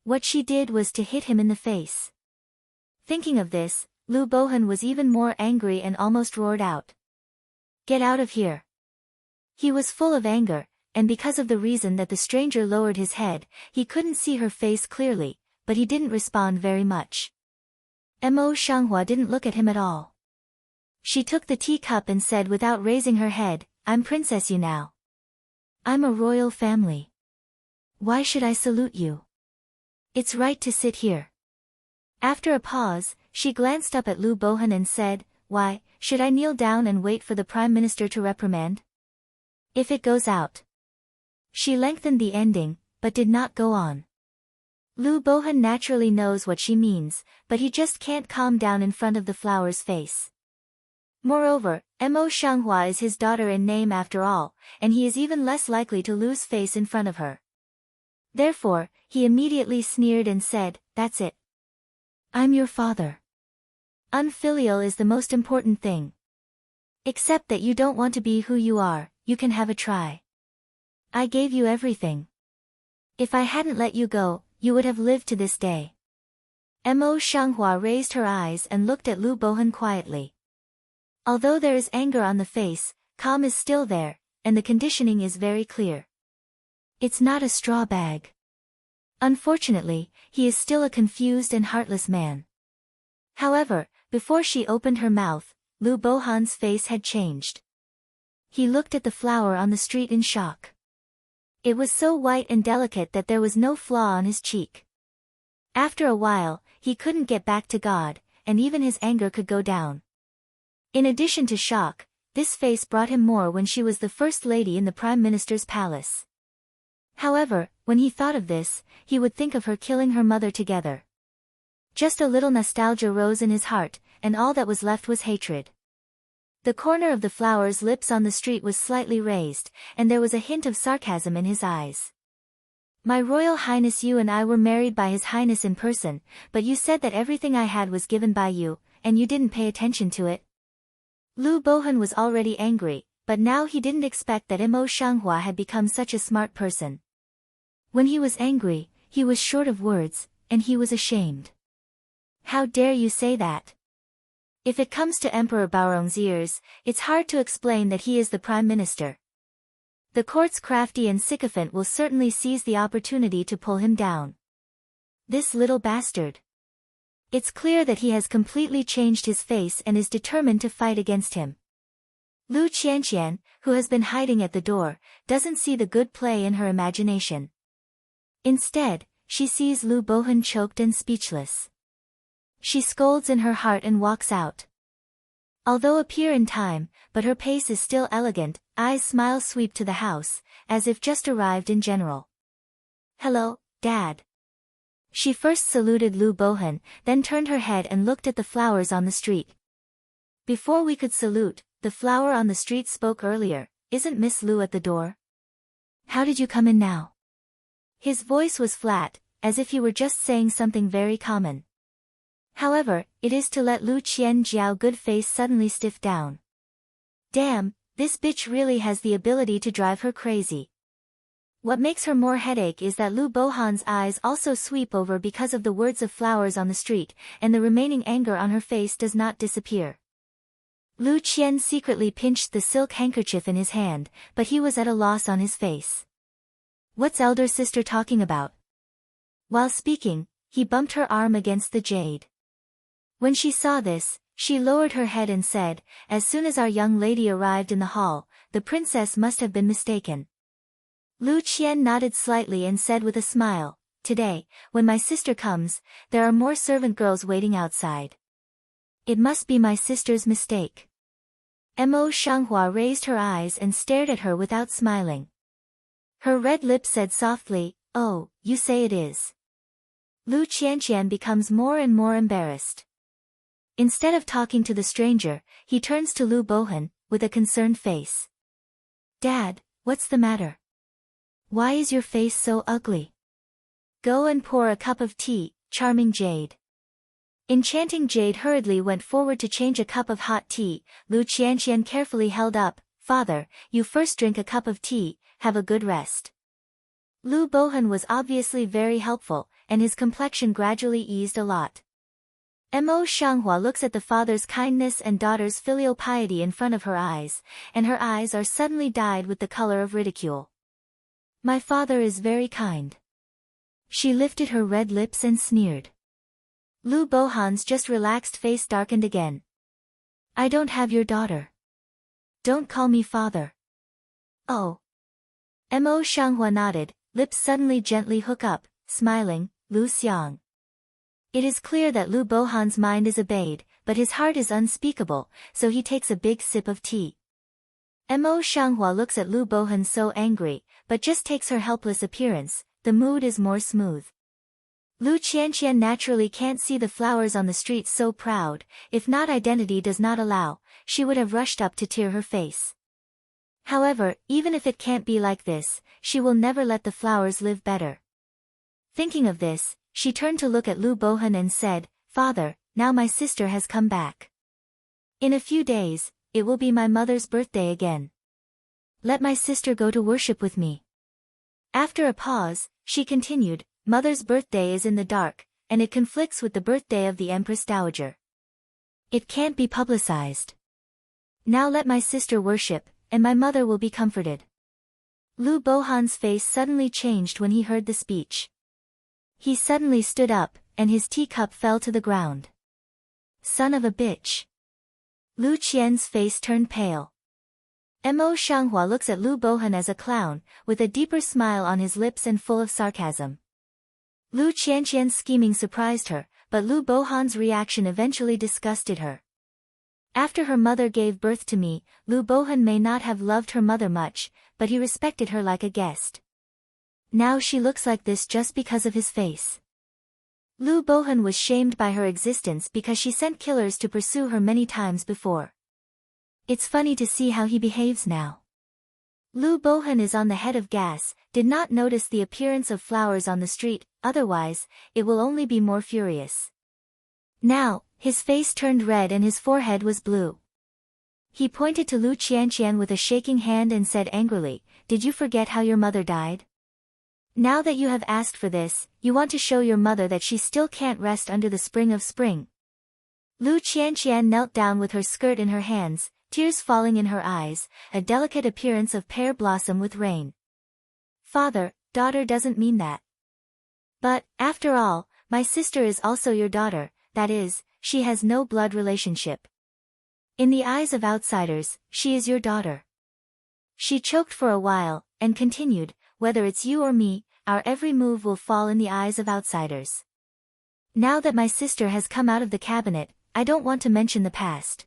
What she did was to hit him in the face. Thinking of this, Lu Bohan was even more angry and almost roared out. "Get out of here!" He was full of anger, and because of the reason that the stranger lowered his head, he couldn't see her face clearly, but he didn't respond very much. Mo Shanghua didn't look at him at all. She took the teacup and said without raising her head, "I'm Princess Yu now. I'm a royal family. Why should I salute you? It's right to sit here." After a pause, she glanced up at Lu Bohan and said, "Why, should I kneel down and wait for the Prime Minister to reprimand? If it goes out." She lengthened the ending, but did not go on. Lu Bohan naturally knows what she means, but he just can't calm down in front of the flower's face. Moreover, Mo Shanghua is his daughter in name after all, and he is even less likely to lose face in front of her. Therefore, he immediately sneered and said, "That's it. I'm your father. Unfilial is the most important thing. Except that you don't want to be who you are, you can have a try. I gave you everything. If I hadn't let you go, you would have lived to this day." Mo Shanghua raised her eyes and looked at Lu Bohan quietly. Although there is anger on the face, calm is still there, and the conditioning is very clear. It's not a straw bag. Unfortunately, he is still a confused and heartless man. However, before she opened her mouth, Lu Bohan's face had changed. He looked at the flower on the street in shock. It was so white and delicate that there was no flaw on his cheek. After a while, he couldn't get back to God, and even his anger could go down. In addition to shock, this face brought him more when she was the first lady in the Prime Minister's palace. However, when he thought of this, he would think of her killing her mother together. Just a little nostalgia rose in his heart, and all that was left was hatred. The corner of the flower's lips on the street was slightly raised, and there was a hint of sarcasm in his eyes. "My Royal Highness, you and I were married by His Highness in person, but you said that everything I had was given by you, and you didn't pay attention to it." Lu Bohan was already angry, but now he didn't expect that Mo Shanghua had become such a smart person. When he was angry, he was short of words, and he was ashamed. "How dare you say that? If it comes to Emperor Baorong's ears, it's hard to explain that he is the Prime Minister. The court's crafty and sycophant will certainly seize the opportunity to pull him down. This little bastard. It's clear that he has completely changed his face and is determined to fight against him." Lu Qianqian, who has been hiding at the door, doesn't see the good play in her imagination. Instead, she sees Lu Bohan choked and speechless. She scolds in her heart and walks out. Although appear in time, but her pace is still elegant, eyes smile sweep to the house, as if just arrived in general. "Hello, Dad." She first saluted Lu Bohan, then turned her head and looked at the flowers on the street. "Before we could salute, the flower on the street spoke earlier. Isn't Miss Lu at the door? How did you come in now?" His voice was flat, as if he were just saying something very common. However, it is to let Lu Qianjiao's good face suddenly stiff down. Damn, this bitch really has the ability to drive her crazy. What makes her more headache is that Lu Bohan's eyes also sweep over because of the words of flowers on the street, and the remaining anger on her face does not disappear. Lu Qian secretly pinched the silk handkerchief in his hand, but he was at a loss on his face. What's elder sister talking about? While speaking, he bumped her arm against the jade. When she saw this, she lowered her head and said, "As soon as our young lady arrived in the hall, the princess must have been mistaken." Lu Qian nodded slightly and said with a smile, "Today, when my sister comes, there are more servant girls waiting outside. It must be my sister's mistake." Mo Shanghua raised her eyes and stared at her without smiling. Her red lips said softly, "Oh, you say it is." Lu Qianqian becomes more and more embarrassed. Instead of talking to the stranger, he turns to Lu Bohan, with a concerned face. "Dad, what's the matter? Why is your face so ugly? Go and pour a cup of tea, charming jade." Enchanting Jade hurriedly went forward to change a cup of hot tea. Lu Qianqian carefully held up, "Father, you first drink a cup of tea, have a good rest." Lu Bohan was obviously very helpful, and his complexion gradually eased a lot. Mo Xianghua looks at the father's kindness and daughter's filial piety in front of her eyes, and her eyes are suddenly dyed with the color of ridicule. My father is very kind. She lifted her red lips and sneered. Lu Bohan's just relaxed face darkened again. I don't have your daughter. Don't call me father. Oh. Mo Xianghua nodded, lips suddenly gently hook up, smiling, Lu Xiang. It is clear that Lu Bohan's mind is obeyed, but his heart is unspeakable, so he takes a big sip of tea. Mo Xianghua looks at Lu Bohan so angry, but just takes her helpless appearance, the mood is more smooth. Lu Qianqian naturally can't see the flowers on the street so proud, if not identity does not allow, she would have rushed up to tear her face. However, even if it can't be like this, she will never let the flowers live better. Thinking of this, she turned to look at Lu Bohan and said, Father, now my sister has come back. In a few days, it will be my mother's birthday again. Let my sister go to worship with me. After a pause, she continued, Mother's birthday is in the dark, and it conflicts with the birthday of the Empress Dowager. It can't be publicized. Now let my sister worship, and my mother will be comforted. Lu Bohan's face suddenly changed when he heard the speech. He suddenly stood up, and his teacup fell to the ground. Son of a bitch. Lu Qian's face turned pale. Mo Xianghua looks at Lu Bohan as a clown, with a deeper smile on his lips and full of sarcasm. Lu Qianqian's scheming surprised her, but Lu Bohan's reaction eventually disgusted her. After her mother gave birth to me, Lu Bohan may not have loved her mother much, but he respected her like a guest. Now she looks like this just because of his face. Lu Bohan was shamed by her existence because she sent killers to pursue her many times before. It's funny to see how he behaves now. Lu Bohan is on the head of gas, did not notice the appearance of flowers on the street, otherwise, it will only be more furious. Now, his face turned red and his forehead was blue. He pointed to Lu Qianqian with a shaking hand and said angrily, Did you forget how your mother died? Now that you have asked for this, you want to show your mother that she still can't rest under the spring of spring. Lu Qianqian knelt down with her skirt in her hands, tears falling in her eyes, a delicate appearance of pear blossom with rain. Father, daughter doesn't mean that. But, after all, my sister is also your daughter, that is, she has no blood relationship. In the eyes of outsiders, she is your daughter. She choked for a while, and continued, whether it's you or me, our every move will fall in the eyes of outsiders. Now that my sister has come out of the cabinet, I don't want to mention the past.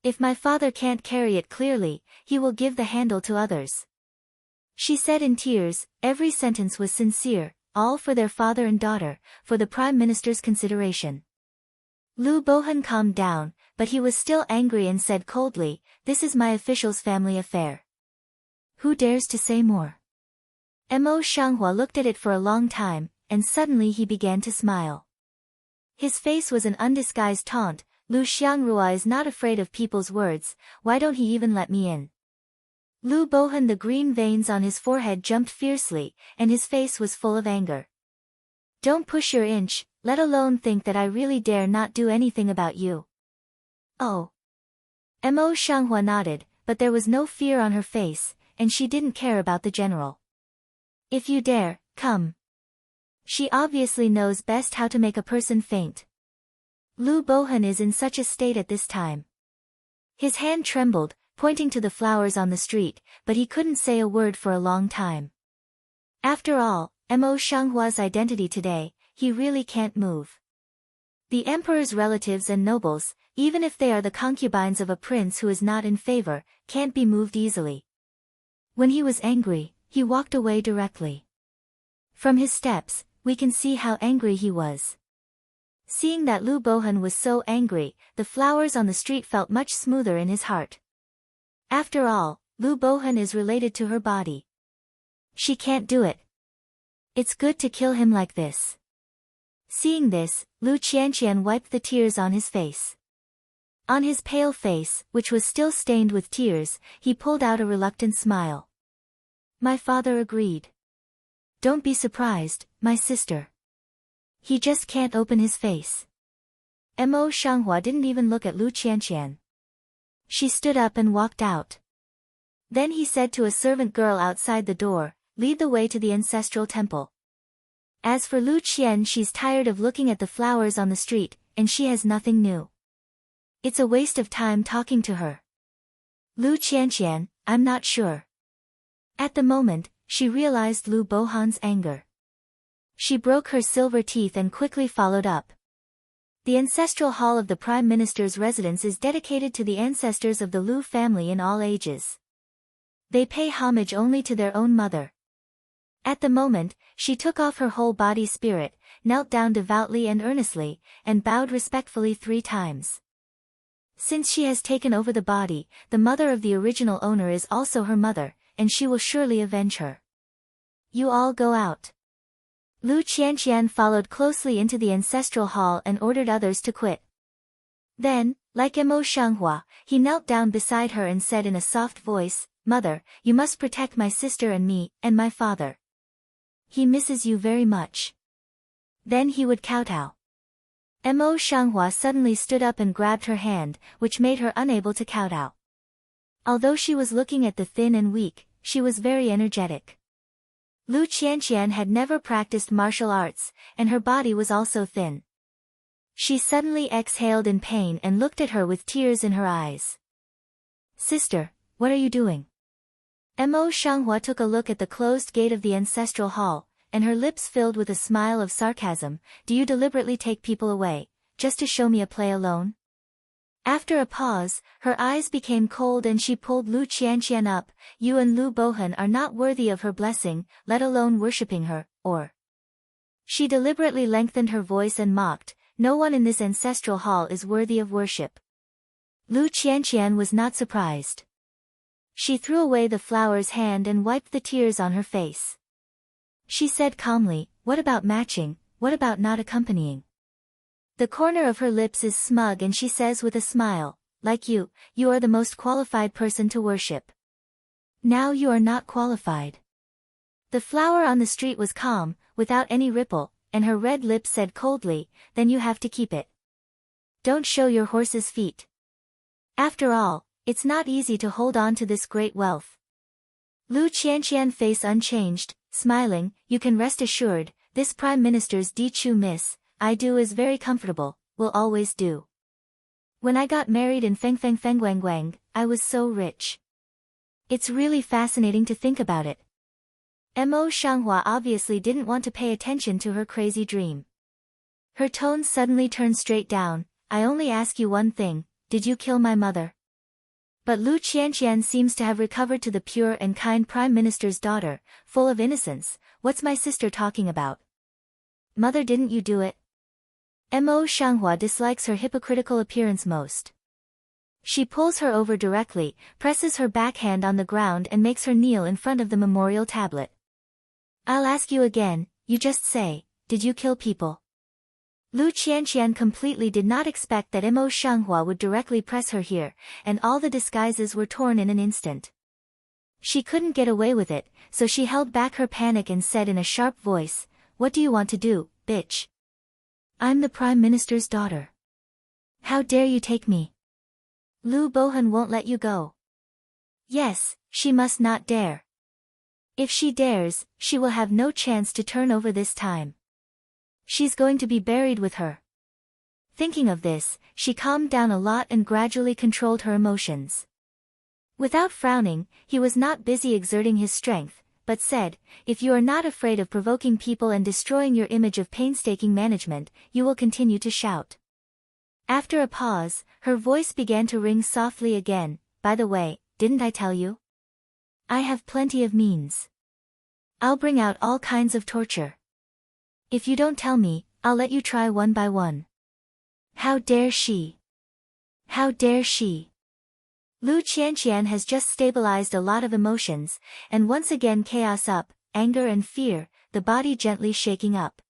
If my father can't carry it clearly, he will give the handle to others. She said in tears, every sentence was sincere, all for their father and daughter, for the Prime Minister's consideration. Lu Bohan calmed down, but he was still angry and said coldly, This is my official's family affair. Who dares to say more? Mo Xianghua looked at it for a long time, and suddenly he began to smile. His face was an undisguised taunt, Lu Xiangrua is not afraid of people's words, why don't he even let me in? Lu Bohan, the green veins on his forehead jumped fiercely, and his face was full of anger. Don't push your inch, let alone think that I really dare not do anything about you. Oh. Mo Xianghua nodded, but there was no fear on her face, and she didn't care about the general. If you dare, come. She obviously knows best how to make a person faint. Lu Bohan is in such a state at this time. His hand trembled, pointing to the flowers on the street, but he couldn't say a word for a long time. After all, Mo Xianghua's identity today, he really can't move. The emperor's relatives and nobles, even if they are the concubines of a prince who is not in favor, can't be moved easily. When he was angry, he walked away directly. From his steps, we can see how angry he was. Seeing that Lu Bohan was so angry, the flowers on the street felt much smoother in his heart. After all, Lu Bohan is related to her body. She can't do it. It's good to kill him like this. Seeing this, Lu Qianqian wiped the tears on his face. On his pale face, which was still stained with tears, he pulled out a reluctant smile. My father agreed. Don't be surprised, my sister. He just can't open his face. Mo Shanghua didn't even look at Lu Qianqian. She stood up and walked out. Then he said to a servant girl outside the door, "Lead the way to the ancestral temple." As for Lu Qian, she's tired of looking at the flowers on the street, and she has nothing new. It's a waste of time talking to her. Lu Qianqian, I'm not sure. At the moment, she realized Lu Bohan's anger. She broke her silver teeth and quickly followed up. The ancestral hall of the Prime Minister's residence is dedicated to the ancestors of the Lu family in all ages. They pay homage only to their own mother. At the moment, she took off her whole body spirit, knelt down devoutly and earnestly, and bowed respectfully 3 times. Since she has taken over the body, the mother of the original owner is also her mother, and she will surely avenge her. You all go out. Lu Qianqian followed closely into the ancestral hall and ordered others to quit. Then, like Mo Shanghua, he knelt down beside her and said in a soft voice, "Mother, you must protect my sister and me, and my father. He misses you very much." Then he would kowtow. Mo Shanghua suddenly stood up and grabbed her hand, which made her unable to kowtow. Although she was looking at the thin and weak, she was very energetic. Lu Qianqian had never practiced martial arts, and her body was also thin. She suddenly exhaled in pain and looked at her with tears in her eyes. "Sister, what are you doing?" Mo Shanghua took a look at the closed gate of the ancestral hall, and her lips filled with a smile of sarcasm. "Do you deliberately take people away, just to show me a play alone?" After a pause, her eyes became cold and she pulled Lu Qianqian up. "You and Lu Bohan are not worthy of her blessing, let alone worshipping her, or..." She deliberately lengthened her voice and mocked, "No one in this ancestral hall is worthy of worship." Lu Qianqian was not surprised. She threw away the flower's hand and wiped the tears on her face. She said calmly, "What about matching, what about not accompanying?" The corner of her lips is smug and she says with a smile, "Like you are the most qualified person to worship. Now you are not qualified." The flower on the street was calm, without any ripple, and her red lips said coldly, "Then you have to keep it. Don't show your horse's feet. After all, it's not easy to hold on to this great wealth." Lu Qianqian face unchanged, smiling, "You can rest assured, this Prime Minister's Dichu Miss, I do is very comfortable, will always do. When I got married in Fengguang, I was so rich. It's really fascinating to think about it." Mo Shanghua obviously didn't want to pay attention to her crazy dream. Her tone suddenly turned straight down, "I only ask you one thing, did you kill my mother?" But Lu Qianqian seems to have recovered to the pure and kind Prime Minister's daughter, full of innocence. "What's my sister talking about? Mother, didn't you do it?" Mo Shanghua dislikes her hypocritical appearance most. She pulls her over directly, presses her backhand on the ground and makes her kneel in front of the memorial tablet. "I'll ask you again, you just say, did you kill people?" Lu Qianqian completely did not expect that Mo Shanghua would directly press her here, and all the disguises were torn in an instant. She couldn't get away with it, so she held back her panic and said in a sharp voice, "What do you want to do, bitch? I'm the Prime Minister's daughter. How dare you take me? Lu Bohan won't let you go." Yes, she must not dare. If she dares, she will have no chance to turn over this time. She's going to be buried with her. Thinking of this, she calmed down a lot and gradually controlled her emotions. Without frowning, he was not busy exerting his strength, but said, "If you are not afraid of provoking people and destroying your image of painstaking management, you will continue to shout." After a pause, her voice began to ring softly again, "By the way, didn't I tell you? I have plenty of means. I'll bring out all kinds of torture. If you don't tell me, I'll let you try one by one." How dare she? How dare she? Lu Qianqian has just stabilized a lot of emotions, and once again chaos up, anger and fear, the body gently shaking up.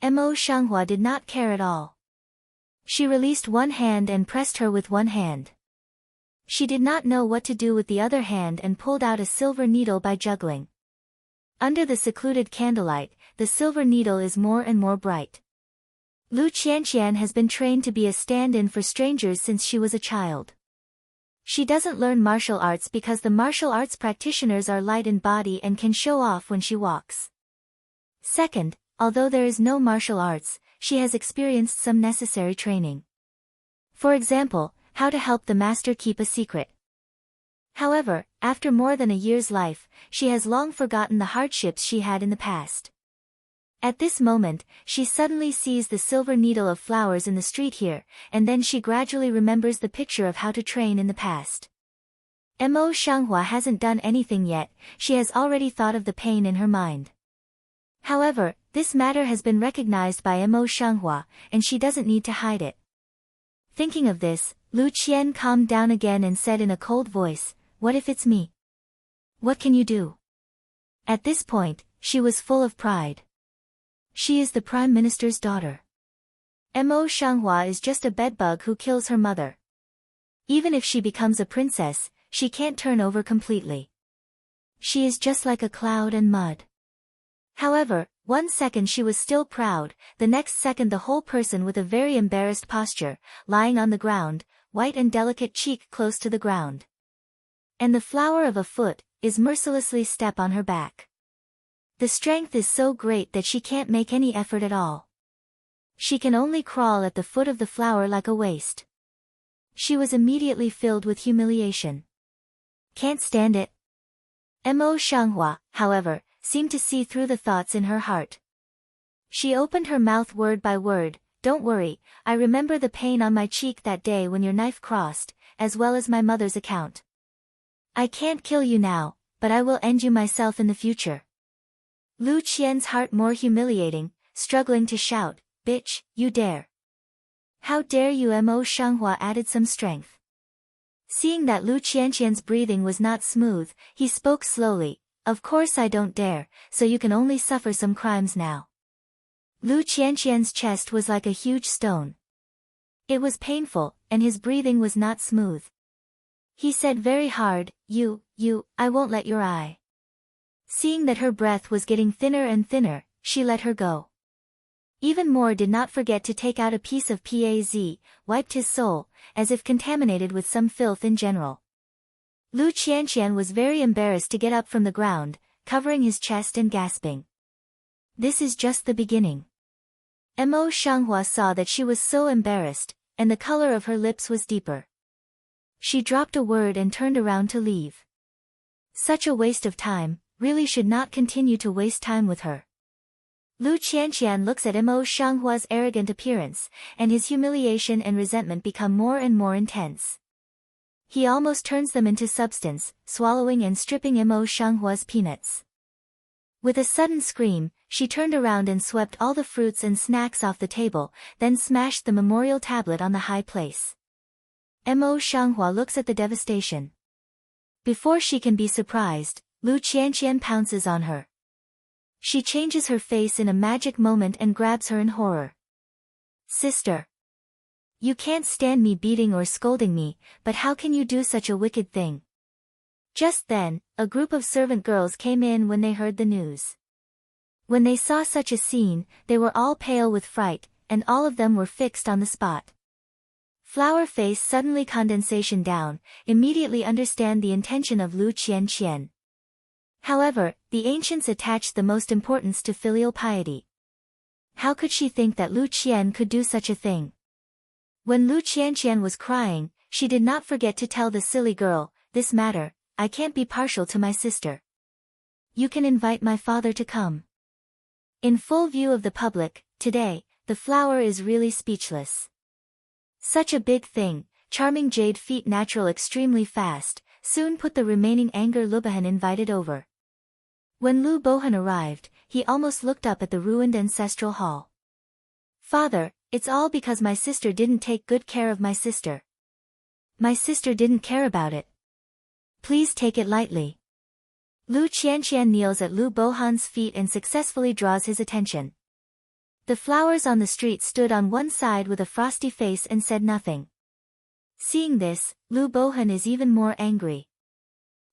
Mo Shanghua did not care at all. She released one hand and pressed her with one hand. She did not know what to do with the other hand and pulled out a silver needle by juggling. Under the secluded candlelight, the silver needle is more and more bright. Lu Qianqian has been trained to be a stand-in for strangers since she was a child. She doesn't learn martial arts because the martial arts practitioners are light in body and can show off when she walks. Second, although there is no martial arts, she has experienced some necessary training. For example, how to help the master keep a secret. However, after more than a year's life, she has long forgotten the hardships she had in the past. At this moment, she suddenly sees the silver needle of flowers in the street here, and then she gradually remembers the picture of how to train in the past. Mo Shanghua hasn't done anything yet, she has already thought of the pain in her mind. However, this matter has been recognized by Mo Shanghua, and she doesn't need to hide it. Thinking of this, Lu Qian calmed down again and said in a cold voice, "What if it's me? What can you do?" At this point, she was full of pride. She is the Prime Minister's daughter. Mo Shanghua is just a bedbug who kills her mother. Even if she becomes a princess, she can't turn over completely. She is just like a cloud and mud. However, 1 second she was still proud, the next second the whole person with a very embarrassed posture, lying on the ground, white and delicate cheek close to the ground. And the flower of a foot is mercilessly step on her back. The strength is so great that she can't make any effort at all. She can only crawl at the foot of the flower like a waste. She was immediately filled with humiliation. Can't stand it. Mo Shanghua, however, seemed to see through the thoughts in her heart. She opened her mouth word by word, "Don't worry, I remember the pain on my cheek that day when your knife crossed, as well as my mother's account. I can't kill you now, but I will end you myself in the future." Lu Qian's heart more humiliating, struggling to shout, "Bitch, you dare! How dare you!" Mo Shanghua added some strength. Seeing that Lu Qianqian's breathing was not smooth, he spoke slowly, "Of course I don't dare, so you can only suffer some crimes now." Lu Qianqian's chest was like a huge stone. It was painful, and his breathing was not smooth. He said very hard, You, I won't let your eye." Seeing that her breath was getting thinner and thinner, she let her go. Even more did not forget to take out a piece of PAZ, wiped his soul, as if contaminated with some filth in general. Lu Qianqian was very embarrassed to get up from the ground, covering his chest and gasping. This is just the beginning. Mo Shanghua saw that she was so embarrassed, and the color of her lips was deeper. She dropped a word and turned around to leave. Such a waste of time, really should not continue to waste time with her. Lu Qianqian looks at Mo Shanghua's arrogant appearance, and his humiliation and resentment become more and more intense. He almost turns them into substance, swallowing and stripping Mo Shanghua's peanuts. With a sudden scream, she turned around and swept all the fruits and snacks off the table, then smashed the memorial tablet on the high place. Mo Shanghua looks at the devastation. Before she can be surprised, Lu Qianqian pounces on her. She changes her face in a magic moment and grabs her in horror. "Sister! You can't stand me beating or scolding me, but how can you do such a wicked thing?" Just then, a group of servant girls came in when they heard the news. When they saw such a scene, they were all pale with fright, and all of them were fixed on the spot. Flower face suddenly condensation down, immediately understand the intention of Lu Qianqian. However, the ancients attached the most importance to filial piety. How could she think that Lu Qian could do such a thing? When Lu Qianqian was crying, she did not forget to tell the silly girl, "This matter, I can't be partial to my sister. You can invite my father to come." In full view of the public, today, the flower is really speechless. Such a big thing, charming jade feet natural extremely fast, soon put the remaining anger Lu Bohan invited over. When Lu Bohan arrived, he almost looked up at the ruined ancestral hall. "Father, it's all because my sister didn't take good care of my sister. My sister didn't care about it. Please take it lightly." Lu Qianqian kneels at Lu Bohan's feet and successfully draws his attention. The flowers on the street stood on one side with a frosty face and said nothing. Seeing this, Lu Bohan is even more angry.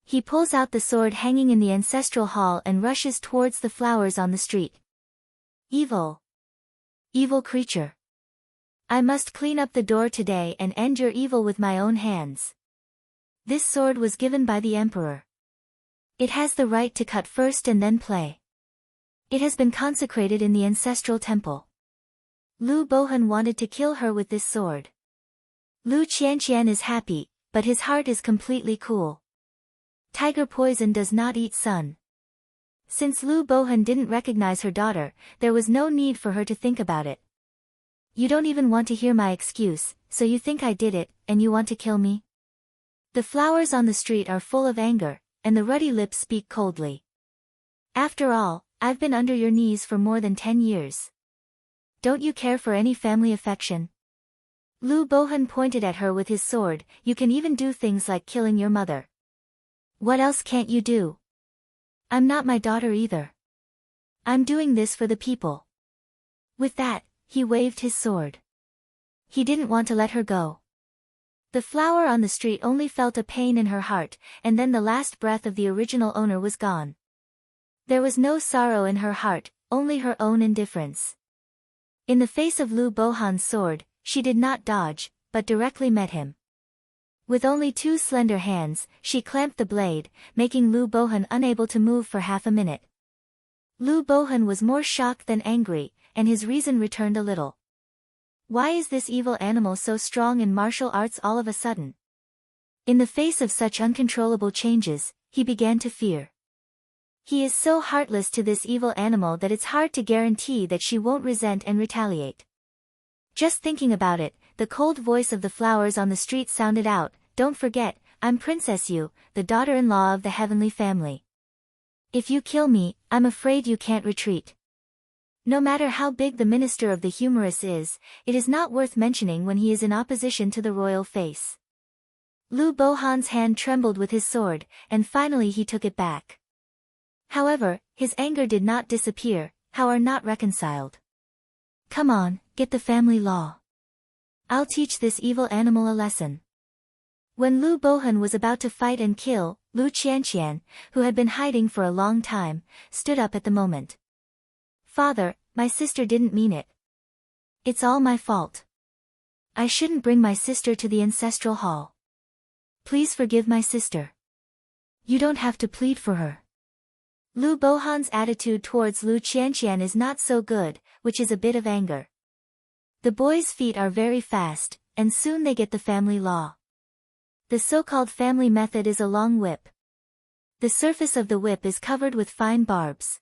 He pulls out the sword hanging in the ancestral hall and rushes towards the flowers on the street. "Evil! Evil creature! I must clean up the door today and end your evil with my own hands. This sword was given by the emperor. It has the right to cut first and then play. It has been consecrated in the ancestral temple. Lu Bohan wanted to kill her with this sword. Lu Qianqian is happy, but his heart is completely cool. Tiger poison does not eat sun. Since Lu Bohan didn't recognize her daughter, there was no need for her to think about it. You don't even want to hear my excuse, so you think I did it, and you want to kill me? The flowers on the street are full of anger, and the ruddy lips speak coldly. After all, I've been under your knees for more than 10 years. Don't you care for any family affection? Lu Bohan pointed at her with his sword. You can even do things like killing your mother. What else can't you do? I'm not my daughter either. I'm doing this for the people. With that, he waved his sword. He didn't want to let her go. The flower on the street only felt a pain in her heart, and then the last breath of the original owner was gone. There was no sorrow in her heart, only her own indifference. In the face of Lu Bohan's sword, she did not dodge, but directly met him. With only 2 slender hands, she clamped the blade, making Lu Bohan unable to move for half a minute. Lu Bohan was more shocked than angry, and his reason returned a little. Why is this evil animal so strong in martial arts all of a sudden? In the face of such uncontrollable changes, he began to fear. He is so heartless to this evil animal that it's hard to guarantee that she won't resent and retaliate. Just thinking about it, the cold voice of the flowers on the street sounded out, "Don't forget, I'm Princess Yu, the daughter-in-law of the heavenly family. If you kill me, I'm afraid you can't retreat." No matter how big the minister of the humorous is, it is not worth mentioning when he is in opposition to the royal face. Lu Bohan's hand trembled with his sword, and finally he took it back. However, his anger did not disappear. How are not reconciled? Come on, get the family law. I'll teach this evil animal a lesson. When Lu Bohan was about to fight and kill, Lu Qianqian, who had been hiding for a long time, stood up at the moment. Father, my sister didn't mean it. It's all my fault. I shouldn't bring my sister to the ancestral hall. Please forgive my sister. You don't have to plead for her. Lu Bohan's attitude towards Lu Qianqian is not so good, which is a bit of anger. The boy's feet are very fast, and soon they get the family law. The so-called family method is a long whip. The surface of the whip is covered with fine barbs.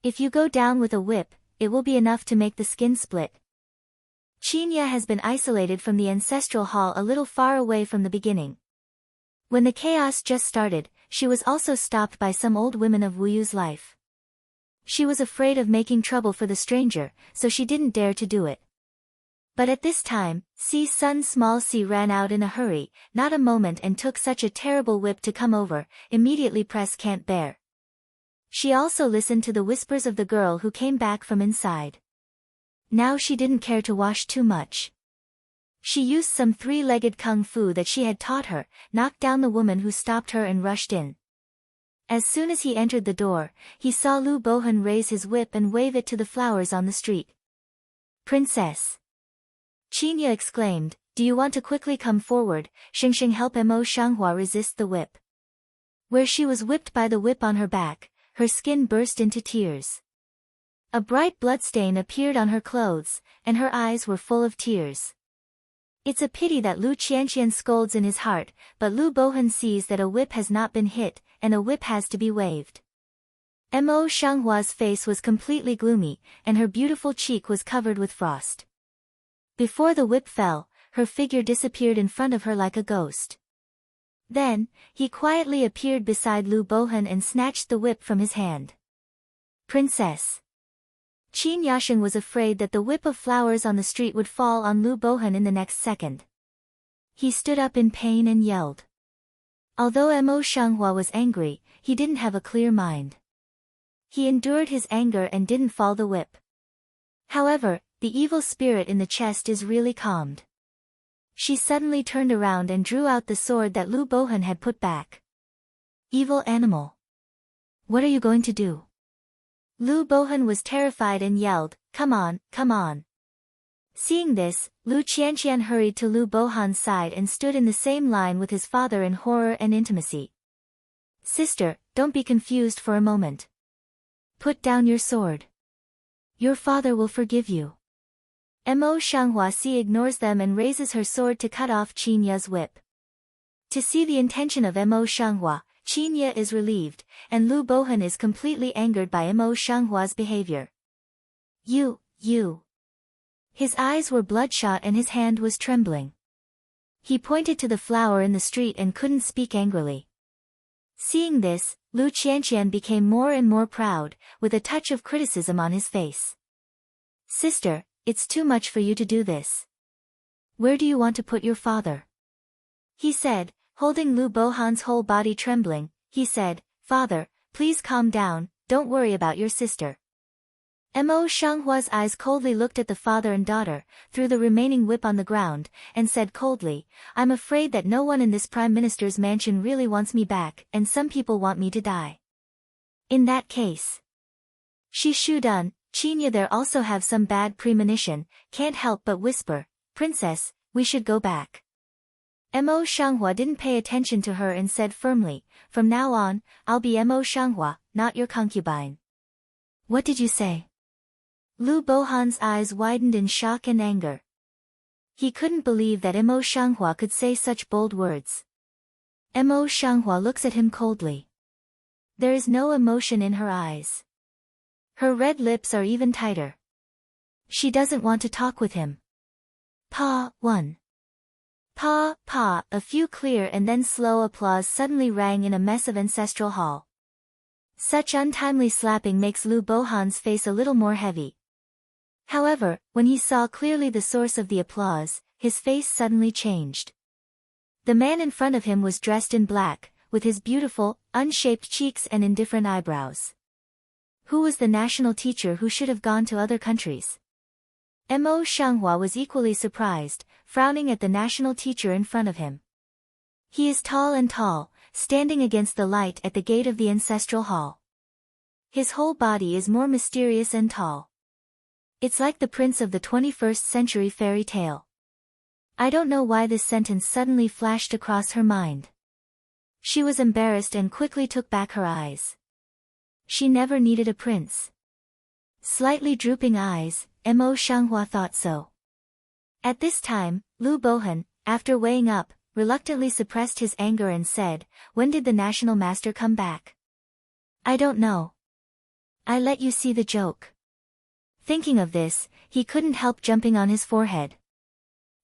If you go down with a whip, it will be enough to make the skin split. Qinya has been isolated from the ancestral hall a little far away from the beginning. When the chaos just started, she was also stopped by some old women of Wu Yu's life. She was afraid of making trouble for the stranger, so she didn't dare to do it. But at this time, Sun Small C ran out in a hurry, not a moment, and took such a terrible whip to come over, immediately press can't bear. She also listened to the whispers of the girl who came back from inside. Now she didn't care to wash too much. She used some 3-legged kung fu that she had taught her, knocked down the woman who stopped her and rushed in. As soon as he entered the door, he saw Lu Bohan raise his whip and wave it to the flowers on the street. Princess! Qinya exclaimed, do you want to quickly come forward? Xingxing help Mo Shanghua resist the whip. Where she was whipped by the whip on her back, her skin burst into tears. A bright bloodstain appeared on her clothes, and her eyes were full of tears. It's a pity that Lu Qianqian scolds in his heart, but Lu Bohan sees that a whip has not been hit, and a whip has to be waved. Mo Shanghua's face was completely gloomy, and her beautiful cheek was covered with frost. Before the whip fell, her figure disappeared in front of her like a ghost. Then, he quietly appeared beside Lu Bohan and snatched the whip from his hand. Princess! Qin Yasheng was afraid that the whip of flowers on the street would fall on Lu Bohan in the next second. He stood up in pain and yelled. Although Mo Shanghua was angry, he didn't have a clear mind. He endured his anger and didn't fall the whip. However, the evil spirit in the chest is really calmed. She suddenly turned around and drew out the sword that Lu Bohan had put back. Evil animal! What are you going to do? Lu Bohan was terrified and yelled, come on, come on. Seeing this, Lu Qianqian hurried to Lu Bohan's side and stood in the same line with his father in horror and intimacy. Sister, don't be confused for a moment. Put down your sword. Your father will forgive you. Mo Shanghuasi ignores them and raises her sword to cut off Qin Ye's whip. To see the intention of Mo Shanghua, Qin Ye is relieved, and Lu Bohan is completely angered by Mo Shanghua's behavior. You. His eyes were bloodshot and his hand was trembling. He pointed to the flower in the street and couldn't speak angrily. Seeing this, Lu Qianqian became more and more proud, with a touch of criticism on his face. Sister, it's too much for you to do this. Where do you want to put your father? He said, holding Lu Bohan's whole body trembling. He said, Father, please calm down, don't worry about your sister. Mo Shanghua's eyes coldly looked at the father and daughter, threw the remaining whip on the ground, and said coldly, I'm afraid that no one in this prime minister's mansion really wants me back, and some people want me to die. In that case, Shi Shudan, Qin Ye there also have some bad premonition, can't help but whisper, Princess, we should go back. Mo Shanghua didn't pay attention to her and said firmly, From now on, I'll be Mo Shanghua, not your concubine. What did you say? Lu Bohan's eyes widened in shock and anger. He couldn't believe that Mo Shanghua could say such bold words. Mo Shanghua looks at him coldly. There is no emotion in her eyes. Her red lips are even tighter. She doesn't want to talk with him. Pa, one. Pa, a few clear and then slow applause suddenly rang in a mess of ancestral hall. Such untimely slapping makes Lu Bohan's face a little more heavy. However, when he saw clearly the source of the applause, his face suddenly changed. The man in front of him was dressed in black, with his beautiful, unshaped cheeks and indifferent eyebrows. Who was the national teacher who should have gone to other countries? Mo Shanghua was equally surprised, frowning at the national teacher in front of him. He is tall, standing against the light at the gate of the ancestral hall. His whole body is more mysterious and tall. It's like the prince of the 21st century fairy tale. I don't know why this sentence suddenly flashed across her mind. She was embarrassed and quickly took back her eyes. She never needed a prince. Slightly drooping eyes, Mo Shanghua thought so. At this time, Lu Bohan, after weighing up, reluctantly suppressed his anger and said, When did the national master come back? I don't know. I let you see the joke. Thinking of this, he couldn't help jumping on his forehead.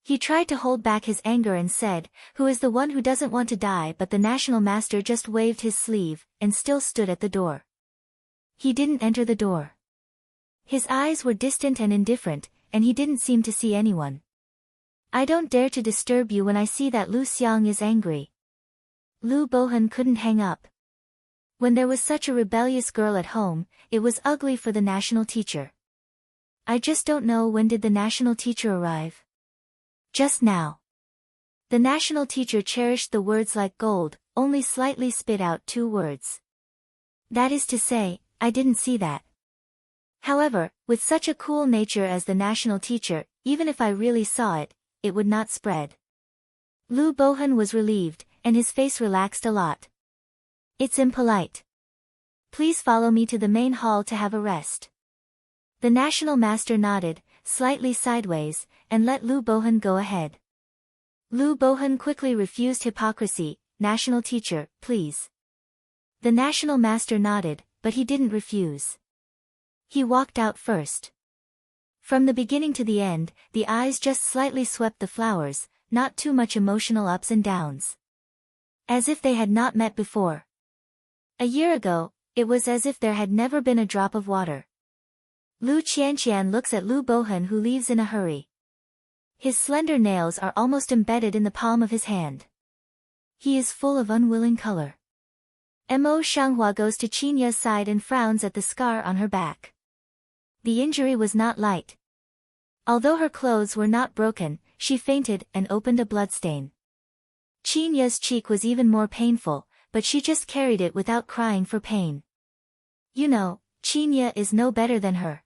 He tried to hold back his anger and said, Who is the one who doesn't want to die? But the national master just waved his sleeve, and still stood at the door. He didn't enter the door. His eyes were distant and indifferent, and he didn't seem to see anyone. I don't dare to disturb you when I see that Lu Xiang is angry. Lu Bohan couldn't hang up. When there was such a rebellious girl at home, it was ugly for the national teacher. I just don't know when did the national teacher arrive. Just now. The national teacher cherished the words like gold, only slightly spit out 2 words. That is to say, I didn't see that. However, with such a cool nature as the national teacher, even if I really saw it, it would not spread. Lu Bohan was relieved, and his face relaxed a lot. It's impolite. Please follow me to the main hall to have a rest. The national master nodded, slightly sideways, and let Lu Bohan go ahead. Lu Bohan quickly refused hypocrisy, National teacher, please. The national master nodded, but he didn't refuse. He walked out first. From the beginning to the end, the eyes just slightly swept the flowers, not too much emotional ups and downs. As if they had not met before. A year ago, it was as if there had never been a drop of water. Lu Qianqian looks at Lu Bohan, who leaves in a hurry. His slender nails are almost embedded in the palm of his hand. He is full of unwilling color. Mo Shanghua goes to Qin Ye's side and frowns at the scar on her back. The injury was not light. Although her clothes were not broken, she fainted and opened a bloodstain. Qin Ye's cheek was even more painful, but she just carried it without crying for pain. You know, Qin Ye is no better than her.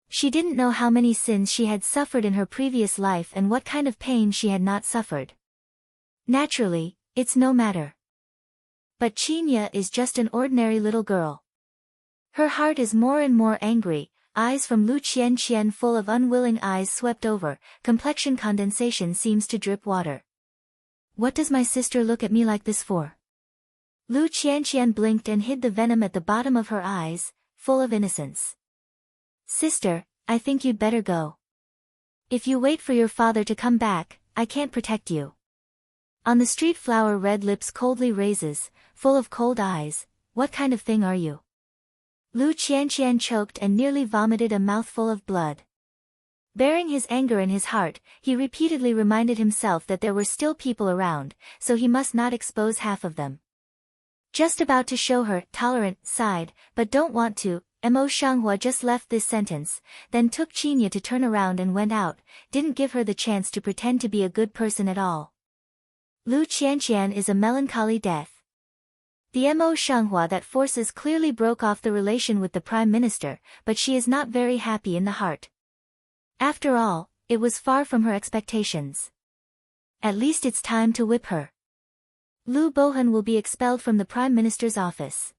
She didn't know how many sins she had suffered in her previous life and what kind of pain she had not suffered. Naturally, it's no matter. But Chinya is just an ordinary little girl. Her heart is more and more angry, eyes from Lu Qianqian full of unwilling eyes swept over, complexion condensation seems to drip water. What does my sister look at me like this for? Lu Qianqian blinked and hid the venom at the bottom of her eyes, full of innocence. Sister, I think you'd better go. If you wait for your father to come back, I can't protect you. On the street flower red lips coldly raises, full of cold eyes, what kind of thing are you? Lu Qianqian choked and nearly vomited a mouthful of blood. Bearing his anger in his heart, he repeatedly reminded himself that there were still people around, so he must not expose half of them. Just about to show her tolerant side, but don't want to, Mo Shanghua just left this sentence, then took Chinya to turn around and went out, didn't give her the chance to pretend to be a good person at all. Lu Qianqian is a melancholy death. The Mo Shanghua that forces clearly broke off the relation with the Prime Minister, but she is not very happy in the heart. After all, it was far from her expectations. At least it's time to whip her. Lu Bohan will be expelled from the Prime Minister's office.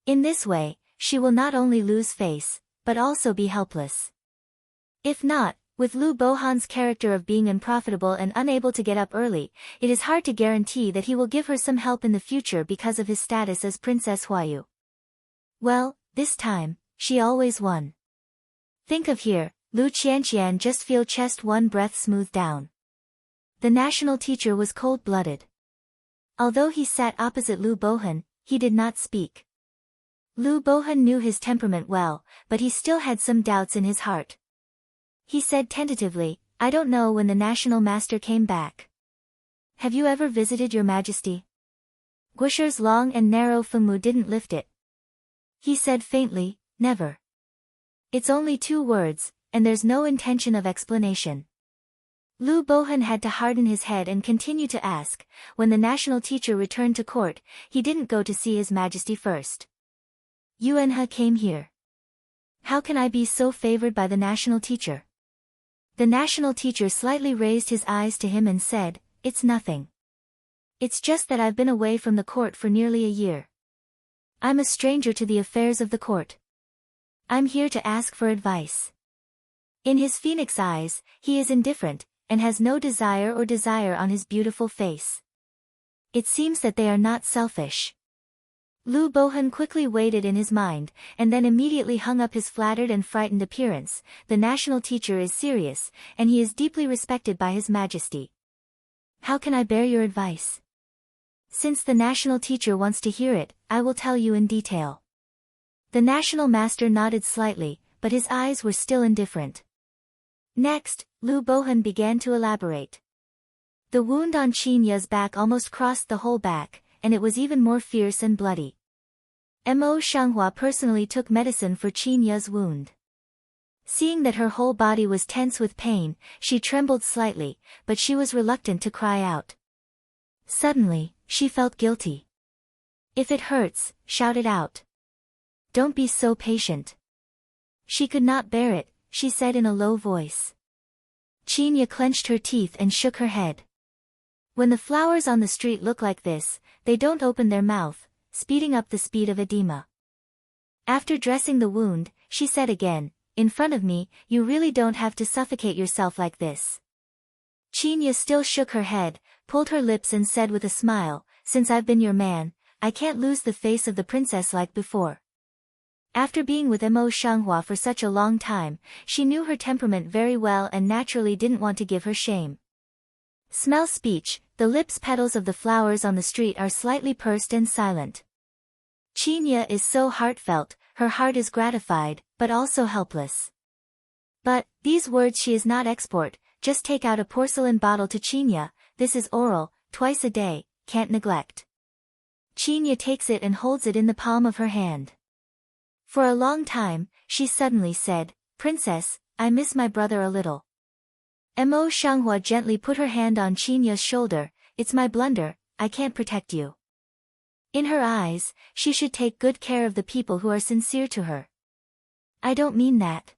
In this way, she will not only lose face, but also be helpless. If not, with Lu Bohan's character of being unprofitable and unable to get up early, it is hard to guarantee that he will give her some help in the future because of his status as Princess Huayu. Well, this time, she always won. Think of here, Lu Qianqian just feel chest one breath smooth down. The national teacher was cold-blooded. Although he sat opposite Lu Bohan, he did not speak. Lu Bohan knew his temperament well, but he still had some doubts in his heart. He said tentatively, I don't know when the national master came back. Have you ever visited your majesty? Guisher's long and narrow Fengmu didn't lift it. He said faintly, never. It's only 2 words, and there's no intention of explanation. Lu Bohan had to harden his head and continue to ask, when the national teacher returned to court, he didn't go to see his majesty first. Yuan He came here. How can I be so favored by the national teacher? The national teacher slightly raised his eyes to him and said, it's nothing. It's just that I've been away from the court for nearly a year. I'm a stranger to the affairs of the court. I'm here to ask for advice. In his phoenix eyes, he is indifferent, and has no desire on his beautiful face. It seems that they are not selfish. Lu Bohan quickly weighed it in his mind, and then immediately hung up his flattered and frightened appearance. The national teacher is serious, and he is deeply respected by his majesty. How can I bear your advice? Since the national teacher wants to hear it, I will tell you in detail. The national master nodded slightly, but his eyes were still indifferent. Next, Lu Bohan began to elaborate. The wound on Chinya's back almost crossed the whole back, and it was even more fierce and bloody. Mo Shanghua personally took medicine for Chinya's wound. Seeing that her whole body was tense with pain, she trembled slightly, but she was reluctant to cry out. Suddenly, she felt guilty. If it hurts, shout it out. Don't be so patient. She could not bear it, she said in a low voice. Chinya clenched her teeth and shook her head. When the flowers on the street look like this, they don't open their mouth, speeding up the speed of edema. After dressing the wound, she said again, in front of me, you really don't have to suffocate yourself like this. Chinya still shook her head, pulled her lips and said with a smile, since I've been your man, I can't lose the face of the princess like before. After being with Mo Shanghua for such a long time, she knew her temperament very well and naturally didn't want to give her shame. Smell speech, the lips petals of the flowers on the street are slightly pursed and silent. Chinya is so heartfelt, her heart is gratified, but also helpless. But, these words she is not export, just take out a porcelain bottle to Chinya, this is oral, twice a day, can't neglect. Chinya takes it and holds it in the palm of her hand. For a long time, she suddenly said, Princess, I miss my brother a little. Mo Shanghua gently put her hand on Chinya's shoulder, it's my blunder, I can't protect you. In her eyes, she should take good care of the people who are sincere to her. I don't mean that.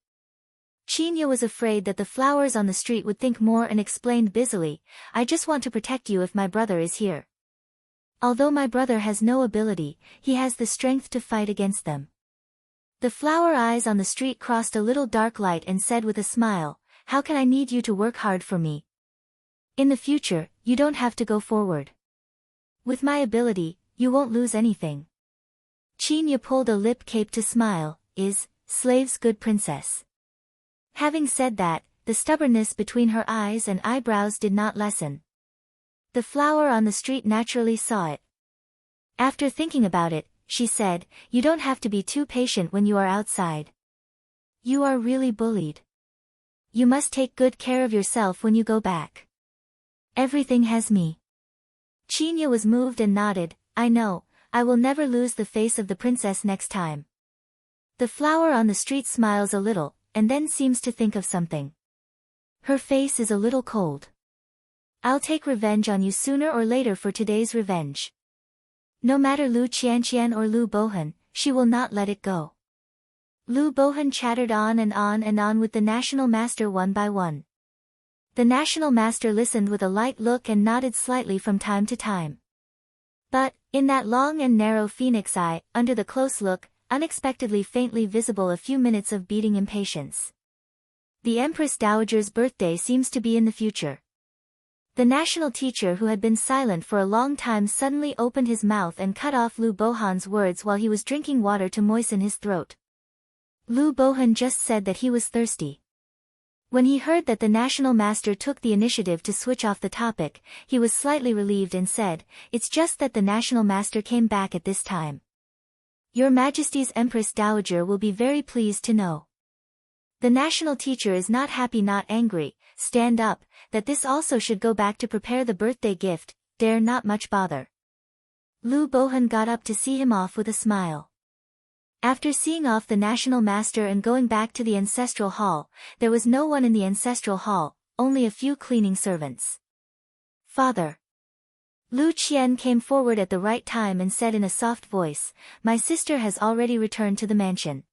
Qinya was afraid that the flowers on the street would think more and explained busily, I just want to protect you if my brother is here. Although my brother has no ability, he has the strength to fight against them. The flower eyes on the street crossed a little dark light and said with a smile, how can I need you to work hard for me? In the future, you don't have to go forward. With my ability, you won't lose anything. Qinya pulled a lip cape to smile, slave's good princess. Having said that, the stubbornness between her eyes and eyebrows did not lessen. The flower on the street naturally saw it. After thinking about it, she said, you don't have to be too patient when you are outside. You are really bullied. You must take good care of yourself when you go back. Everything has me. Qinya was moved and nodded, I know, I will never lose the face of the princess next time. The flower on the street smiles a little, and then seems to think of something. Her face is a little cold. I'll take revenge on you sooner or later for today's revenge. No matter Lu Qianqian or Lu Bohan, she will not let it go. Lu Bohan chattered on and on and on with the national master one by one. The national master listened with a light look and nodded slightly from time to time. But, in that long and narrow phoenix eye, under the close look, unexpectedly faintly visible a few minutes of beating impatience. The Empress Dowager's birthday seems to be in the future. The national teacher who had been silent for a long time suddenly opened his mouth and cut off Lu Bohan's words while he was drinking water to moisten his throat. Lu Bohan just said that he was thirsty. When he heard that the national master took the initiative to switch off the topic, he was slightly relieved and said, it's just that the national master came back at this time. Your Majesty's Empress Dowager will be very pleased to know. The national teacher is not happy, not angry, stand up, that this also should go back to prepare the birthday gift, dare not much bother. Lu Bohan got up to see him off with a smile. After seeing off the national master and going back to the ancestral hall, there was no one in the ancestral hall, only a few cleaning servants. Father. Lu Qian came forward at the right time and said in a soft voice, my sister has already returned to the mansion.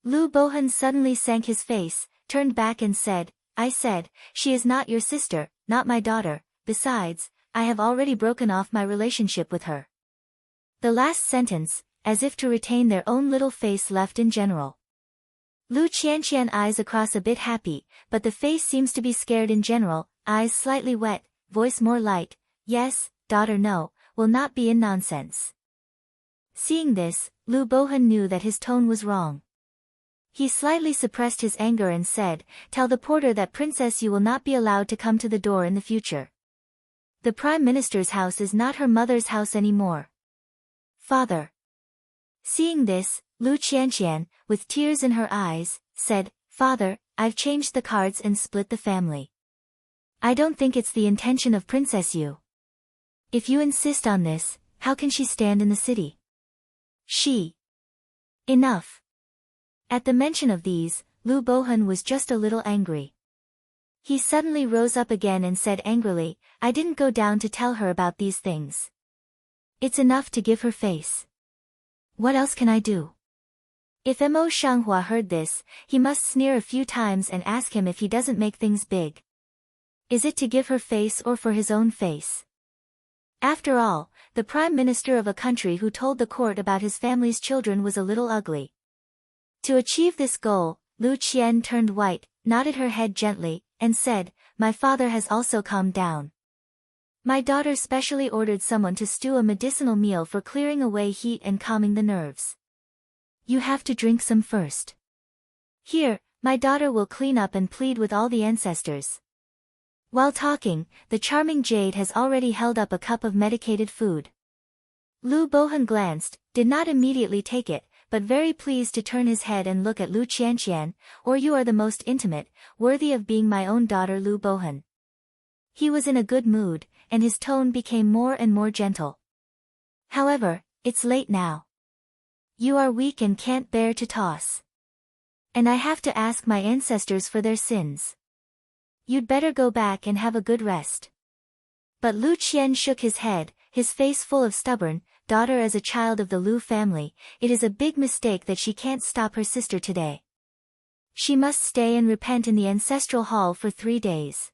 Lu Bohan suddenly sank his face, turned back and said, I said, she is not your sister, not my daughter, besides, I have already broken off my relationship with her. The last sentence, as if to retain their own little face left in general. Lu Qianqian eyes across a bit happy, but the face seems to be scared in general, eyes slightly wet, voice more light, yes, daughter no, will not be in nonsense. Seeing this, Lu Bohan knew that his tone was wrong. He slightly suppressed his anger and said, tell the porter that Princess Yu will not be allowed to come to the door in the future. The Prime Minister's house is not her mother's house anymore. Father. Seeing this, Lu Qianqian, with tears in her eyes, said, Father, I've changed the cards and split the family. I don't think it's the intention of Princess Yu. If you insist on this, how can she stand in the city? She. Enough. At the mention of these, Lu Bohan was just a little angry. He suddenly rose up again and said angrily, I didn't go down to tell her about these things. It's enough to give her face. What else can I do? If Mo Shanghua heard this, he must sneer a few times and ask him if he doesn't make things big. Is it to give her face or for his own face? After all, the Prime Minister of a country who told the court about his family's children was a little ugly. To achieve this goal, Lu Qian turned white, nodded her head gently, and said, my father has also calmed down. My daughter specially ordered someone to stew a medicinal meal for clearing away heat and calming the nerves. You have to drink some first. Here, my daughter will clean up and plead with all the ancestors. While talking, the charming Jade has already held up a cup of medicated food. Lu Bohan glanced, did not immediately take it, but very pleased to turn his head and look at Lu Qianqian, or you are the most intimate, worthy of being my own daughter Lu Bohan. He was in a good mood, and his tone became more and more gentle. However, it's late now. You are weak and can't bear to toss. And I have to ask my ancestors for their sins. You'd better go back and have a good rest. But Lu Qian shook his head, his face full of stubborn, daughter as a child of the Lu family, it is a big mistake that she can't stop her sister today. She must stay and repent in the ancestral hall for 3 days.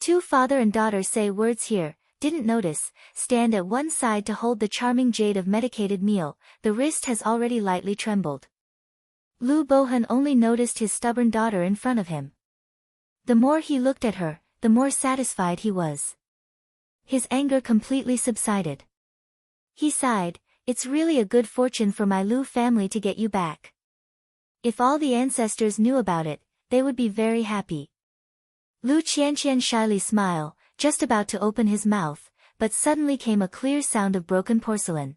Two father and daughter say words here, didn't notice, stand at one side to hold the charming jade of medicated meal, the wrist has already lightly trembled. Lu Bohan only noticed his stubborn daughter in front of him. The more he looked at her, the more satisfied he was. His anger completely subsided. He sighed, it's really a good fortune for my Lu family to get you back. If all the ancestors knew about it, they would be very happy. Lu Qianqian shyly smiled, just about to open his mouth, but suddenly came a clear sound of broken porcelain.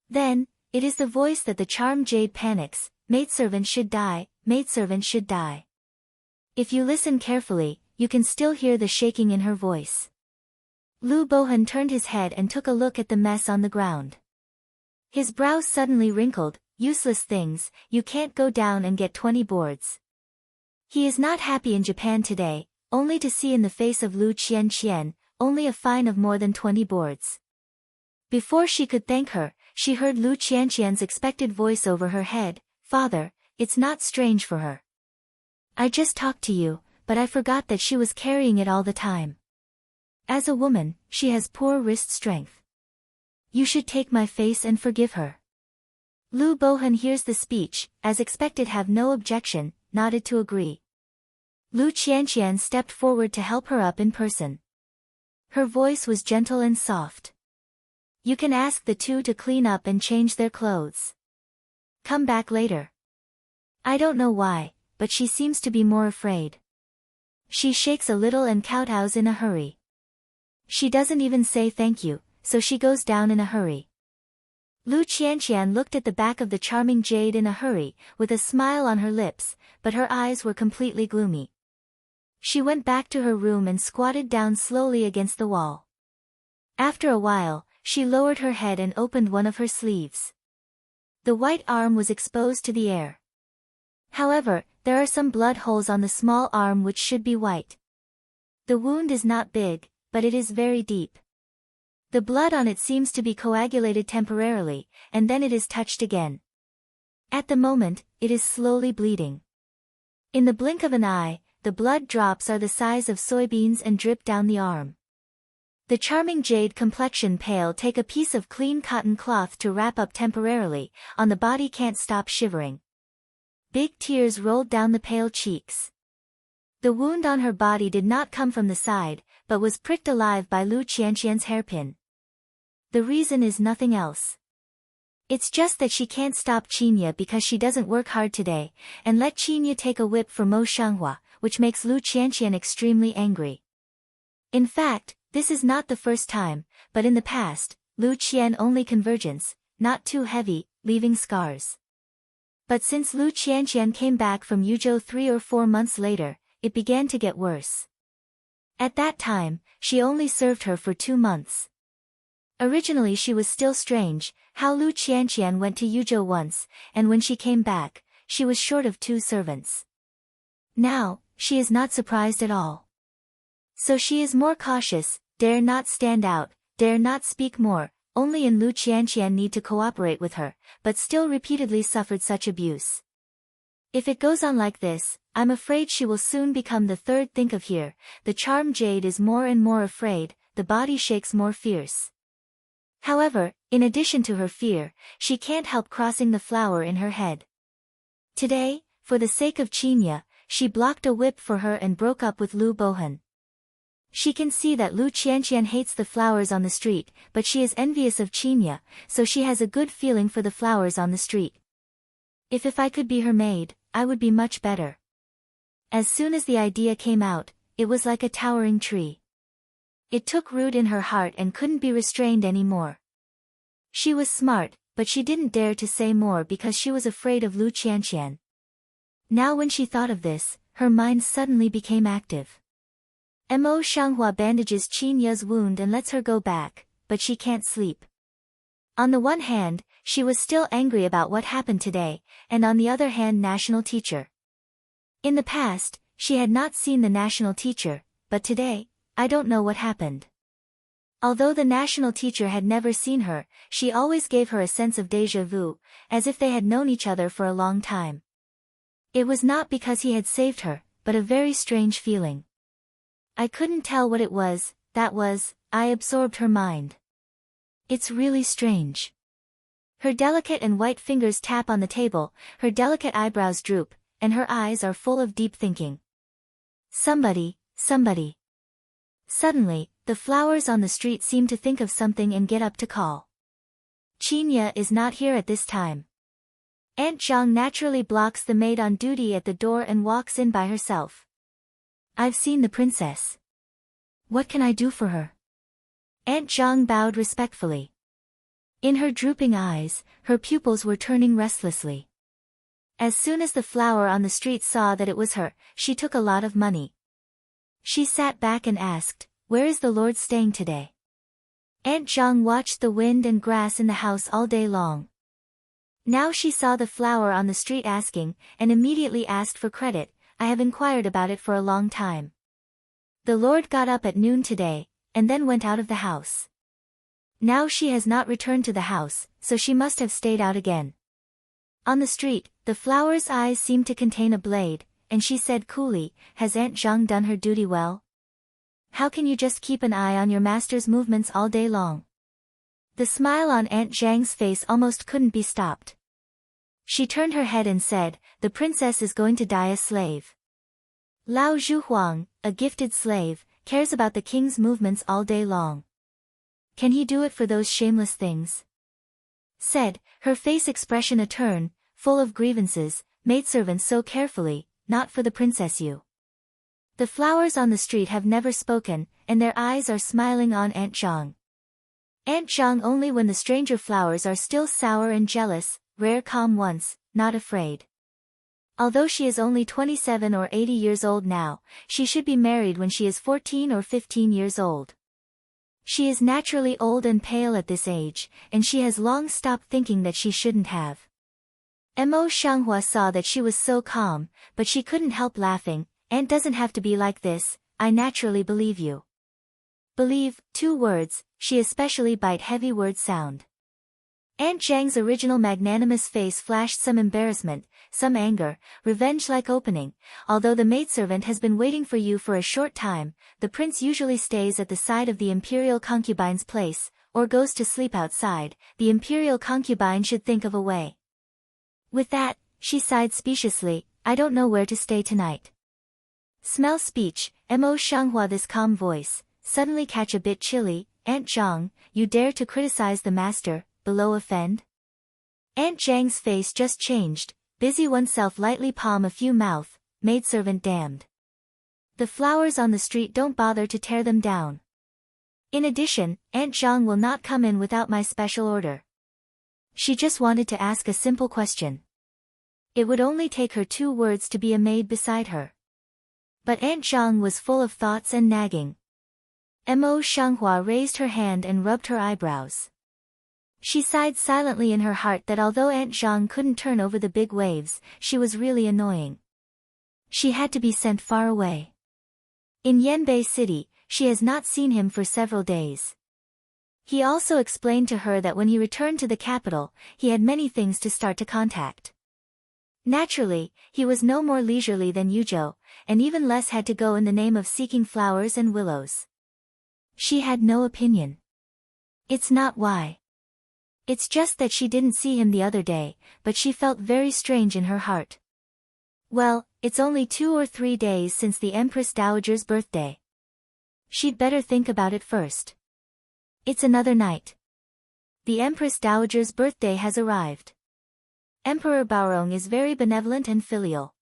Then, it is the voice that the charmed jade panics, maidservant should die, maidservant should die. If you listen carefully, you can still hear the shaking in her voice. Lu Bohan turned his head and took a look at the mess on the ground. His brows suddenly wrinkled, useless things, you can't go down and get 20 boards. He is not happy in Japan today, only to see in the face of Lu Qianqian, only a fine of more than 20 boards. Before she could thank her, she heard Lu Qianqian's expected voice over her head, Father, it's not strange for her. I just talked to you, but I forgot that she was carrying it all the time. As a woman, she has poor wrist strength. You should take my face and forgive her. Lu Bohan hears the speech, as expected have no objection, nodded to agree. Lu Qianqian stepped forward to help her up in person. Her voice was gentle and soft. You can ask the two to clean up and change their clothes. Come back later. I don't know why, but she seems to be more afraid. She shakes a little and kowtows in a hurry. She doesn't even say thank you, so she goes down in a hurry. Lu Qianqian looked at the back of the charming jade in a hurry, with a smile on her lips, but her eyes were completely gloomy. She went back to her room and squatted down slowly against the wall. After a while, she lowered her head and opened one of her sleeves. The white arm was exposed to the air. However, there are some blood holes on the small arm which should be white. The wound is not big, but it is very deep. The blood on it seems to be coagulated temporarily, and then it is touched again. At the moment, it is slowly bleeding. In the blink of an eye, the blood drops are the size of soybeans and drip down the arm. The charming jade complexion pale take a piece of clean cotton cloth to wrap up temporarily, on the body can't stop shivering. Big tears rolled down the pale cheeks. The wound on her body did not come from the side, but was pricked alive by Lu Qianqian's hairpin. The reason is nothing else. It's just that she can't stop Qinya because she doesn't work hard today, and let Qinya take a whip for Mo Shanghua, which makes Lu Qianqian extremely angry. In fact, this is not the first time, but in the past, Lu Qian only convergence, not too heavy, leaving scars. But since Lu Qianqian came back from Yuzhou 3 or 4 months later, it began to get worse. At that time, she only served her for 2 months. Originally she was still strange, how Lu Qianqian went to Yuzhou once, and when she came back, she was short of 2 servants. Now, she is not surprised at all. So she is more cautious, dare not stand out, dare not speak more, only in Lu Qianqian need to cooperate with her, but still repeatedly suffered such abuse. If it goes on like this, I'm afraid she will soon become the third. Think of here, the charmed jade is more and more afraid, the body shakes more fierce. However, in addition to her fear, she can't help crossing the flower in her head. Today, for the sake of Qinya, she blocked a whip for her and broke up with Lu Bohan. She can see that Lu Qianqian hates the flowers on the street, but she is envious of Qinya, so she has a good feeling for the flowers on the street. If I could be her maid, I would be much better. As soon as the idea came out, it was like a towering tree. It took root in her heart and couldn't be restrained anymore. She was smart, but she didn't dare to say more because she was afraid of Lu Qianqian. Now when she thought of this, her mind suddenly became active. Mo Shanghua bandages Qinya's wound and lets her go back, but she can't sleep. On the one hand, she was still angry about what happened today, and on the other hand national teacher. In the past, she had not seen the national teacher, but today, I don't know what happened. Although the national teacher had never seen her, she always gave her a sense of déjà vu, as if they had known each other for a long time. It was not because he had saved her, but a very strange feeling. I couldn't tell what it was, I absorbed her mind. It's really strange. Her delicate and white fingers tap on the table, her delicate eyebrows droop, and her eyes are full of deep thinking. Somebody. Suddenly, the flowers on the street seem to think of something and get up to call. Chinya is not here at this time. Aunt Zhang naturally blocks the maid on duty at the door and walks in by herself. I've seen the princess. What can I do for her? Aunt Zhang bowed respectfully. In her drooping eyes, her pupils were turning restlessly. As soon as the flower on the street saw that it was her, she took a lot of money. She sat back and asked, "Where is the Lord staying today?" Aunt Zhang watched the wind and grass in the house all day long. Now she saw the flower on the street asking, and immediately asked for credit. I have inquired about it for a long time. The Lord got up at noon today, and then went out of the house. Now she has not returned to the house, so she must have stayed out again. On the street, the flower's eyes seemed to contain a blade, and she said coolly, "Has Aunt Zhang done her duty well? How can you just keep an eye on your master's movements all day long?" The smile on Aunt Zhang's face almost couldn't be stopped. She turned her head and said, "The princess is going to die a slave. Lao Zhuhuang, a gifted slave, cares about the king's movements all day long. Can he do it for those shameless things?" Said, her face expression a turn, full of grievances, "Maidservant so carefully, not for the princess you." The flowers on the street have never spoken, and their eyes are smiling on Aunt Zhang. Aunt Zhang only when the stranger flowers are still sour and jealous, rare calm once, not afraid. Although she is only 27 or 80 years old now, she should be married when she is 14 or 15 years old. She is naturally old and pale at this age, and she has long stopped thinking that she shouldn't have. Mo Shanghua saw that she was so calm, but she couldn't help laughing. "Aunt doesn't have to be like this, I naturally believe you." Believe, 2 words, she especially bite heavy word sound. Aunt Zhang's original magnanimous face flashed some embarrassment, some anger, revenge-like opening. "Although the maidservant has been waiting for you for a short time, the prince usually stays at the side of the imperial concubine's place, or goes to sleep outside. The imperial concubine should think of a way." With that, she sighed speciously, "I don't know where to stay tonight." Smell speech, Mo Shanghua this calm voice, suddenly catch a bit chilly. "Aunt Zhang, you dare to criticize the master, below offend?" Aunt Zhang's face just changed, busy oneself lightly palm a few mouth, "Maidservant damned. The flowers on the street don't bother to tear them down. In addition, Aunt Zhang will not come in without my special order." She just wanted to ask a simple question. It would only take her 2 words to be a maid beside her. But Aunt Zhang was full of thoughts and nagging. Mo Shanghua raised her hand and rubbed her eyebrows. She sighed silently in her heart that although Aunt Zhang couldn't turn over the big waves, she was really annoying. She had to be sent far away. In Yanbei City, she has not seen him for several days. He also explained to her that when he returned to the capital, he had many things to start to contact. Naturally, he was no more leisurely than Yuzhou, and even less had to go in the name of seeking flowers and willows. She had no opinion. It's not why. It's just that she didn't see him the other day, but she felt very strange in her heart. Well, it's only 2 or 3 days since the Empress Dowager's birthday. She'd better think about it first. It's another night. The Empress Dowager's birthday has arrived. Emperor Baorong is very benevolent and filial.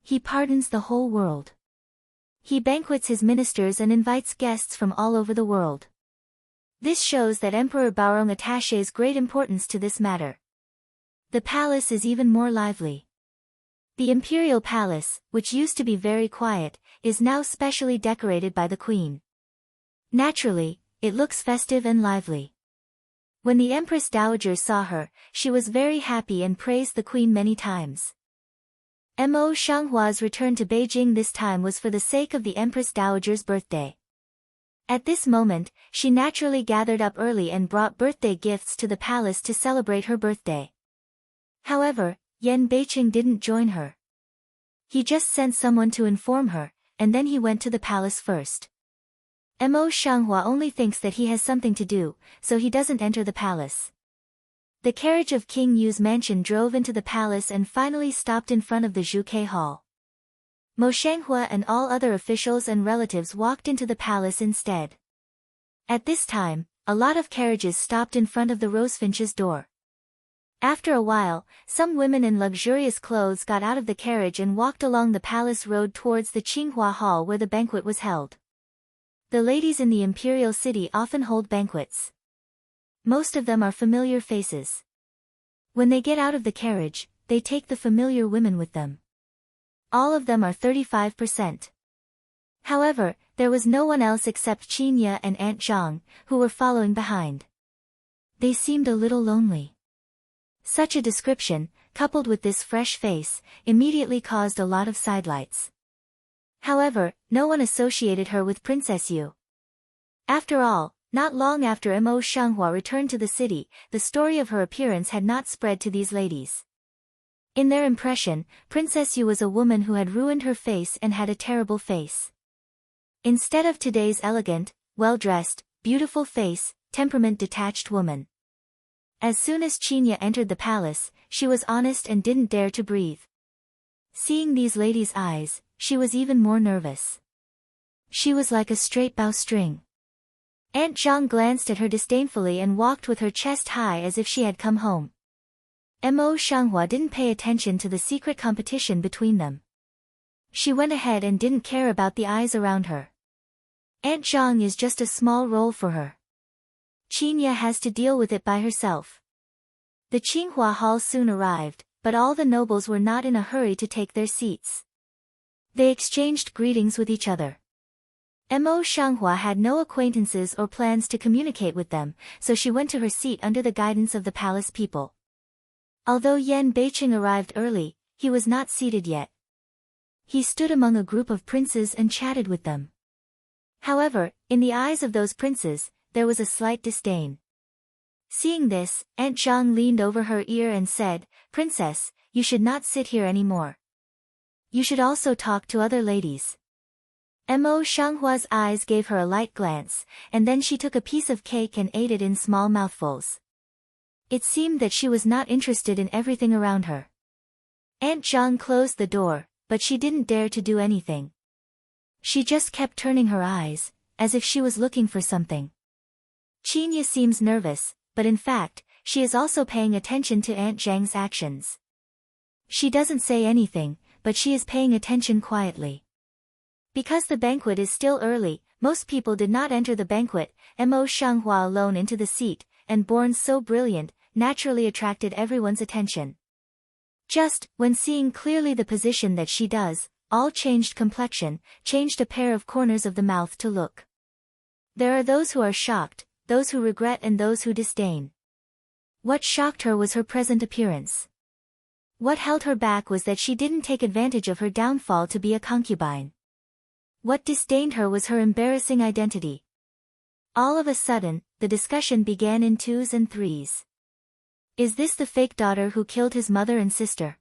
He pardons the whole world. He banquets his ministers and invites guests from all over the world. This shows that Emperor Baorong attaches great importance to this matter. The palace is even more lively. The imperial palace, which used to be very quiet, is now specially decorated by the queen. Naturally, it looks festive and lively. When the Empress Dowager saw her, she was very happy and praised the queen many times. Mo Shanghua's return to Beijing this time was for the sake of the Empress Dowager's birthday. At this moment, she naturally gathered up early and brought birthday gifts to the palace to celebrate her birthday. However, Yan Beiqing didn't join her. He just sent someone to inform her, and then he went to the palace first. Mo Shanghua only thinks that he has something to do, so he doesn't enter the palace. The carriage of King Yu's mansion drove into the palace and finally stopped in front of the Zhuke Hall. Mo Shanghua and all other officials and relatives walked into the palace instead. At this time, a lot of carriages stopped in front of the Rosefinch's door. After a while, some women in luxurious clothes got out of the carriage and walked along the palace road towards the Qinghua Hall where the banquet was held. The ladies in the imperial city often hold banquets. Most of them are familiar faces. When they get out of the carriage, they take the familiar women with them. All of them are 35%. However, there was no one else except Qinya and Aunt Zhang, who were following behind. They seemed a little lonely. Such a description, coupled with this fresh face, immediately caused a lot of sidelights. However, no one associated her with Princess Yu. After all, not long after Mo Shanghua returned to the city, the story of her appearance had not spread to these ladies. In their impression, Princess Yu was a woman who had ruined her face and had a terrible face. Instead of today's elegant, well-dressed, beautiful face, temperament-detached woman. As soon as Qinya entered the palace, she was honest and didn't dare to breathe. Seeing these ladies' eyes, she was even more nervous. She was like a straight bowstring. Aunt Zhang glanced at her disdainfully and walked with her chest high as if she had come home. Mo Shanghua didn't pay attention to the secret competition between them. She went ahead and didn't care about the eyes around her. Aunt Zhang is just a small role for her. Qinya has to deal with it by herself. The Qinghua Hall soon arrived, but all the nobles were not in a hurry to take their seats. They exchanged greetings with each other. Mo Shanghua had no acquaintances or plans to communicate with them, so she went to her seat under the guidance of the palace people. Although Yan Beiqing arrived early, he was not seated yet. He stood among a group of princes and chatted with them. However, in the eyes of those princes, there was a slight disdain. Seeing this, Aunt Zhang leaned over her ear and said, "Princess, you should not sit here anymore. You should also talk to other ladies." Mo Shanghua's eyes gave her a light glance, and then she took a piece of cake and ate it in small mouthfuls. It seemed that she was not interested in everything around her. Aunt Zhang closed the door, but she didn't dare to do anything. She just kept turning her eyes, as if she was looking for something. Qinya seems nervous, but in fact, she is also paying attention to Aunt Zhang's actions. She doesn't say anything, but she is paying attention quietly. Because the banquet is still early, most people did not enter the banquet. Mo Shanghua alone into the seat, and born so brilliant, naturally attracted everyone's attention. Just, when seeing clearly the position that she does, all changed complexion, changed a pair of corners of the mouth to look. There are those who are shocked, those who regret and those who disdain. What shocked her was her present appearance. What held her back was that she didn't take advantage of her downfall to be a concubine. What disdained her was her embarrassing identity. All of a sudden, the discussion began in twos and threes. Is this the fake daughter who killed his mother and sister?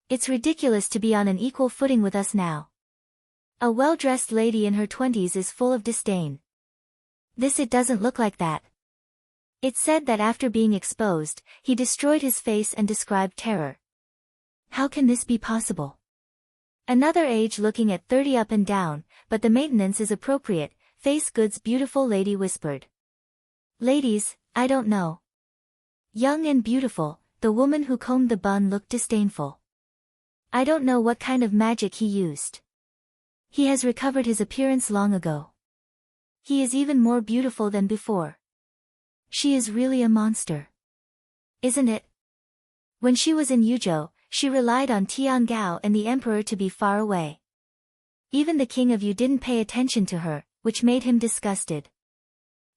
It's ridiculous to be on an equal footing with us now. A well-dressed lady in her 20s is full of disdain. It doesn't look like that. It's said that after being exposed, he destroyed his face and described terror. How can this be possible? Another age looking at 30 up and down, but the maintenance is appropriate, face goods beautiful lady whispered. Ladies, I don't know. Young and beautiful, the woman who combed the bun looked disdainful. I don't know what kind of magic he used. He has recovered his appearance long ago. He is even more beautiful than before. She is really a monster. Isn't it? When she was in Yuzhou, she relied on Tiangao and the emperor to be far away. Even the king of Yu didn't pay attention to her, which made him disgusted.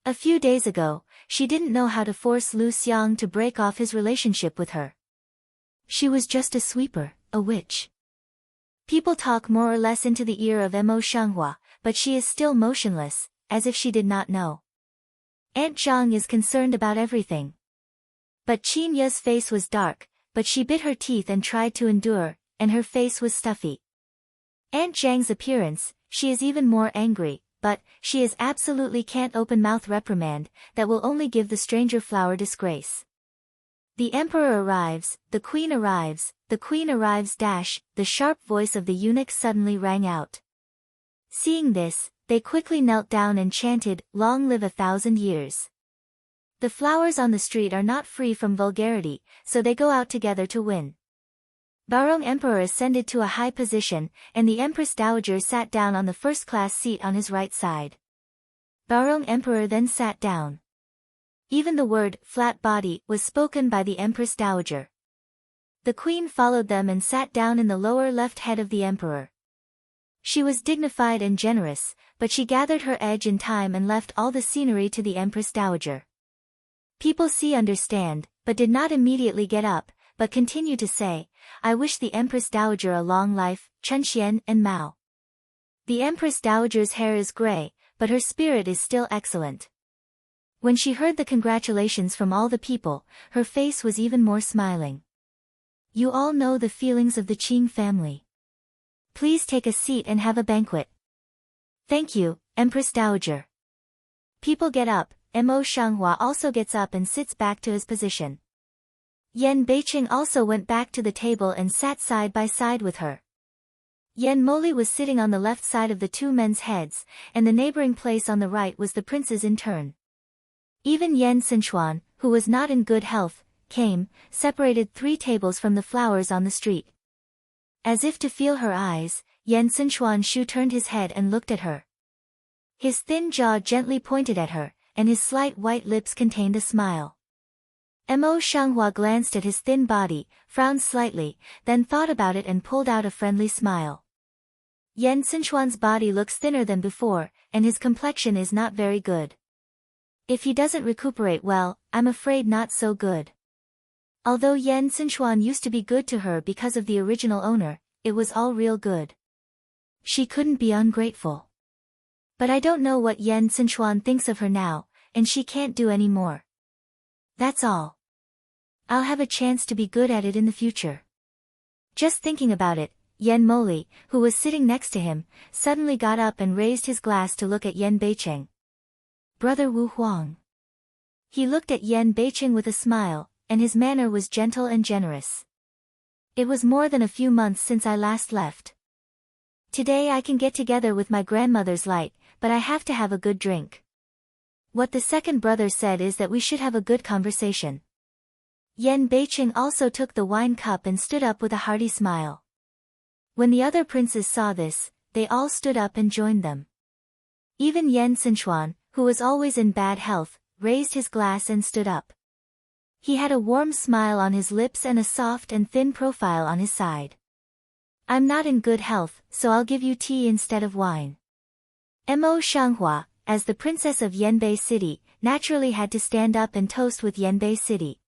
A few days ago, she didn't know how to force Lu Xiang to break off his relationship with her. She was just a sweeper, a witch. People talk more or less into the ear of Mo Shanghua, but she is still motionless, as if she did not know. Aunt Zhang is concerned about everything. But Qinya's face was dark, but she bit her teeth and tried to endure, and her face was stuffy. Aunt Zhang's appearance, she is even more angry, but, she is absolutely can't open mouth reprimand, that will only give the stranger flower disgrace. The emperor arrives, the queen arrives, the queen arrives dash, the sharp voice of the eunuch suddenly rang out. Seeing this, they quickly knelt down and chanted, "Long live 1,000 years." The flowers on the street are not free from vulgarity, so they go out together to win. Barong Emperor ascended to a high position, and the Empress Dowager sat down on the first-class seat on his right side. Barong Emperor then sat down. Even the word, flat body, was spoken by the Empress Dowager. The queen followed them and sat down in the lower left head of the emperor. She was dignified and generous, but she gathered her edge in time and left all the scenery to the Empress Dowager. People understand, but did not immediately get up, but continued to say, "I wish the Empress Dowager a long life, Chunxian and Mao." The Empress Dowager's hair is gray, but her spirit is still excellent. When she heard the congratulations from all the people, her face was even more smiling. You all know the feelings of the Qing family. Please take a seat and have a banquet. Thank you, Empress Dowager. People get up, Mo Shanghua also gets up and sits back to his position. Yan Beiqing also went back to the table and sat side by side with her. Yan Moli was sitting on the left side of the two men's heads, and the neighboring place on the right was the prince's in turn. Even Yan Sichuan, who was not in good health, came, separated 3 tables from the flowers on the street. As if to feel her eyes, Yan Sichuan Shu turned his head and looked at her. His thin jaw gently pointed at her, and his slight white lips contained a smile. Mo Shanghua glanced at his thin body, frowned slightly, then thought about it and pulled out a friendly smile. Yan Sichuan's body looks thinner than before, and his complexion is not very good. If he doesn't recuperate well, I'm afraid not so good. Although Yan Sichuan used to be good to her because of the original owner, it was all real good. She couldn't be ungrateful. But I don't know what Yan Sichuan thinks of her now, and she can't do any more. That's all. I'll have a chance to be good at it in the future. Just thinking about it, Yan Moli, who was sitting next to him, suddenly got up and raised his glass to look at Yan Beiqing. Brother Wu Huang. He looked at Yan Beiqing with a smile, and his manner was gentle and generous. It was more than a few months since I last left. Today I can get together with my grandmother's light, but I have to have a good drink. What the second brother said is that we should have a good conversation. Yan Beiqing also took the wine cup and stood up with a hearty smile. When the other princes saw this, they all stood up and joined them. Even Yan Sichuan, who was always in bad health, raised his glass and stood up. He had a warm smile on his lips and a soft and thin profile on his side. I'm not in good health, so I'll give you tea instead of wine. Mo Shanghua, as the princess of Yanbei City, naturally had to stand up and toast with Yanbei City.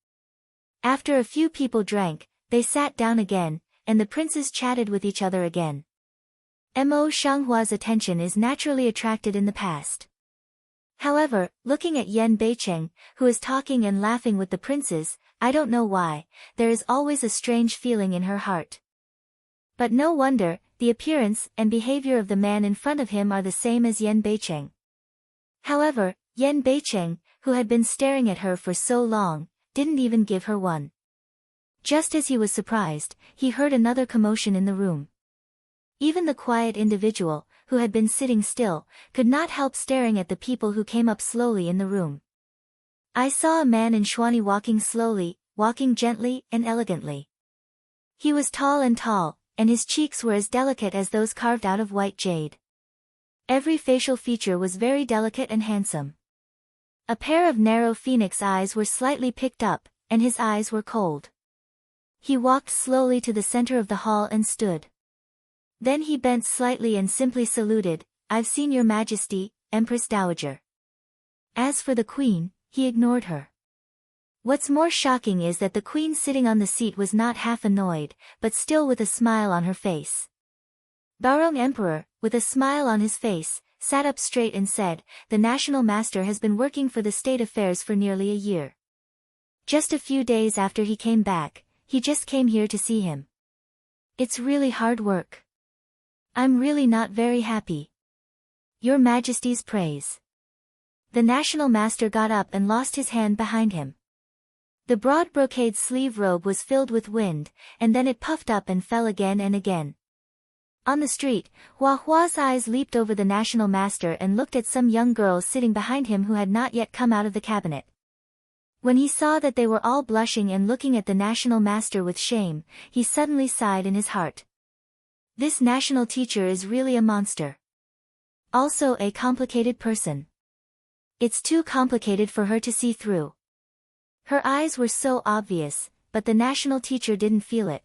After a few people drank, they sat down again, and the princes chatted with each other again. Mo Shanghua's attention is naturally attracted in the past. However, looking at Yan Beiqing, who is talking and laughing with the princes, I don't know why, there is always a strange feeling in her heart. But no wonder, the appearance and behavior of the man in front of him are the same as Yan Beiqing. However, Yan Beiqing, who had been staring at her for so long, didn't even give her one. Just as he was surprised, he heard another commotion in the room. Even the quiet individual, who had been sitting still, could not help staring at the people who came up slowly in the room. I saw a man in Xuani walking slowly, walking gently and elegantly. He was tall, and his cheeks were as delicate as those carved out of white jade. Every facial feature was very delicate and handsome. A pair of narrow phoenix eyes were slightly picked up, and his eyes were cold. He walked slowly to the center of the hall and stood. Then he bent slightly and simply saluted, "I've seen your Majesty, Empress Dowager." As for the queen, he ignored her. What's more shocking is that the queen sitting on the seat was not half annoyed, but still with a smile on her face. Barong Emperor, with a smile on his face, sat up straight and said, "The national master has been working for the state affairs for nearly a year. Just a few days after he came back, he just came here to see him. It's really hard work. I'm really not very happy. Your Majesty's praise. The national master got up and lost his hand behind him. The broad brocade sleeve robe was filled with wind, and then it puffed up and fell again and again. On the street, Hua Hua's eyes leaped over the national master and looked at some young girls sitting behind him who had not yet come out of the cabinet. When he saw that they were all blushing and looking at the national master with shame, he suddenly sighed in his heart. This national teacher is really a monster. Also a complicated person. It's too complicated for her to see through. Her eyes were so obvious, but the national teacher didn't feel it.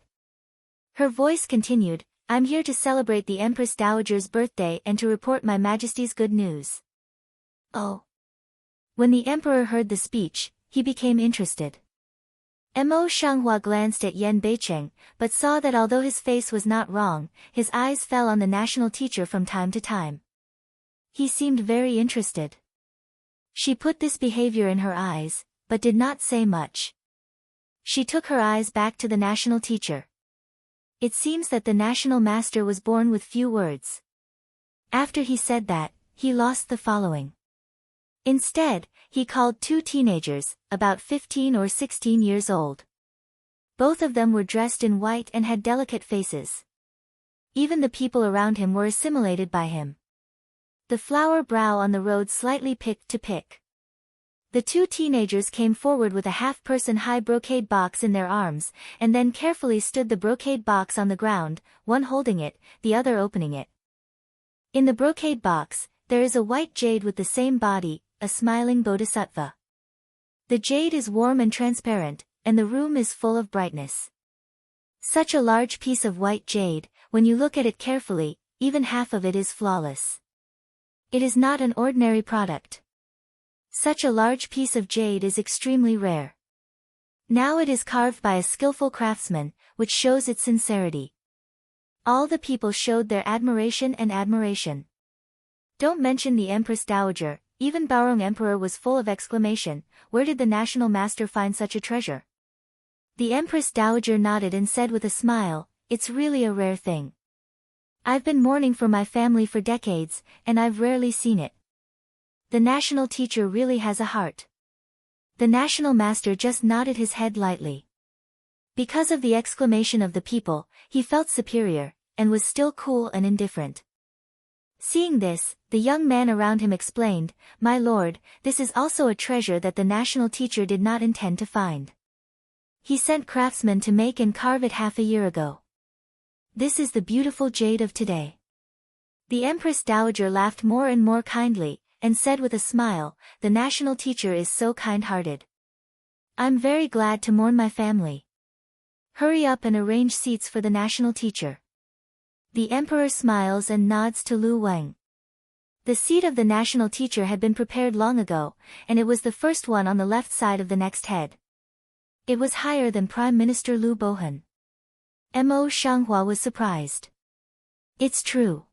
Her voice continued, I'm here to celebrate the Empress Dowager's birthday and to report my Majesty's good news. Oh. When the emperor heard the speech, he became interested. Mo Shanghua glanced at Yan Beicheng, but saw that although his face was not wrong, his eyes fell on the national teacher from time to time. He seemed very interested. She put this behavior in her eyes, but did not say much. She took her eyes back to the national teacher. It seems that the national master was born with few words. After he said that, he lost the following. Instead, he called two teenagers, about 15 or 16 years old. Both of them were dressed in white and had delicate faces. Even the people around him were assimilated by him. The flower brow on the road slightly picked to pick. The two teenagers came forward with a half-person high brocade box in their arms, and then carefully stood the brocade box on the ground, one holding it, the other opening it. In the brocade box, there is a white jade with the same body, a smiling bodhisattva. The jade is warm and transparent, and the room is full of brightness. Such a large piece of white jade, when you look at it carefully, even half of it is flawless. It is not an ordinary product. Such a large piece of jade is extremely rare. Now it is carved by a skillful craftsman, which shows its sincerity. All the people showed their admiration and admiration. Don't mention the Empress Dowager, even Baorong Emperor was full of exclamation, where did the national master find such a treasure? The Empress Dowager nodded and said with a smile, it's really a rare thing. I've been mourning for my family for decades, and I've rarely seen it. The national teacher really has a heart. The national master just nodded his head lightly. Because of the exclamation of the people, he felt superior, and was still cool and indifferent. Seeing this, the young man around him explained, My lord, this is also a treasure that the national teacher did not intend to find. He sent craftsmen to make and carve it half a year ago. This is the beautiful jade of today. The Empress Dowager laughed more and more kindly, and said with a smile, the national teacher is so kind-hearted. I'm very glad to mourn my family. Hurry up and arrange seats for the national teacher. The emperor smiles and nods to Lu Wang. The seat of the national teacher had been prepared long ago, and it was the first one on the left side of the next head. It was higher than Prime Minister Lu Bohan. Mo Shanghua was surprised. It's true.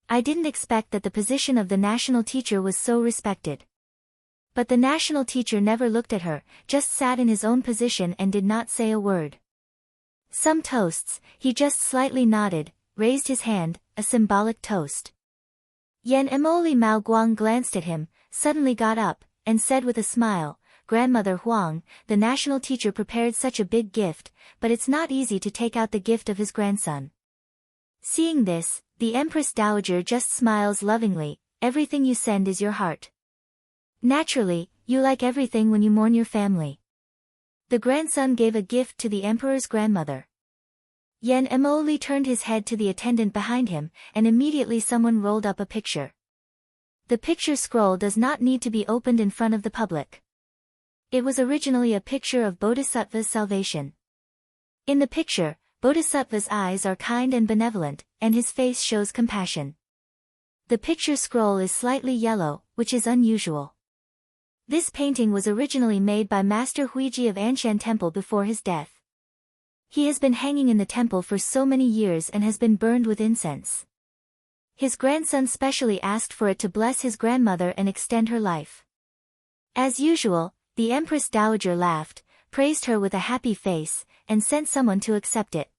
I didn't expect that the position of the national teacher was so respected. But the national teacher never looked at her, just sat in his own position and did not say a word. Some toasts, he just slightly nodded, raised his hand, a symbolic toast. Yan Emoli Mao Guang glanced at him, suddenly got up, and said with a smile, Grandmother Huang, the national teacher prepared such a big gift, but it's not easy to take out the gift of his grandson. Seeing this, the Empress Dowager just smiles lovingly, everything you send is your heart. Naturally, you like everything when you mourn your family. The grandson gave a gift to the emperor's grandmother. Yan Emoli turned his head to the attendant behind him, and immediately someone rolled up a picture. The picture scroll does not need to be opened in front of the public. It was originally a picture of Bodhisattva's salvation. In the picture, Bodhisattva's eyes are kind and benevolent, and his face shows compassion. The picture scroll is slightly yellow, which is unusual. This painting was originally made by Master Huiji of Anshan Temple before his death. He has been hanging in the temple for so many years and has been burned with incense. His grandson specially asked for it to bless his grandmother and extend her life. As usual, the Empress Dowager laughed, praised her with a happy face, and sent someone to accept it.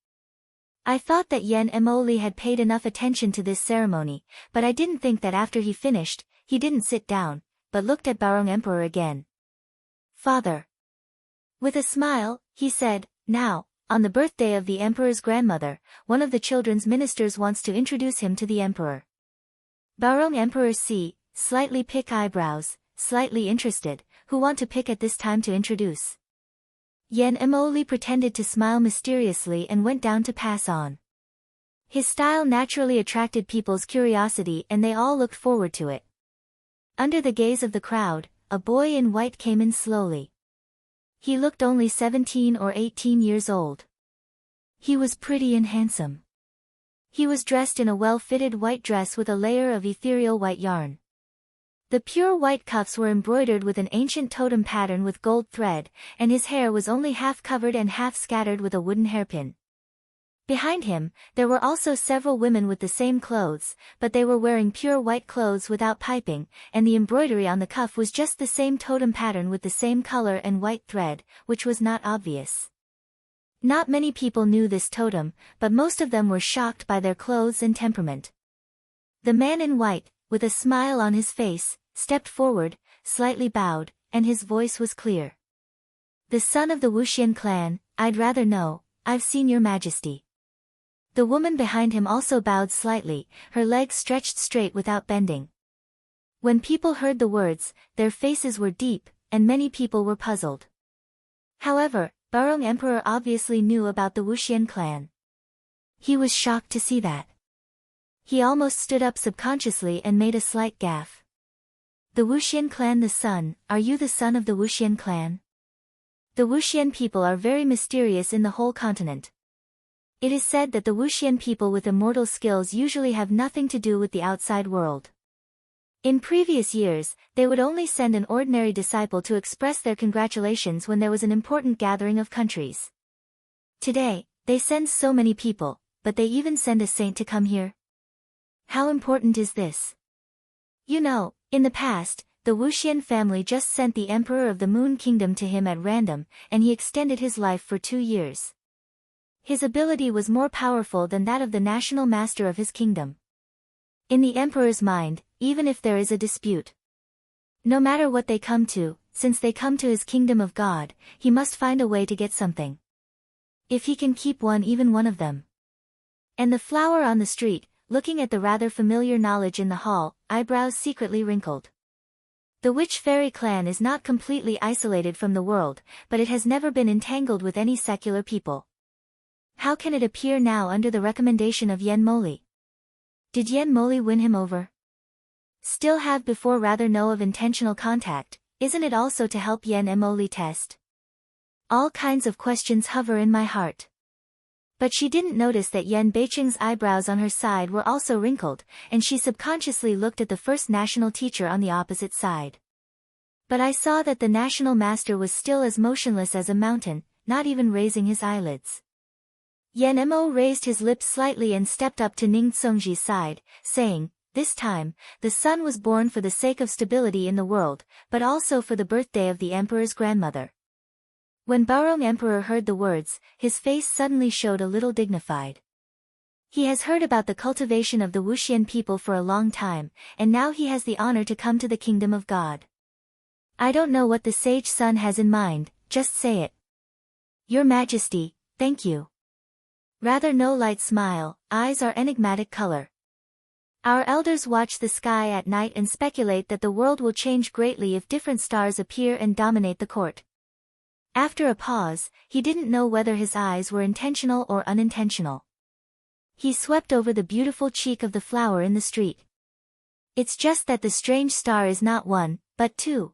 I thought that Yen Emoli had paid enough attention to this ceremony, but I didn't think that after he finished, he didn't sit down, but looked at Barong Emperor again. Father. With a smile, he said, now, on the birthday of the emperor's grandmother, one of the children's ministers wants to introduce him to the emperor. Barong Emperor slightly pick eyebrows, slightly interested, who want to pick at this time to introduce. Yen Emoli pretended to smile mysteriously and went down to pass on. His style naturally attracted people's curiosity and they all looked forward to it. Under the gaze of the crowd, a boy in white came in slowly. He looked only 17 or 18 years old. He was pretty and handsome. He was dressed in a well-fitted white dress with a layer of ethereal white yarn. The pure white cuffs were embroidered with an ancient totem pattern with gold thread, and his hair was only half covered and half scattered with a wooden hairpin. Behind him, there were also several women with the same clothes, but they were wearing pure white clothes without piping, and the embroidery on the cuff was just the same totem pattern with the same color and white thread, which was not obvious. Not many people knew this totem, but most of them were shocked by their clothes and temperament. The man in white, with a smile on his face, stepped forward, slightly bowed, and his voice was clear. The son of the Wuxian clan, I'd rather know, I've seen your majesty. The woman behind him also bowed slightly, her legs stretched straight without bending. When people heard the words, their faces were deep, and many people were puzzled. However, Barong Emperor obviously knew about the Wuxian clan. He was shocked to see that. He almost stood up subconsciously and made a slight gaffe. The Wuxian clan, the son, are you the son of the Wuxian clan? The Wuxian people are very mysterious in the whole continent. It is said that the Wuxian people with immortal skills usually have nothing to do with the outside world. In previous years, they would only send an ordinary disciple to express their congratulations when there was an important gathering of countries. Today, they send so many people, but they even send a saint to come here. How important is this? You know, in the past, the Wuxian family just sent the Emperor of the Moon Kingdom to him at random, and he extended his life for 2 years. His ability was more powerful than that of the national master of his kingdom. In the Emperor's mind, even if there is a dispute, no matter what they come to, since they come to his kingdom of God, he must find a way to get something. If he can keep even one of them. And the flower on the street, looking at the rather familiar knowledge in the hall, eyebrows secretly wrinkled. The Witch Fairy clan is not completely isolated from the world, but it has never been entangled with any secular people. How can it appear now under the recommendation of Yen Moli? Did Yen Moli win him over? Still have before rather know of intentional contact, isn't it also to help Yen Moli test? All kinds of questions hover in my heart. But she didn't notice that Yen Beicheng's eyebrows on her side were also wrinkled, and she subconsciously looked at the first national teacher on the opposite side. But I saw that the national master was still as motionless as a mountain, not even raising his eyelids. Yen Mo raised his lips slightly and stepped up to Ning Songji's side, saying, this time, the son was born for the sake of stability in the world, but also for the birthday of the emperor's grandmother. When Barong Emperor heard the words, his face suddenly showed a little dignified. He has heard about the cultivation of the Wuxian people for a long time, and now he has the honor to come to the kingdom of God. I don't know what the sage son has in mind, just say it. Your Majesty, thank you. Rather no light smile, eyes are enigmatic color. Our elders watch the sky at night and speculate that the world will change greatly if different stars appear and dominate the court. After a pause, he didn't know whether his eyes were intentional or unintentional. He swept over the beautiful cheek of the flower in the street. It's just that the strange star is not 1, but 2.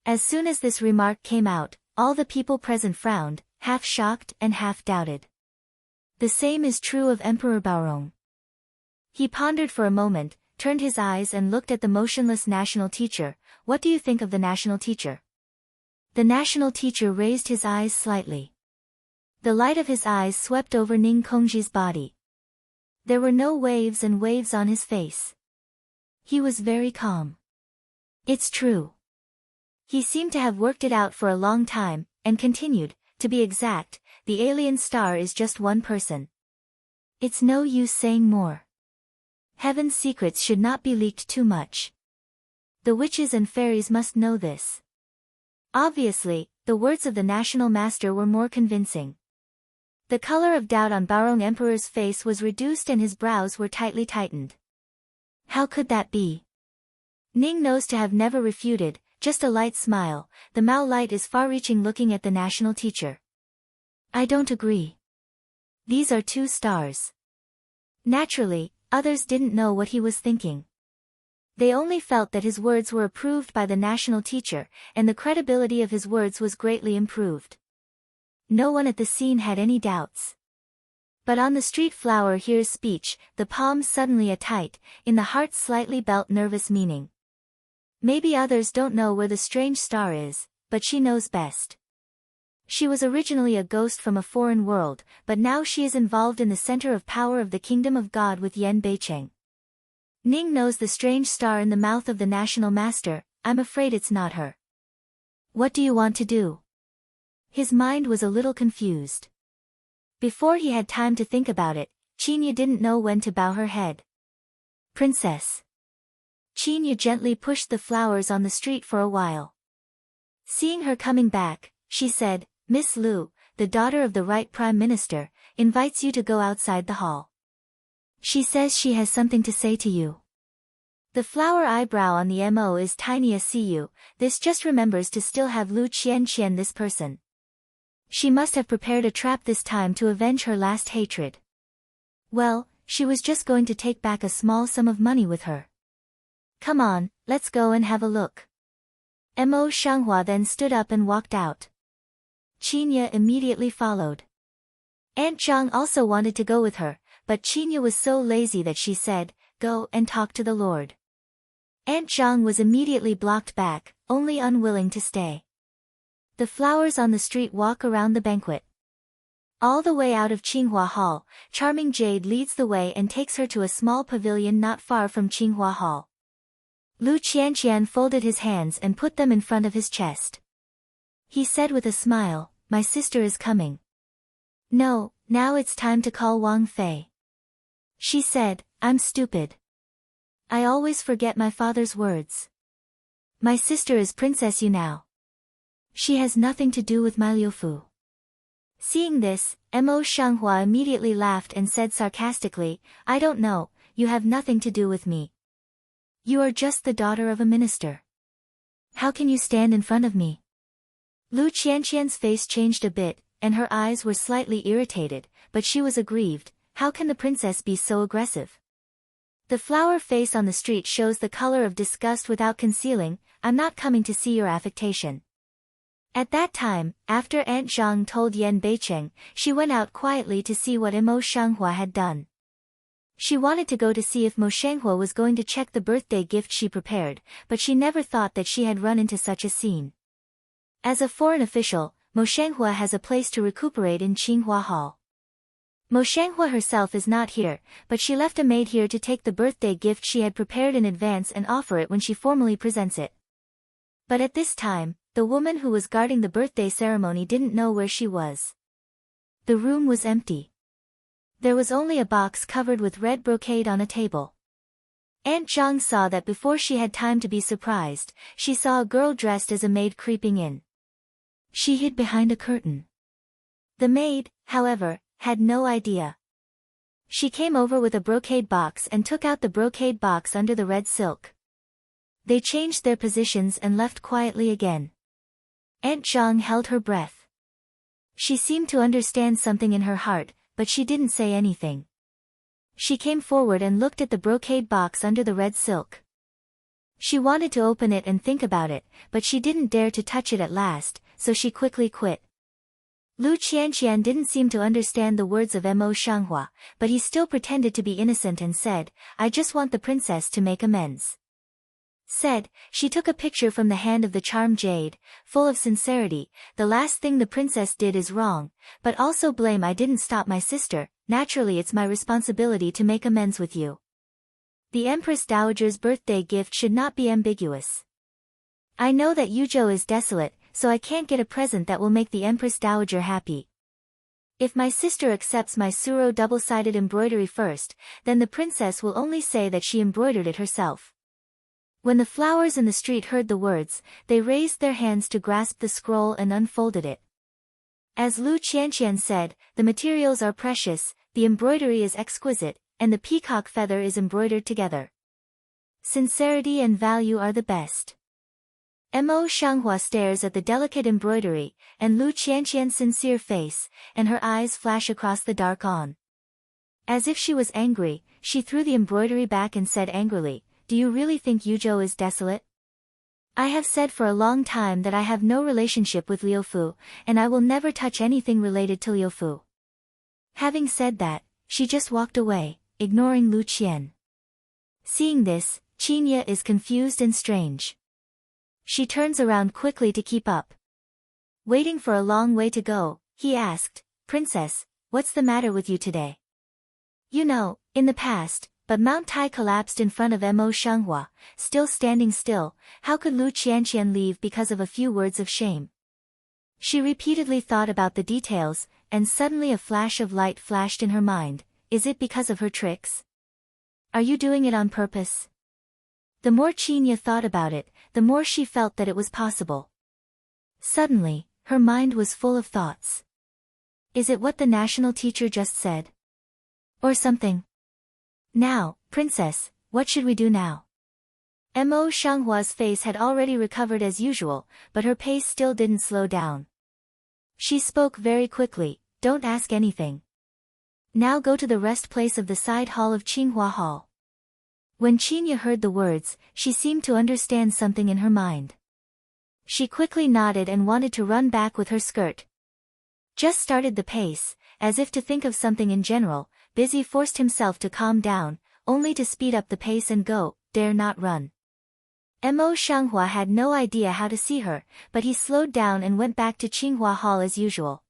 As soon as this remark came out, all the people present frowned, half shocked and half doubted. The same is true of Emperor Baorong. He pondered for a moment, turned his eyes and looked at the motionless national teacher. What do you think of the national teacher? The national teacher raised his eyes slightly. The light of his eyes swept over Ning Kongji's body. There were no waves and waves on his face. He was very calm. It's true. He seemed to have worked it out for a long time, and continued, to be exact, the alien star is just one person. It's no use saying more. Heaven's secrets should not be leaked too much. The witches and fairies must know this. Obviously, the words of the national master were more convincing. The color of doubt on Barong Emperor's face was reduced and his brows were tightly tightened. How could that be? Ning knows to have never refuted, just a light smile. The Mao light is far-reaching looking at the national teacher. I don't agree. These are 2 stars. Naturally, others didn't know what he was thinking. They only felt that his words were approved by the national teacher, and the credibility of his words was greatly improved. No one at the scene had any doubts. But on the street flower hears speech, the palms suddenly a tight, in the heart slightly belt nervous meaning. Maybe others don't know where the strange star is, but she knows best. She was originally a ghost from a foreign world, but now she is involved in the center of power of the kingdom of God with Yan Beicheng. Ning knows the strange star in the mouth of the national master. I'm afraid it's not her. What do you want to do? His mind was a little confused. Before he had time to think about it, Qinya didn't know when to bow her head. Princess. Qinya gently pushed the flowers on the street for a while. Seeing her coming back, she said, Miss Liu, the daughter of the right Prime Minister, invites you to go outside the hall. She says she has something to say to you. The flower eyebrow on the MO is tiny as CU, this just remembers to still have Lu Qian this person. She must have prepared a trap this time to avenge her last hatred. Well, she was just going to take back a small sum of money with her. Come on, let's go and have a look. Mo Shanghua then stood up and walked out. Qinya immediately followed. Aunt Zhang also wanted to go with her, but Qinya was so lazy that she said, go and talk to the Lord. Aunt Zhang was immediately blocked back, only unwilling to stay. The flowers on the street walk around the banquet. All the way out of Qinghua Hall, Charming Jade leads the way and takes her to a small pavilion not far from Qinghua Hall. Lu Qianqian folded his hands and put them in front of his chest. He said with a smile, my sister is coming. No, now it's time to call Wang Fei. She said, I'm stupid. I always forget my father's words. My sister is Princess Yu now. She has nothing to do with my Liufu. Seeing this, Mo Shanghua immediately laughed and said sarcastically, I don't know, you have nothing to do with me. You are just the daughter of a minister. How can you stand in front of me? Lu Qianqian's face changed a bit, and her eyes were slightly irritated, but she was aggrieved. How can the princess be so aggressive? The flower face on the street shows the color of disgust without concealing, I'm not coming to see your affectation. At that time, after Aunt Zhang told Yan Beicheng, she went out quietly to see what Mo Shanghua had done. She wanted to go to see if Mo Shanghua was going to check the birthday gift she prepared, but she never thought that she had run into such a scene. As a foreign official, Mo Shanghua has a place to recuperate in Qinghua Hall. Mo Shanghua herself is not here, but she left a maid here to take the birthday gift she had prepared in advance and offer it when she formally presents it. But at this time, the woman who was guarding the birthday ceremony didn't know where she was. The room was empty. There was only a box covered with red brocade on a table. Aunt Zhang saw that before she had time to be surprised, she saw a girl dressed as a maid creeping in. She hid behind a curtain. The maid, however, had no idea. She came over with a brocade box and took out the brocade box under the red silk. They changed their positions and left quietly again. Aunt Zhang held her breath. She seemed to understand something in her heart, but she didn't say anything. She came forward and looked at the brocade box under the red silk. She wanted to open it and think about it, but she didn't dare to touch it at last, so she quickly quit. Lu Qianqian didn't seem to understand the words of Mo Shanghua, but he still pretended to be innocent and said, I just want the princess to make amends. Said, she took a picture from the hand of the charmed jade, full of sincerity, the last thing the princess did is wrong, but also blame I didn't stop my sister, naturally it's my responsibility to make amends with you. The Empress Dowager's birthday gift should not be ambiguous. I know that Yuzhou is desolate, so I can't get a present that will make the Empress Dowager happy. If my sister accepts my suro double-sided embroidery first, then the princess will only say that she embroidered it herself. When the flowers in the street heard the words, they raised their hands to grasp the scroll and unfolded it. As Lu Qianqian said, the materials are precious, the embroidery is exquisite, and the peacock feather is embroidered together. Sincerity and value are the best. Mo Shanghua stares at the delicate embroidery, and Lu Qianqian's sincere face, and her eyes flash across the dark on. As if she was angry, she threw the embroidery back and said angrily, "Do you really think Yuzhou is desolate? I have said for a long time that I have no relationship with Liufu, and I will never touch anything related to Liufu." Having said that, she just walked away, ignoring Lu Qian. Seeing this, Qinya is confused and strange. She turns around quickly to keep up. Waiting for a long way to go, he asked, "Princess, what's the matter with you today?" "You know, in the past," but Mount Tai collapsed in front of Mo Shanghua, still standing still. How could Lu Qianqian leave because of a few words of shame? She repeatedly thought about the details, and suddenly a flash of light flashed in her mind. Is it because of her tricks? Are you doing it on purpose? The more Qinya thought about it, the more she felt that it was possible. Suddenly, her mind was full of thoughts. Is it what the national teacher just said? Or something? Now, princess, what should we do now? Mo Shanghua's face had already recovered as usual, but her pace still didn't slow down. She spoke very quickly, "Don't ask anything. Now go to the rest place of the side hall of Qinghua Hall." When Qinya heard the words, she seemed to understand something in her mind. She quickly nodded and wanted to run back with her skirt. Just started the pace, as if to think of something in general. Busy forced himself to calm down, only to speed up the pace and go, "Dare not run." Mo Shanghua had no idea how to see her, but he slowed down and went back to Qinghua Hall as usual.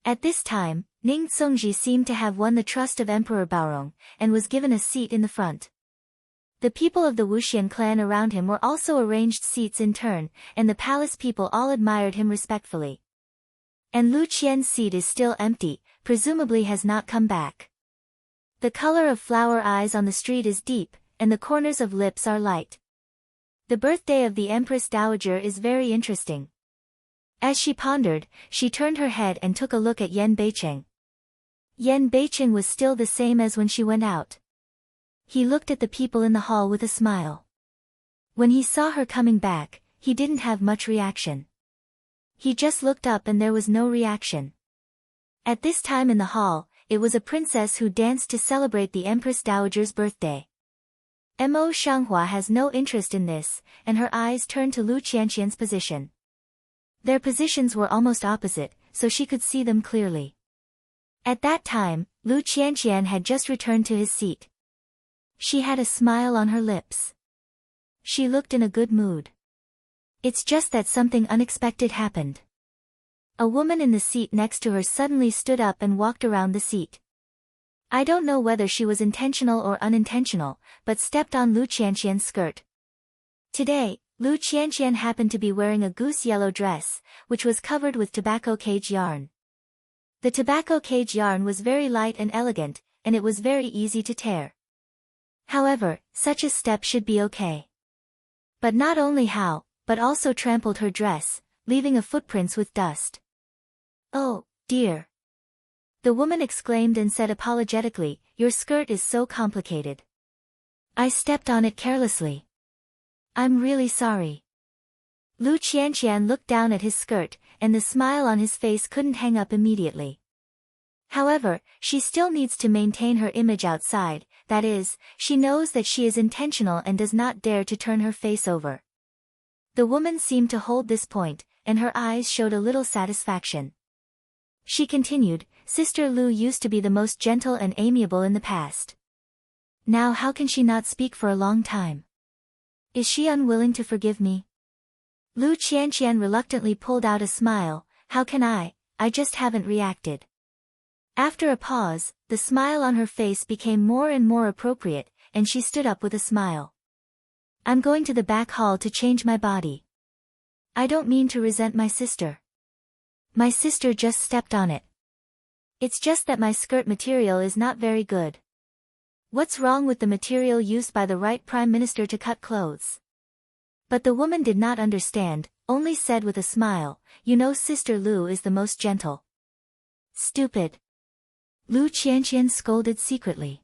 At this time, Ning Congji seemed to have won the trust of Emperor Baorong, and was given a seat in the front. The people of the Wuxian clan around him were also arranged seats in turn, and the palace people all admired him respectfully. And Lu Qian's seat is still empty, presumably has not come back. The color of flower eyes on the street is deep, and the corners of lips are light. The birthday of the Empress Dowager is very interesting. As she pondered, she turned her head and took a look at Yan Beicheng. Yan Beicheng was still the same as when she went out. He looked at the people in the hall with a smile. When he saw her coming back, he didn't have much reaction. He just looked up and there was no reaction. At this time in the hall, it was a princess who danced to celebrate the Empress Dowager's birthday. Mo Shanghua has no interest in this, and her eyes turned to Lu Qianqian's position. Their positions were almost opposite, so she could see them clearly. At that time, Lu Qianqian had just returned to his seat. She had a smile on her lips. She looked in a good mood. It's just that something unexpected happened. A woman in the seat next to her suddenly stood up and walked around the seat. I don't know whether she was intentional or unintentional, but stepped on Lu Qianqian's skirt. Today, Lu Qianqian happened to be wearing a goose yellow dress, which was covered with tobacco cage yarn. The tobacco cage yarn was very light and elegant, and it was very easy to tear. However, such a step should be okay. But not only how, but also trampled her dress, leaving a footprints with dust. "Oh, dear!" the woman exclaimed and said apologetically, "Your skirt is so complicated. I stepped on it carelessly. I'm really sorry." Lu Qianqian looked down at his skirt, and the smile on his face couldn't hang up immediately. However, she still needs to maintain her image outside, that is, she knows that she is intentional and does not dare to turn her face over. The woman seemed to hold this point, and her eyes showed a little satisfaction. She continued, "Sister Lu used to be the most gentle and amiable in the past. Now how can she not speak for a long time? Is she unwilling to forgive me?" Lu Qianqian reluctantly pulled out a smile. "How can I just haven't reacted." After a pause, the smile on her face became more and more appropriate, and she stood up with a smile. "I'm going to the back hall to change my body. I don't mean to resent my sister. My sister just stepped on it." It's just that my skirt material is not very good. What's wrong with the material used by the right Prime Minister to cut clothes? But the woman did not understand, only said with a smile, you know Sister Lu is the most gentle. Stupid. Lu Qianqian scolded secretly.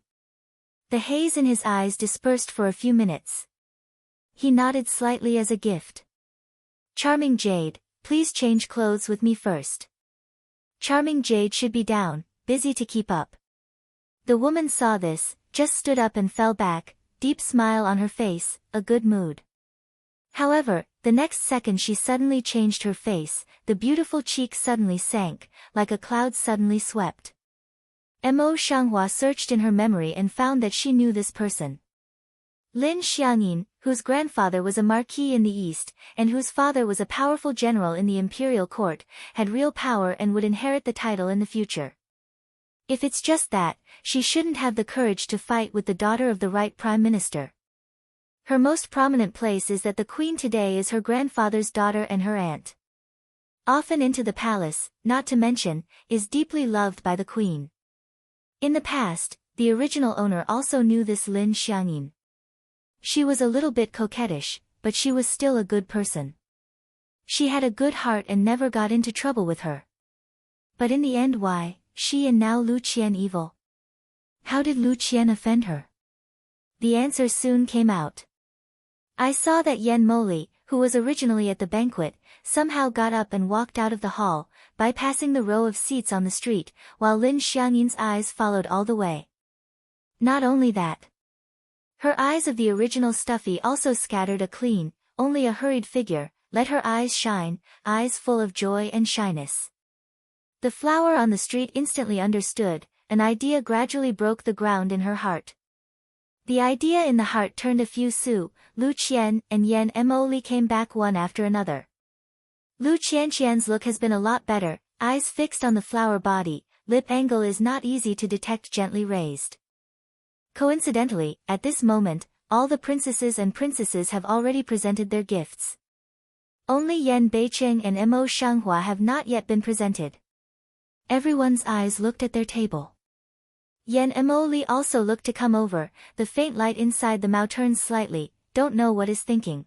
The haze in his eyes dispersed for a few minutes. He nodded slightly as a gift. Charming Jade, please change clothes with me first. Charming Jade should be down, busy to keep up. The woman saw this, just stood up and fell back, deep smile on her face, a good mood. However, the next second she suddenly changed her face, the beautiful cheek suddenly sank, like a cloud suddenly swept. Mo Shanghua searched in her memory and found that she knew this person. Lin Xiangyin, whose grandfather was a marquis in the east, and whose father was a powerful general in the imperial court, had real power and would inherit the title in the future. If it's just that, she shouldn't have the courage to fight with the daughter of the right prime minister. Her most prominent place is that the queen today is her grandfather's daughter and her aunt. Often into the palace, not to mention, is deeply loved by the queen. In the past, the original owner also knew this Lin Xiangyin. She was a little bit coquettish, but she was still a good person. She had a good heart and never got into trouble with her. But in the end why, she and now Lu Qian evil? How did Lu Qian offend her? The answer soon came out. I saw that Yan Moli, who was originally at the banquet, somehow got up and walked out of the hall, bypassing the row of seats on the street, while Lin Xiangyin's eyes followed all the way. Not only that. Her eyes of the original Stuffy also scattered a clean, only a hurried figure, let her eyes shine, eyes full of joy and shyness. The flower on the street instantly understood, an idea gradually broke the ground in her heart. The idea in the heart turned a few Su, Lu Qian and Yan Mo Li came back one after another. Lu Qianqian's look has been a lot better, eyes fixed on the flower body, lip angle is not easy to detect gently raised. Coincidentally, at this moment, all the princesses and princesses have already presented their gifts. Only Yan Beicheng and Mo Shanghua have not yet been presented. Everyone's eyes looked at their table. Yan Mo Li also looked to come over, the faint light inside the mouth turns slightly, don't know what is thinking.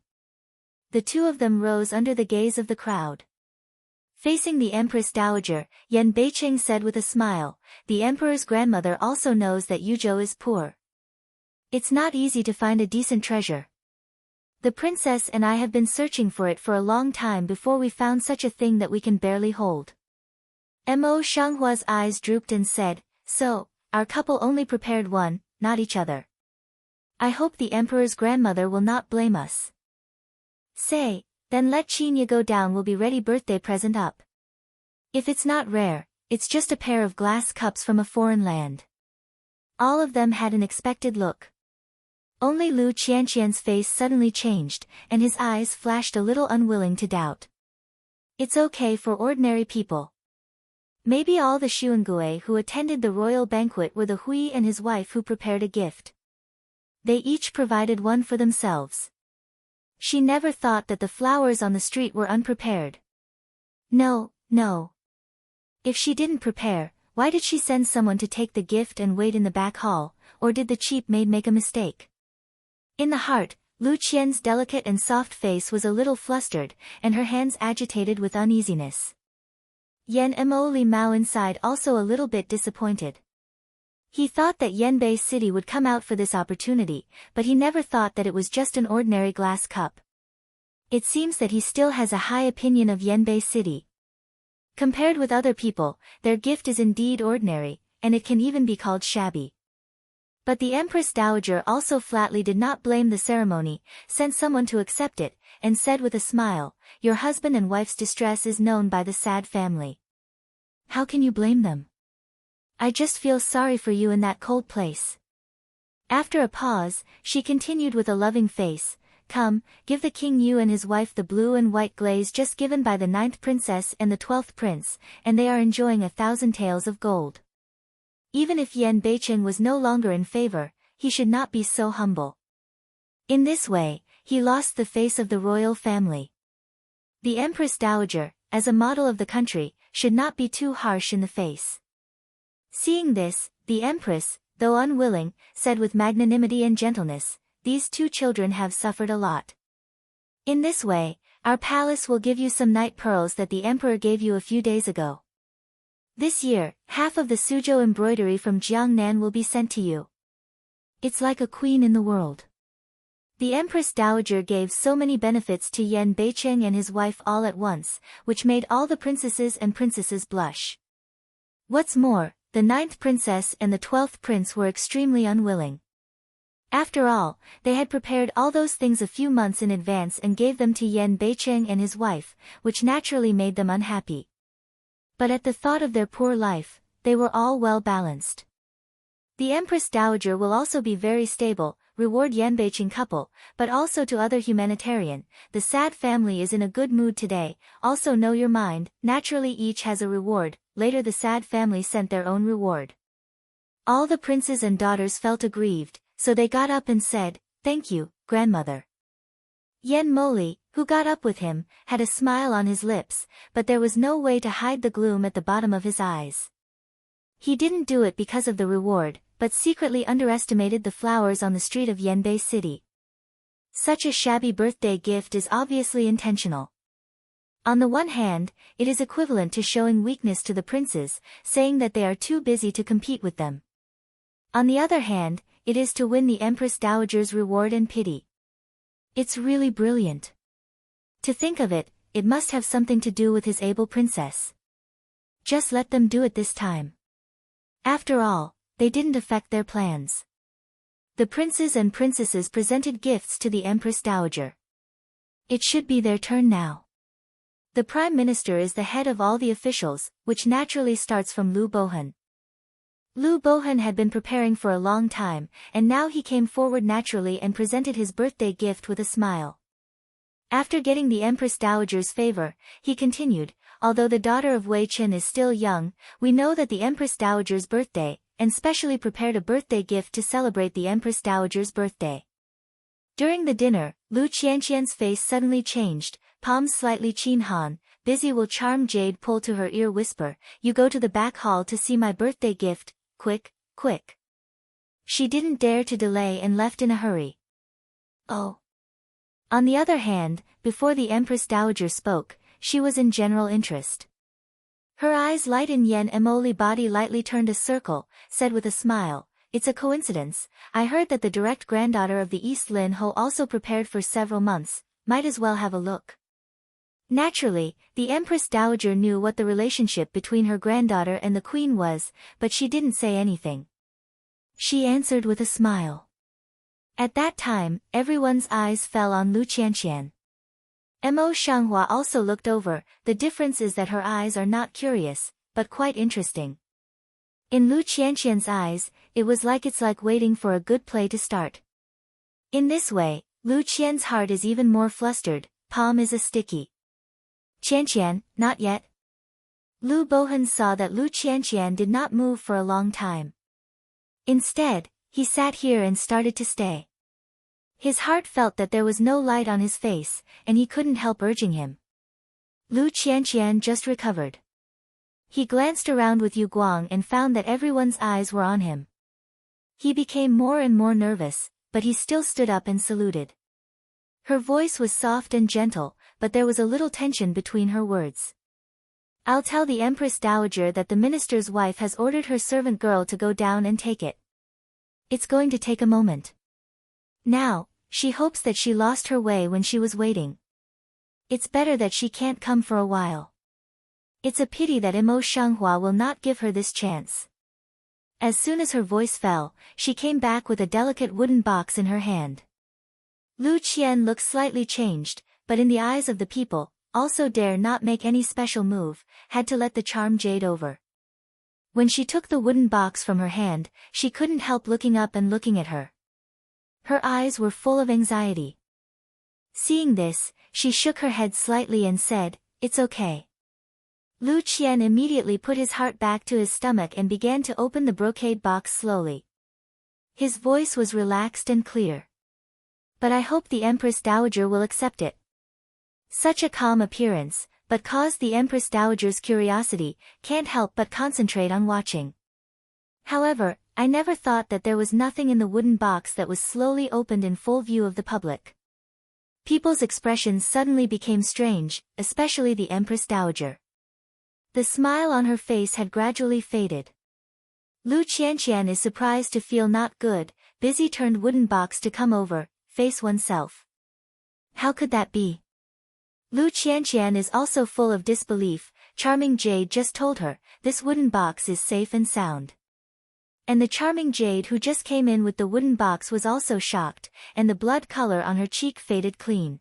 The two of them rose under the gaze of the crowd. Facing the Empress Dowager, Yan Beicheng said with a smile, the Emperor's grandmother also knows that Yuzhou is poor. It's not easy to find a decent treasure. The princess and I have been searching for it for a long time before we found such a thing that we can barely hold. Mo Shanghua's eyes drooped and said, so, our couple only prepared one, not each other. I hope the Emperor's grandmother will not blame us. Say, then let Qinya go down, will be ready birthday present up. If it's not rare, it's just a pair of glass cups from a foreign land. All of them had an expected look. Only Lu Qianqian's face suddenly changed, and his eyes flashed a little unwilling to doubt. It's okay for ordinary people. Maybe all the Xuangue who attended the royal banquet were the Hui and his wife who prepared a gift. They each provided one for themselves. She never thought that the flowers on the street were unprepared. No. If she didn't prepare, why did she send someone to take the gift and wait in the back hall, or did the cheap maid make a mistake? In the heart, Lu Qian's delicate and soft face was a little flustered, and her hands agitated with uneasiness. Yan Mo Li Mao inside also a little bit disappointed. He thought that Yanbei City would come out for this opportunity, but he never thought that it was just an ordinary glass cup. It seems that he still has a high opinion of Yanbei City. Compared with other people, their gift is indeed ordinary, and it can even be called shabby. But the Empress Dowager also flatly did not blame the ceremony, sent someone to accept it, and said with a smile, your husband and wife's distress is known by the sad family. How can you blame them? I just feel sorry for you in that cold place. After a pause, she continued with a loving face, come, give the king you and his wife the blue and white glaze just given by the 9th princess and the 12th prince, and they are enjoying 1,000 taels of gold. Even if Yan Beicheng was no longer in favor, he should not be so humble. In this way, he lost the face of the royal family. The Empress Dowager, as a model of the country, should not be too harsh in the face. Seeing this, the empress, though unwilling, said with magnanimity and gentleness, "These two children have suffered a lot. In this way, our palace will give you some night pearls that the emperor gave you a few days ago. This year, half of the Suzhou embroidery from Jiangnan will be sent to you. It's like a queen in the world." The Empress Dowager gave so many benefits to Yan Beicheng and his wife all at once, which made all the princesses and princesses blush. What's more, the 9th princess and the 12th prince were extremely unwilling. After all, they had prepared all those things a few months in advance and gave them to Yan Beicheng and his wife, which naturally made them unhappy. But at the thought of their poor life, they were all well balanced. The Empress Dowager will also be very stable, reward Yan Beicheng couple, but also to other humanitarian. The sad family is in a good mood today, also know your mind, naturally each has a reward. Later the sad family sent their own reward. All the princes and daughters felt aggrieved, so they got up and said, "Thank you, grandmother." Yan Moli, who got up with him, had a smile on his lips, but there was no way to hide the gloom at the bottom of his eyes. He didn't do it because of the reward, but secretly underestimated the flowers on the street of Yanbei City. Such a shabby birthday gift is obviously intentional. On the one hand, it is equivalent to showing weakness to the princes, saying that they are too busy to compete with them. On the other hand, it is to win the Empress Dowager's reward and pity. It's really brilliant. To think of it, it must have something to do with his able princess. Just let them do it this time. After all, they didn't affect their plans. The princes and princesses presented gifts to the Empress Dowager. It should be their turn now. The Prime Minister is the head of all the officials, which naturally starts from Liu Bohan. Liu Bohan had been preparing for a long time, and now he came forward naturally and presented his birthday gift with a smile. After getting the Empress Dowager's favor, he continued, "Although the daughter of Wei Chen is still young, we know that the Empress Dowager's birthday, and specially prepared a birthday gift to celebrate the Empress Dowager's birthday." During the dinner, Lu Qianqian's face suddenly changed, palms slightly chin han, busy will charm Jade pull to her ear whisper, "You go to the back hall to see my birthday gift, quick, quick." She didn't dare to delay and left in a hurry. Oh. On the other hand, before the Empress Dowager spoke, she was in general interest. Her eyes light in Yan Emoli body lightly turned a circle, said with a smile, "It's a coincidence, I heard that the direct granddaughter of the East Lin Ho also prepared for several months, might as well have a look." Naturally, the Empress Dowager knew what the relationship between her granddaughter and the queen was, but she didn't say anything. She answered with a smile. At that time, everyone's eyes fell on Lu Qianqian. Mo Shanghua also looked over, the difference is that her eyes are not curious, but quite interesting. In Lu Qianqian's eyes, it was like waiting for a good play to start. In this way, Lu Qian's heart is even more flustered, palm is a sticky. "Qianqian, not yet." Liu Bohan saw that Lu Qianqian did not move for a long time. Instead, he sat here and started to stay. His heart felt that there was no light on his face, and he couldn't help urging him. Lu Qianqian just recovered. He glanced around with Yu Guang and found that everyone's eyes were on him. He became more and more nervous, but he still stood up and saluted. Her voice was soft and gentle, but there was a little tension between her words. "I'll tell the Empress Dowager that the minister's wife has ordered her servant girl to go down and take it. It's going to take a moment. Now, she hopes that she lost her way when she was waiting. It's better that she can't come for a while. It's a pity that Mo Shanghua will not give her this chance." As soon as her voice fell, she came back with a delicate wooden box in her hand. Lu Qian looked slightly changed, but in the eyes of the people, also dare not make any special move, had to let the charm Jade over. When she took the wooden box from her hand, she couldn't help looking up and looking at her. Her eyes were full of anxiety. Seeing this, she shook her head slightly and said, "It's okay." Lu Qian immediately put his heart back to his stomach and began to open the brocade box slowly. His voice was relaxed and clear. "But I hope the Empress Dowager will accept it." Such a calm appearance, but caused the Empress Dowager's curiosity, can't help but concentrate on watching. However, I never thought that there was nothing in the wooden box that was slowly opened in full view of the public. People's expressions suddenly became strange, especially the Empress Dowager. The smile on her face had gradually faded. Lu Qianqian is surprised to feel not good, busy turned wooden box to come over, face oneself. How could that be? Lu Qianqian is also full of disbelief. Charming Jade just told her, this wooden box is safe and sound. And the charming Jade who just came in with the wooden box was also shocked, and the blood color on her cheek faded clean.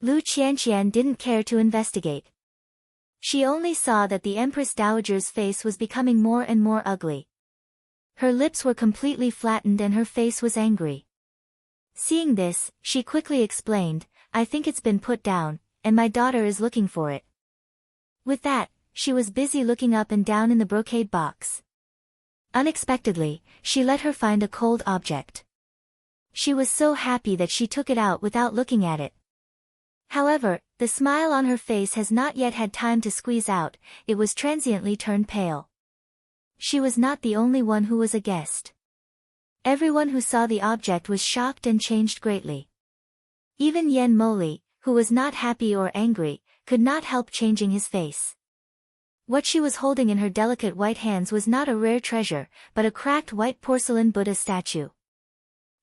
Lu Qianqian didn't care to investigate. She only saw that the Empress Dowager's face was becoming more and more ugly. Her lips were completely flattened and her face was angry. Seeing this, she quickly explained, I think it's been put down, and my daughter is looking for it. With that, she was busy looking up and down in the brocade box. Unexpectedly, she let her find a cold object. She was so happy that she took it out without looking at it. However, the smile on her face has not yet had time to squeeze out, it was transiently turned pale. She was not the only one who was a guest. Everyone who saw the object was shocked and changed greatly. Even Yen Moli, who was not happy or angry, could not help changing his face. What she was holding in her delicate white hands was not a rare treasure, but a cracked white porcelain Buddha statue.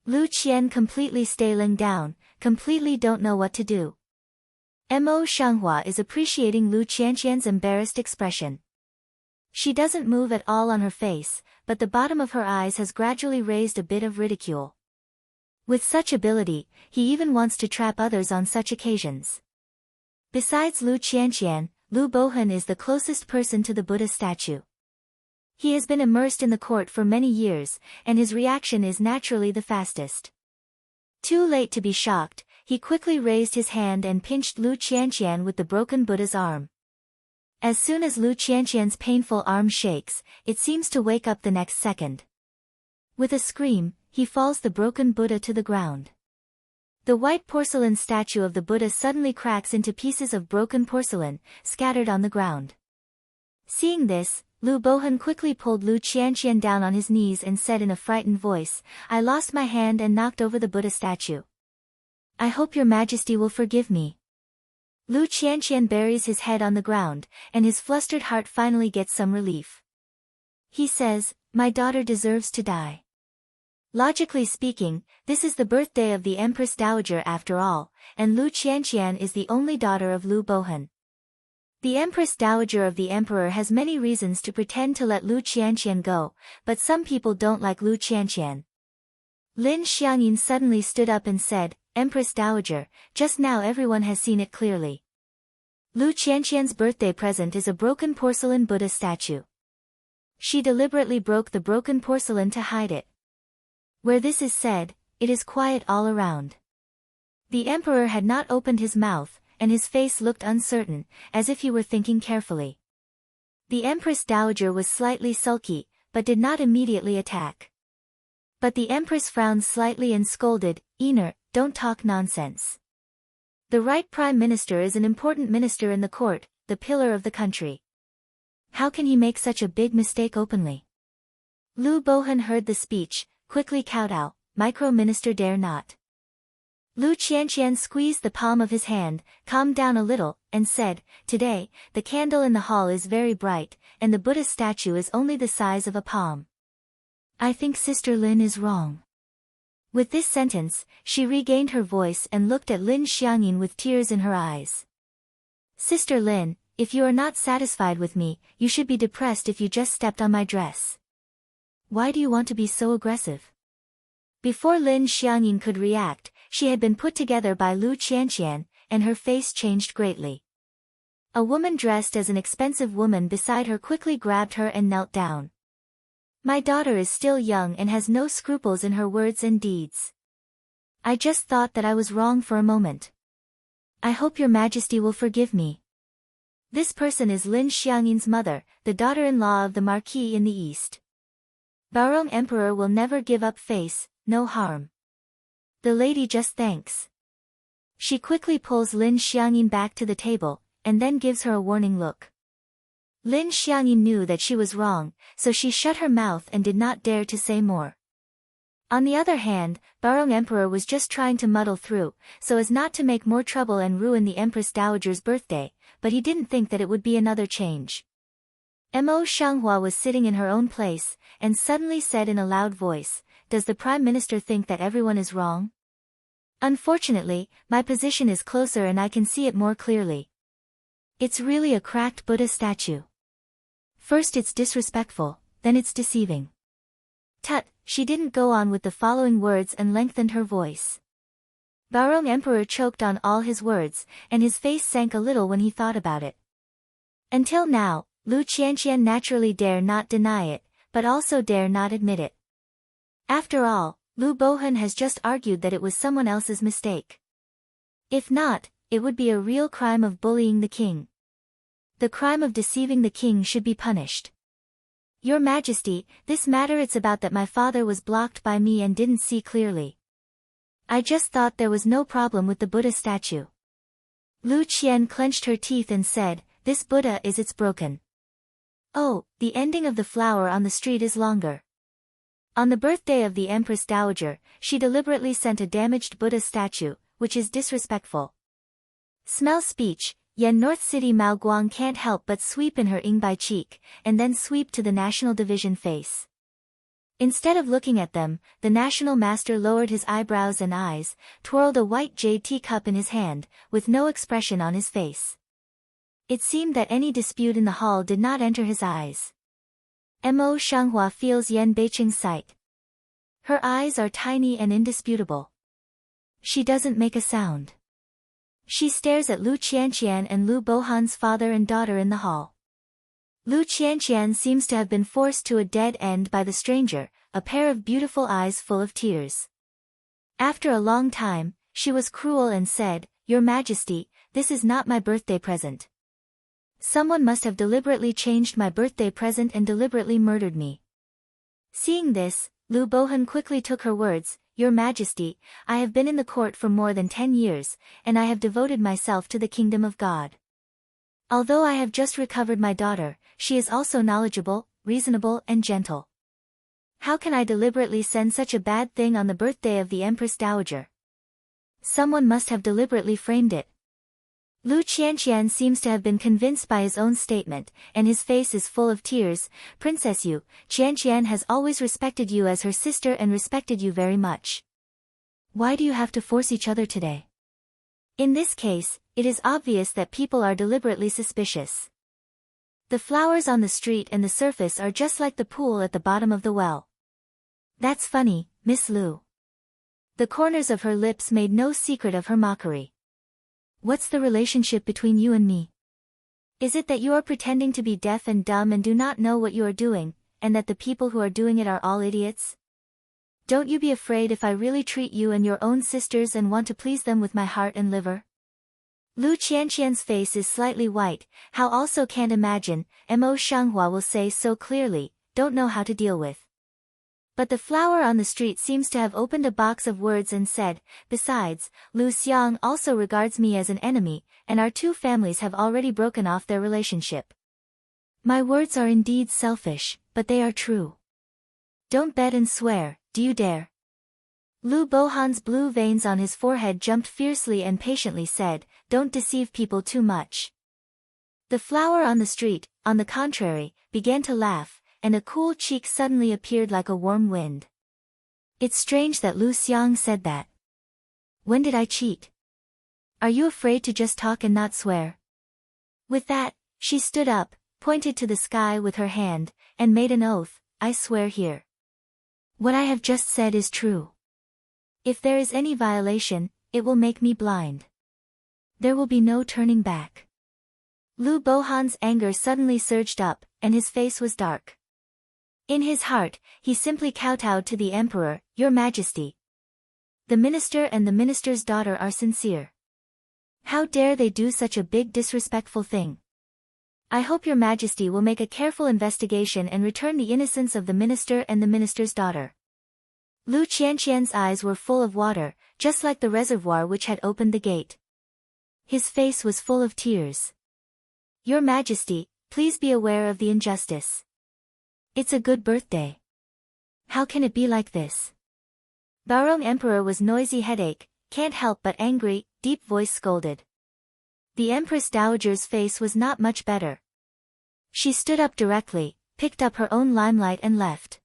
Lu Qian completely staring down, completely don't know what to do. Mo Shanghua is appreciating Lu Qianqian's embarrassed expression. She doesn't move at all on her face, but the bottom of her eyes has gradually raised a bit of ridicule. With such ability, he even wants to trap others on such occasions. Besides Lu Qianqian, Lu Bohan is the closest person to the Buddha statue. He has been immersed in the court for many years, and his reaction is naturally the fastest. Too late to be shocked, he quickly raised his hand and pinched Lu Qianqian with the broken Buddha's arm. As soon as Lu Qianqian's painful arm shakes, it seems to wake up the next second. With a scream, he falls the broken Buddha to the ground. The white porcelain statue of the Buddha suddenly cracks into pieces of broken porcelain, scattered on the ground. Seeing this, Lu Bohan quickly pulled Lu Qianqian down on his knees and said in a frightened voice, I lost my hand and knocked over the Buddha statue. I hope your majesty will forgive me. Lu Qianqian buries his head on the ground, and his flustered heart finally gets some relief. He says, my daughter deserves to die. Logically speaking, this is the birthday of the Empress Dowager after all, and Lu Qianqian is the only daughter of Lu Bohan. The Empress Dowager of the Emperor has many reasons to pretend to let Lu Qianqian go, but some people don't like Lu Qianqian. Lin Xiangyin suddenly stood up and said, Empress Dowager, just now everyone has seen it clearly. Lu Qianqian's birthday present is a broken porcelain Buddha statue. She deliberately broke the broken porcelain to hide it. Where this is said, it is quiet all around. The emperor had not opened his mouth, and his face looked uncertain, as if he were thinking carefully. The Empress Dowager was slightly sulky, but did not immediately attack. But the Empress frowned slightly and scolded, Ener, don't talk nonsense. The right Prime Minister is an important minister in the court, the pillar of the country. How can he make such a big mistake openly? Lu Bohan heard the speech, quickly kowtow, Micro-Minister dare not. Lu Qianqian squeezed the palm of his hand, calmed down a little, and said, today, the candle in the hall is very bright, and the Buddha statue is only the size of a palm. I think Sister Lin is wrong. With this sentence, she regained her voice and looked at Lin Xiangyin with tears in her eyes. Sister Lin, if you are not satisfied with me, you should be depressed if you just stepped on my dress. Why do you want to be so aggressive? Before Lin Xiangyin could react, she had been put together by Lu Qianqian, and her face changed greatly. A woman dressed as an expensive woman beside her quickly grabbed her and knelt down. My daughter is still young and has no scruples in her words and deeds. I just thought that I was wrong for a moment. I hope your majesty will forgive me. This person is Lin Xiangyin's mother, the daughter-in-law of the Marquis in the East. Barong Emperor will never give up face, no harm. The lady just thanks. She quickly pulls Lin Xiangyin back to the table, and then gives her a warning look. Lin Xiangyi knew that she was wrong, so she shut her mouth and did not dare to say more. On the other hand, Barong Emperor was just trying to muddle through, so as not to make more trouble and ruin the Empress Dowager's birthday, but he didn't think that it would be another change. Mo Shanghua was sitting in her own place, and suddenly said in a loud voice, "Does the Prime Minister think that everyone is wrong? Unfortunately, my position is closer and I can see it more clearly. It's really a cracked Buddha statue. First it's disrespectful, then it's deceiving." Tut, she didn't go on with the following words and lengthened her voice. Barong Emperor choked on all his words, and his face sank a little when he thought about it. Until now, Lu Qianqian naturally dare not deny it, but also dare not admit it. After all, Lu Bohan has just argued that it was someone else's mistake. If not, it would be a real crime of bullying the king. The crime of deceiving the king should be punished. "Your Majesty, this matter it's about that my father was blocked by me and didn't see clearly. I just thought there was no problem with the Buddha statue." Lu Qian clenched her teeth and said, "This Buddha is it's broken. Oh, the ending of the flower on the street is longer." On the birthday of the Empress Dowager, she deliberately sent a damaged Buddha statue, which is disrespectful. Smell speech. Yan North City Mao Guang can't help but sweep in her Ingbai cheek, and then sweep to the National Division face. Instead of looking at them, the National Master lowered his eyebrows and eyes, twirled a white jade teacup in his hand, with no expression on his face. It seemed that any dispute in the hall did not enter his eyes. Mo Shanghua feels Yan Beiqing's sight. Her eyes are tiny and indisputable. She doesn't make a sound. She stares at Lu Qianqian and Lu Bohan's father and daughter in the hall. Lu Qianqian seems to have been forced to a dead end by the stranger, a pair of beautiful eyes full of tears. After a long time, she was cruel and said, "Your Majesty, this is not my birthday present. Someone must have deliberately changed my birthday present and deliberately murdered me." Seeing this, Lu Bohan quickly took her words, "Your Majesty, I have been in the court for more than 10 years, and I have devoted myself to the kingdom of God. Although I have just recovered my daughter, she is also knowledgeable, reasonable and gentle. How can I deliberately send such a bad thing on the birthday of the Empress Dowager? Someone must have deliberately framed it." Lu Qianqian seems to have been convinced by his own statement, and his face is full of tears. "Princess Yu, Qianqian has always respected you as her sister and respected you very much. Why do you have to force each other today? In this case, it is obvious that people are deliberately suspicious. The flowers on the street and the surface are just like the pool at the bottom of the well. That's funny, Miss Lu." The corners of her lips made no secret of her mockery. "What's the relationship between you and me? Is it that you are pretending to be deaf and dumb and do not know what you are doing, and that the people who are doing it are all idiots? Don't you be afraid if I really treat you and your own sisters and want to please them with my heart and liver?" Lu Qianqian's face is slightly white. How also can't imagine, Mo Shanghua will say so clearly, "Don't know how to deal with." But the flower on the street seems to have opened a box of words and said, "Besides, Lu Xiang also regards me as an enemy, and our two families have already broken off their relationship. My words are indeed selfish, but they are true. Don't bet and swear, do you dare?" Lu Bohan's blue veins on his forehead jumped fiercely and patiently said, "Don't deceive people too much." The flower on the street, on the contrary, began to laugh, and a cool cheek suddenly appeared like a warm wind. "It's strange that Lu Xiang said that. When did I cheat? Are you afraid to just talk and not swear?" With that, she stood up, pointed to the sky with her hand, and made an oath, "I swear here. What I have just said is true. If there is any violation, it will make me blind. There will be no turning back." Lu Bohan's anger suddenly surged up, and his face was dark. In his heart, he simply kowtowed to the emperor, "Your Majesty. The minister and the minister's daughter are sincere. How dare they do such a big disrespectful thing? I hope your Majesty will make a careful investigation and return the innocence of the minister and the minister's daughter." Lu Qianqian's eyes were full of water, just like the reservoir which had opened the gate. His face was full of tears. "Your Majesty, please be aware of the injustice. It's a good birthday. How can it be like this? Barong Emperor was noisy headache, can't help but angry, deep voice scolded. The Empress Dowager's face was not much better. She stood up directly, picked up her own limelight and left.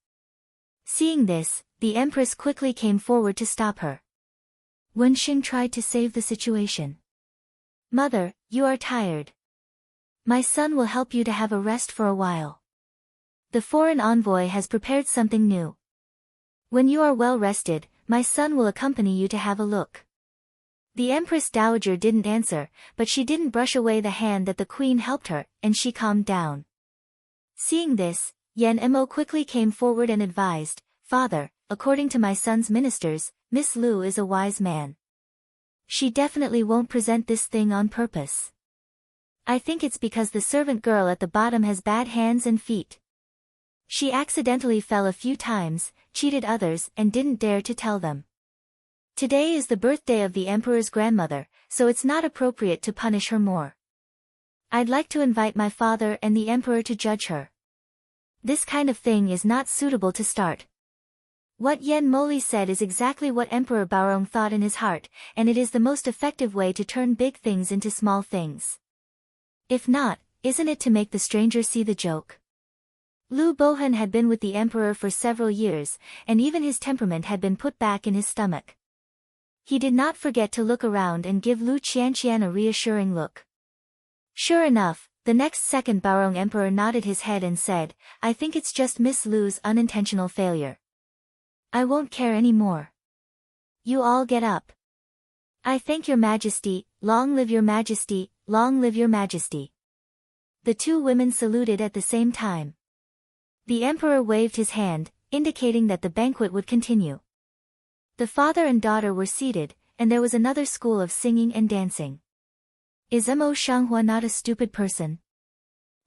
Seeing this, the Empress quickly came forward to stop her. Wenxing tried to save the situation. Mother, you are tired. My son will help you to have a rest for a while. The foreign envoy has prepared something new. When you are well rested, my son will accompany you to have a look. The Empress Dowager didn't answer, but she didn't brush away the hand that the queen helped her, and she calmed down. Seeing this, Yan Mo quickly came forward and advised, Father, according to my son's ministers, Miss Lu is a wise man. She definitely won't present this thing on purpose. I think it's because the servant girl at the bottom has bad hands and feet. She accidentally fell a few times, cheated others and didn't dare to tell them. Today is the birthday of the emperor's grandmother, so it's not appropriate to punish her more. I'd like to invite my father and the emperor to judge her. This kind of thing is not suitable to start. What Yan Moli said is exactly what Emperor Baorong thought in his heart, and it is the most effective way to turn big things into small things. If not, isn't it to make the stranger see the joke? Lu Bohan had been with the emperor for several years, and even his temperament had been put back in his stomach. He did not forget to look around and give Lu Qianqian a reassuring look. Sure enough, the next second Baorong Emperor nodded his head and said, I think it's just Miss Lu's unintentional failure. I won't care any more. You all get up. I thank your majesty, long live your majesty, long live your majesty. The two women saluted at the same time. The emperor waved his hand, indicating that the banquet would continue. The father and daughter were seated, and there was another school of singing and dancing. Is Mo Shanghua not a stupid person?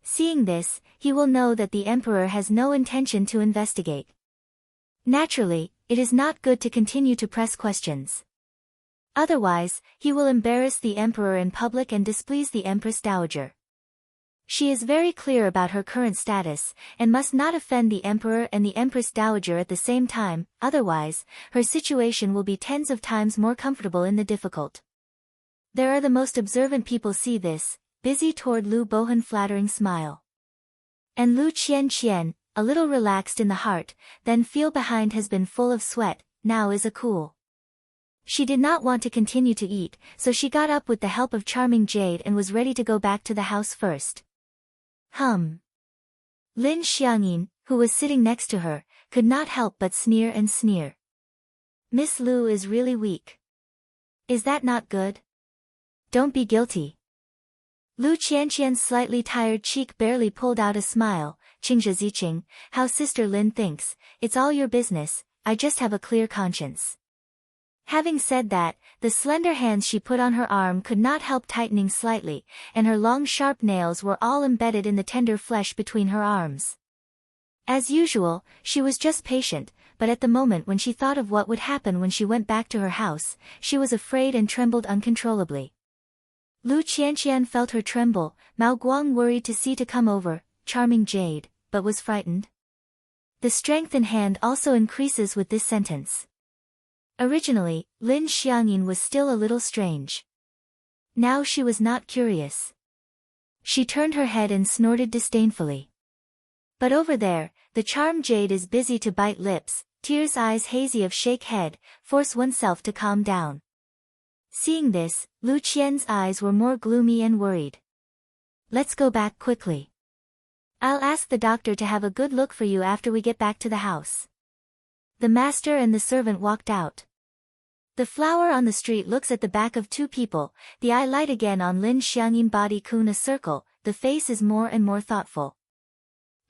Seeing this, he will know that the emperor has no intention to investigate. Naturally, it is not good to continue to press questions. Otherwise, he will embarrass the emperor in public and displease the Empress Dowager. She is very clear about her current status, and must not offend the emperor and the Empress Dowager at the same time, otherwise, her situation will be tens of times more comfortable in the difficult. There are the most observant people see this, busy toward Lu Bohan flattering smile. And Lu Qianqian, a little relaxed in the heart, then feel behind has been full of sweat, now is a cool. She did not want to continue to eat, so she got up with the help of charming Jade and was ready to go back to the house first. Lin Xiangyin, who was sitting next to her, could not help but sneer and sneer. Miss Lu is really weak. Is that not good? Don't be guilty. Lu Qianqian's slightly tired cheek barely pulled out a smile. Qingzhe Ziqing, how Sister Lin thinks, it's all your business, I just have a clear conscience. Having said that, the slender hands she put on her arm could not help tightening slightly, and her long sharp nails were all embedded in the tender flesh between her arms. As usual, she was just patient, but at the moment when she thought of what would happen when she went back to her house, she was afraid and trembled uncontrollably. Lu Qianqian felt her tremble, Mao Guang worried to see to come over, charming Jade, but was frightened. The strength in hand also increases with this sentence. Originally, Lin Xiangyin was still a little strange. Now she was not curious. She turned her head and snorted disdainfully. But over there, the charmed Jade is busy to bite lips, tears eyes hazy of shake head, force oneself to calm down. Seeing this, Lu Qian's eyes were more gloomy and worried. Let's go back quickly. I'll ask the doctor to have a good look for you after we get back to the house. The master and the servant walked out. The flower on the street looks at the back of two people, the eye light again on Lin Xiangyin body kun a circle, the face is more and more thoughtful.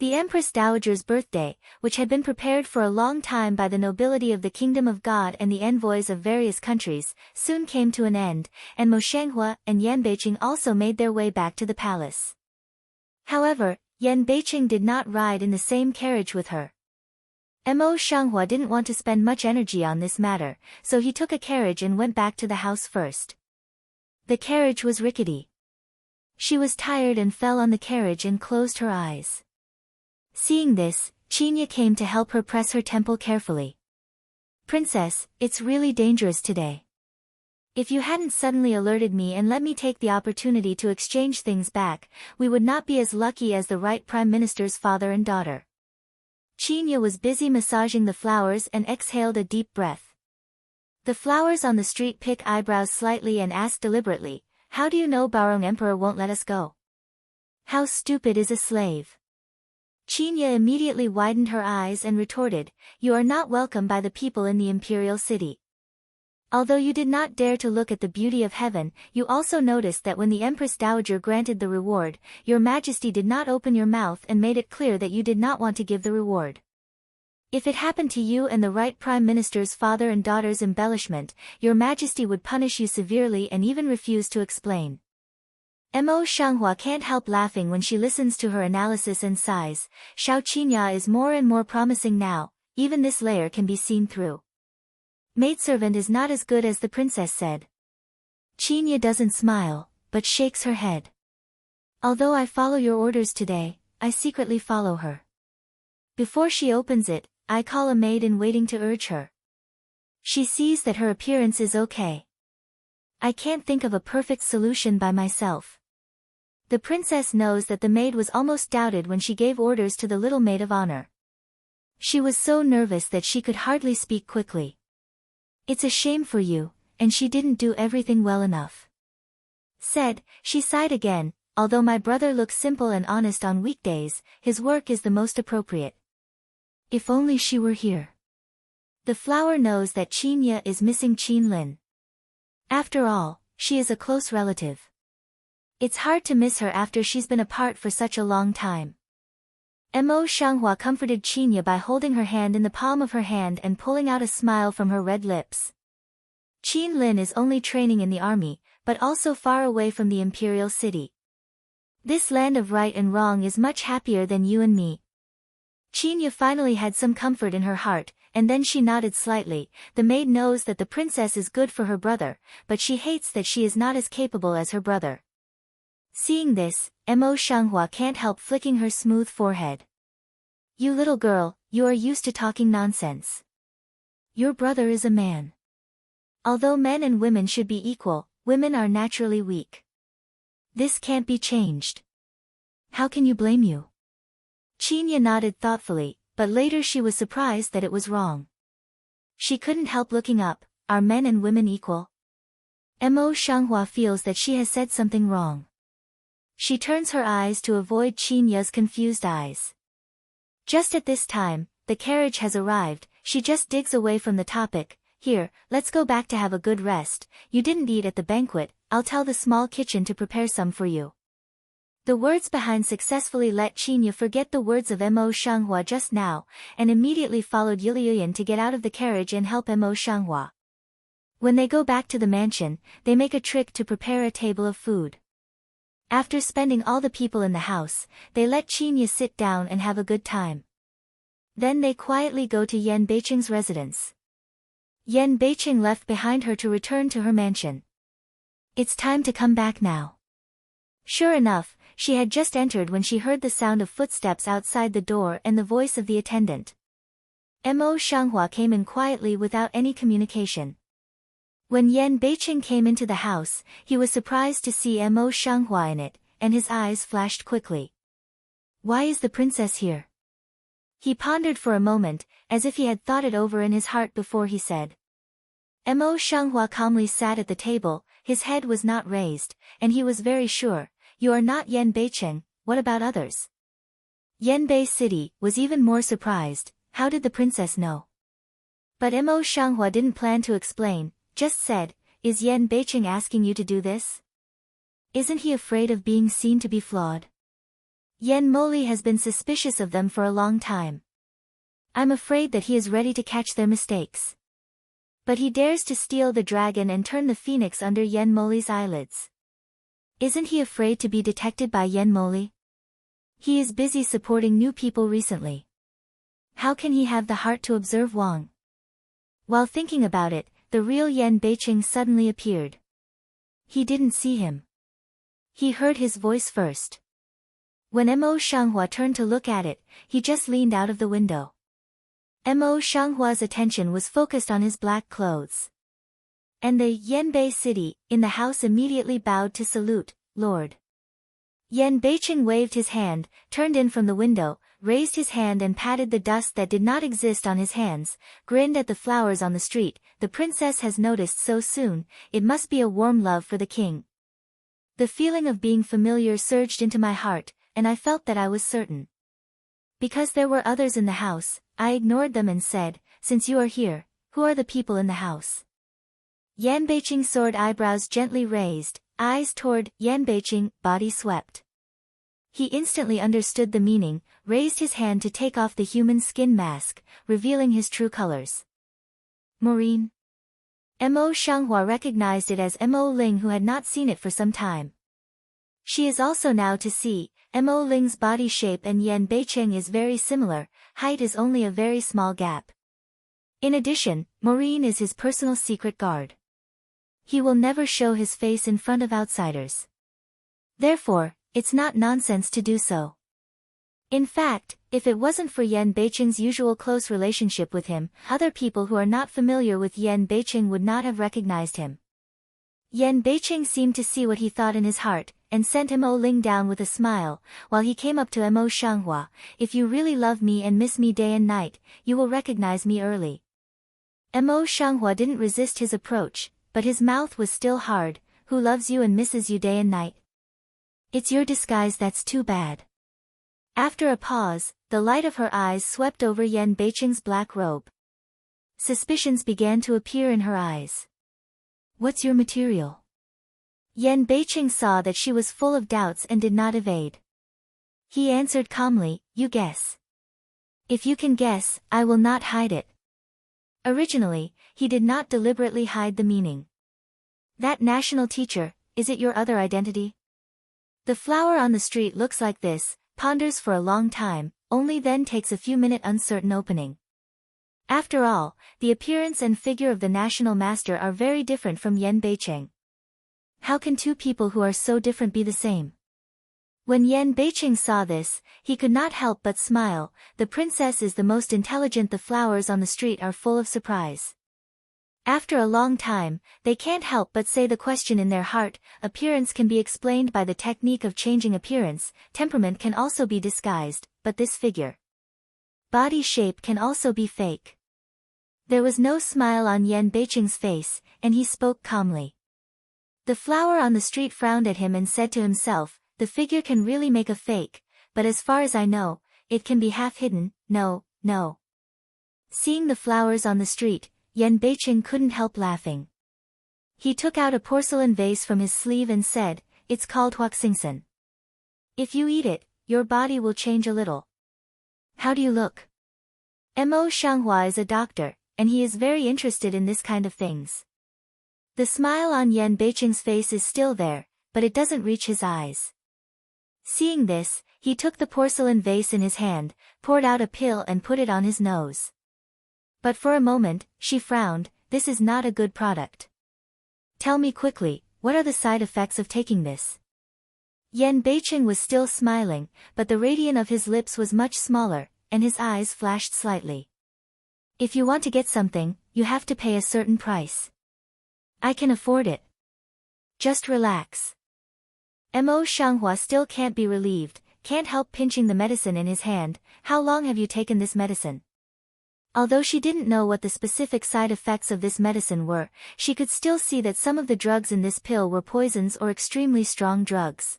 The Empress Dowager's birthday, which had been prepared for a long time by the nobility of the Kingdom of God and the envoys of various countries, soon came to an end, and Mo Shanghua and Yan Beiqing also made their way back to the palace. However, Yan Beiqing did not ride in the same carriage with her. Mo Shanghua didn't want to spend much energy on this matter, so he took a carriage and went back to the house first. The carriage was rickety. She was tired and fell on the carriage and closed her eyes. Seeing this, Chinya came to help her press her temple carefully. Princess, it's really dangerous today. If you hadn't suddenly alerted me and let me take the opportunity to exchange things back, we would not be as lucky as the right Prime Minister's father and daughter. Chinya was busy massaging the flowers and exhaled a deep breath. The flowers on the street pick eyebrows slightly and ask deliberately, "How do you know Barong Emperor won't let us go? How stupid is a slave?" Chinya immediately widened her eyes and retorted, "You are not welcome by the people in the imperial city. Although you did not dare to look at the beauty of heaven, you also noticed that when the Empress Dowager granted the reward, your Majesty did not open your mouth and made it clear that you did not want to give the reward. If it happened to you and the right Prime Minister's father and daughter's embellishment, your Majesty would punish you severely and even refuse to explain." Mo Shanghua can't help laughing when she listens to her analysis and sighs. Xiao Qinya is more and more promising now, even this layer can be seen through. Maidservant is not as good as the princess said. Chinya doesn't smile, but shakes her head. Although I follow your orders today, I secretly follow her. Before she opens it, I call a maid in waiting to urge her. She sees that her appearance is okay. I can't think of a perfect solution by myself. The princess knows that the maid was almost doubted when she gave orders to the little maid of honor. She was so nervous that she could hardly speak quickly. It's a shame for you, and she didn't do everything well enough. Said, she sighed again, although my brother looks simple and honest on weekdays, his work is the most appropriate. If only she were here. The flower knows that Chinya is missing Qin Lin. After all, she is a close relative. It's hard to miss her after she's been apart for such a long time. Mo Shanghua comforted Chinya by holding her hand in the palm of her hand and pulling out a smile from her red lips. Qin Lin is only training in the army, but also far away from the imperial city. This land of right and wrong is much happier than you and me. Chinya finally had some comfort in her heart, and then she nodded slightly. The maid knows that the princess is good for her brother, but she hates that she is not as capable as her brother. Seeing this, Mo Shanghua can't help flicking her smooth forehead. You little girl, you are used to talking nonsense. Your brother is a man. Although men and women should be equal, women are naturally weak. This can't be changed. How can you blame you? Chinya nodded thoughtfully, but later she was surprised that it was wrong. She couldn't help looking up. Are men and women equal? Mo Shanghua feels that she has said something wrong. She turns her eyes to avoid Chinya's confused eyes. Just at this time, the carriage has arrived. She just digs away from the topic. Here, let's go back to have a good rest. You didn't eat at the banquet, I'll tell the small kitchen to prepare some for you. The words behind successfully let Chinya forget the words of Mo Shanghua just now, and immediately followed Yiliuyan to get out of the carriage and help Mo Shanghua. When they go back to the mansion, they make a trick to prepare a table of food. After spending all the people in the house, they let Chinya sit down and have a good time. Then they quietly go to Yan Beicheng's residence. Yan Beicheng left behind her to return to her mansion. It's time to come back now. Sure enough, she had just entered when she heard the sound of footsteps outside the door and the voice of the attendant. Mo Shanghua came in quietly without any communication. When Yan Beicheng came into the house, he was surprised to see Mo Shanghua in it, and his eyes flashed quickly. Why is the princess here? He pondered for a moment, as if he had thought it over in his heart before he said. Mo Shanghua calmly sat at the table, his head was not raised, and he was very sure. You are not Yan Beicheng, what about others? Yan Bei City was even more surprised. How did the princess know? But Mo Shanghua didn't plan to explain, just said, is Yan Beicheng asking you to do this? Isn't he afraid of being seen to be flawed? Yan Moli has been suspicious of them for a long time. I'm afraid that he is ready to catch their mistakes. But he dares to steal the dragon and turn the phoenix under Yan Moli's eyelids. Isn't he afraid to be detected by Yan Moli? He is busy supporting new people recently. How can he have the heart to observe Wang? While thinking about it, the real Yan Beicheng suddenly appeared. He didn't see him. He heard his voice first. When Mo Shanghua turned to look at it, he just leaned out of the window. Mo Shanghua's attention was focused on his black clothes. And the Yanbei city, in the house immediately bowed to salute, Lord. Yan Beicheng waved his hand, turned in from the window, raised his hand and patted the dust that did not exist on his hands, grinned at the flowers on the street. The princess has noticed so soon, it must be a warm love for the king. The feeling of being familiar surged into my heart, and I felt that I was certain. Because there were others in the house, I ignored them and said, since you are here, who are the people in the house? Yan Beicheng soared, eyebrows gently raised, eyes toward Yan Beicheng, body swept. He instantly understood the meaning, raised his hand to take off the human skin mask, revealing his true colors. Maureen. Mo Shanghua recognized it as Mo Ling, who had not seen it for some time. She is also now to see. Mo Ling's body shape and Yan Beicheng is very similar, height is only a very small gap. In addition, Maureen is his personal secret guard. He will never show his face in front of outsiders. Therefore, it's not nonsense to do so. In fact, if it wasn't for Yan Beicheng's usual close relationship with him, other people who are not familiar with Yan Beicheng would not have recognized him. Yan Beicheng seemed to see what he thought in his heart, and sent Mo Ling down with a smile, while he came up to Mo Shanghua. If you really love me and miss me day and night, you will recognize me early. Mo Shanghua didn't resist his approach, but his mouth was still hard. Who loves you and misses you day and night? It's your disguise that's too bad. After a pause, the light of her eyes swept over Yan Beicheng's black robe. Suspicions began to appear in her eyes. What's your material? Yan Beicheng saw that she was full of doubts and did not evade. He answered calmly, you guess. If you can guess, I will not hide it. Originally, he did not deliberately hide the meaning. That national teacher, is it your other identity? The flower on the street looks like this, ponders for a long time, only then takes a few minute uncertain opening. After all, the appearance and figure of the national master are very different from Yan Beicheng. How can two people who are so different be the same? When Yan Beicheng saw this, he could not help but smile. The princess is the most intelligent. The flowers on the street are full of surprise. After a long time, they can't help but say the question in their heart. Appearance can be explained by the technique of changing appearance, temperament can also be disguised, but this figure. Body shape can also be fake. There was no smile on Yan Beicheng's face, and he spoke calmly. The flower on the street frowned at him and said to himself, the figure can really make a fake, but as far as I know, it can be half hidden. No. Seeing the flowers on the street, Yan Beicheng couldn't help laughing. He took out a porcelain vase from his sleeve and said, it's called huaxingsan. If you eat it, your body will change a little. How do you look? Mo Shanghua is a doctor, and he is very interested in this kind of things. The smile on Yan Beicheng's face is still there, but it doesn't reach his eyes. Seeing this, he took the porcelain vase in his hand, poured out a pill and put it on his nose. But for a moment, she frowned, this is not a good product. Tell me quickly, what are the side effects of taking this? Yan Beicheng was still smiling, but the radiance of his lips was much smaller, and his eyes flashed slightly. If you want to get something, you have to pay a certain price. I can afford it. Just relax. Mo Shanghua still can't be relieved, can't help pinching the medicine in his hand. How long have you taken this medicine? Although she didn't know what the specific side effects of this medicine were, she could still see that some of the drugs in this pill were poisons or extremely strong drugs.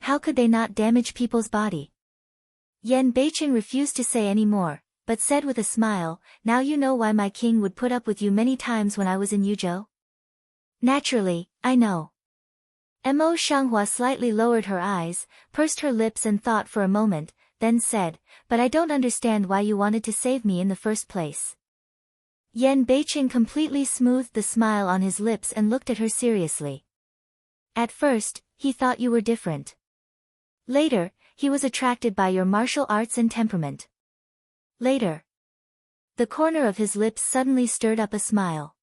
How could they not damage people's body? Yan Beicheng refused to say any more, but said with a smile, now you know why my king would put up with you many times when I was in Yuzhou? Naturally, I know. Mo Shanghua slightly lowered her eyes, pursed her lips and thought for a moment, then said, but I don't understand why you wanted to save me in the first place. Yan Beicheng completely smoothed the smile on his lips and looked at her seriously. At first, he thought you were different. Later, he was attracted by your martial arts and temperament. Later. The corner of his lips suddenly stirred up a smile.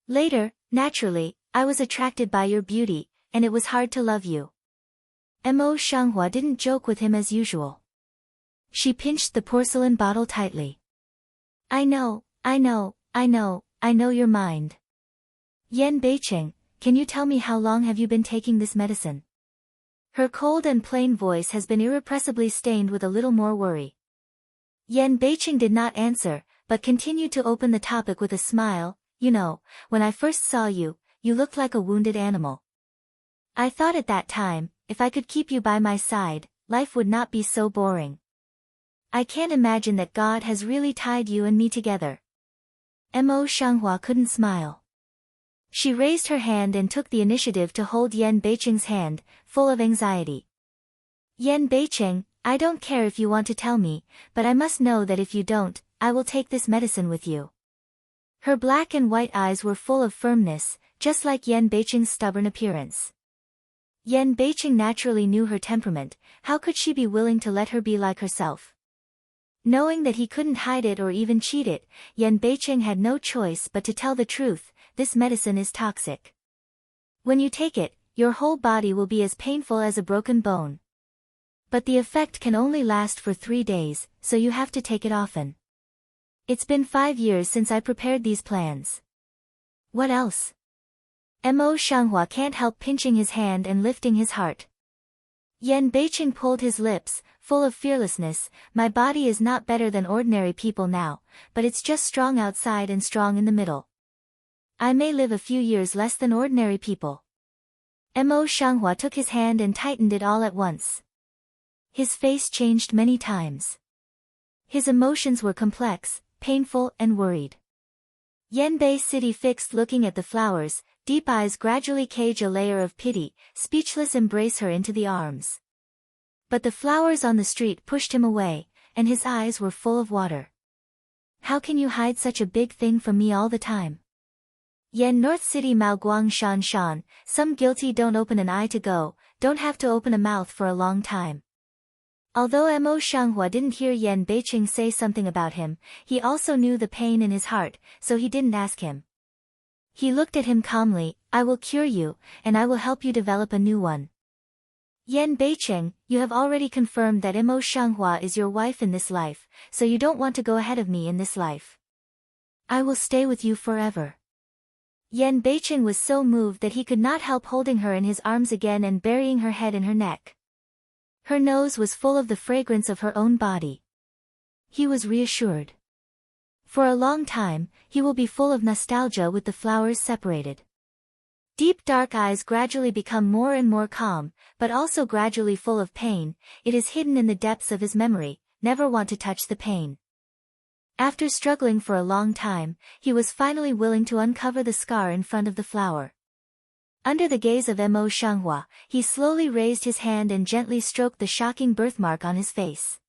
Later, naturally, I was attracted by your beauty, and it was hard to love you. Mo Shanghua didn't joke with him as usual. She pinched the porcelain bottle tightly. I know your mind. Yan Beicheng, can you tell me how long have you been taking this medicine? Her cold and plain voice has been irrepressibly stained with a little more worry. Yan Beicheng did not answer, but continued to open the topic with a smile. You know, when I first saw you, you looked like a wounded animal. I thought at that time, if I could keep you by my side, life would not be so boring. I can't imagine that God has really tied you and me together. Mo Shanghua couldn't smile. She raised her hand and took the initiative to hold Yan Beicheng's hand, full of anxiety. Yan Beicheng, I don't care if you want to tell me, but I must know that if you don't, I will take this medicine with you. Her black and white eyes were full of firmness, just like Yan Beicheng's stubborn appearance. Yan Beicheng naturally knew her temperament. How could she be willing to let her be like herself? Knowing that he couldn't hide it or even cheat it, Yan Beicheng had no choice but to tell the truth. This medicine is toxic. When you take it, your whole body will be as painful as a broken bone. But the effect can only last for 3 days, so you have to take it often. It's been 5 years since I prepared these plans. What else? Mo Shanghua can't help pinching his hand and lifting his heart. Yan Beicheng pulled his lips, full of fearlessness. My body is not better than ordinary people now, but it's just strong outside and strong in the middle. I may live a few years less than ordinary people. Mo Shanghua took his hand and tightened it all at once. His face changed many times. His emotions were complex, painful and worried. Yanbei City fixed looking at the flowers, deep eyes gradually cage a layer of pity, speechless embrace her into the arms. But the flowers on the street pushed him away, and his eyes were full of water. How can you hide such a big thing from me all the time? Yan North City Mao Guang Shan Shan, some guilty don't open an eye to go, don't have to open a mouth for a long time. Although Mo Shanghua didn't hear Yan Beicheng say something about him, he also knew the pain in his heart, so he didn't ask him. He looked at him calmly. I will cure you, and I will help you develop a new one. Yan Beicheng, you have already confirmed that Mo Shanghua is your wife in this life, so you don't want to go ahead of me in this life. I will stay with you forever. Yan Beicheng was so moved that he could not help holding her in his arms again and burying her head in her neck. Her nose was full of the fragrance of her own body. He was reassured. For a long time, he will be full of nostalgia with the flowers separated. Deep dark eyes gradually become more and more calm, but also gradually full of pain. It is hidden in the depths of his memory, never want to touch the pain. After struggling for a long time, he was finally willing to uncover the scar in front of the flower. Under the gaze of Mo Shanghua, he slowly raised his hand and gently stroked the shocking birthmark on his face.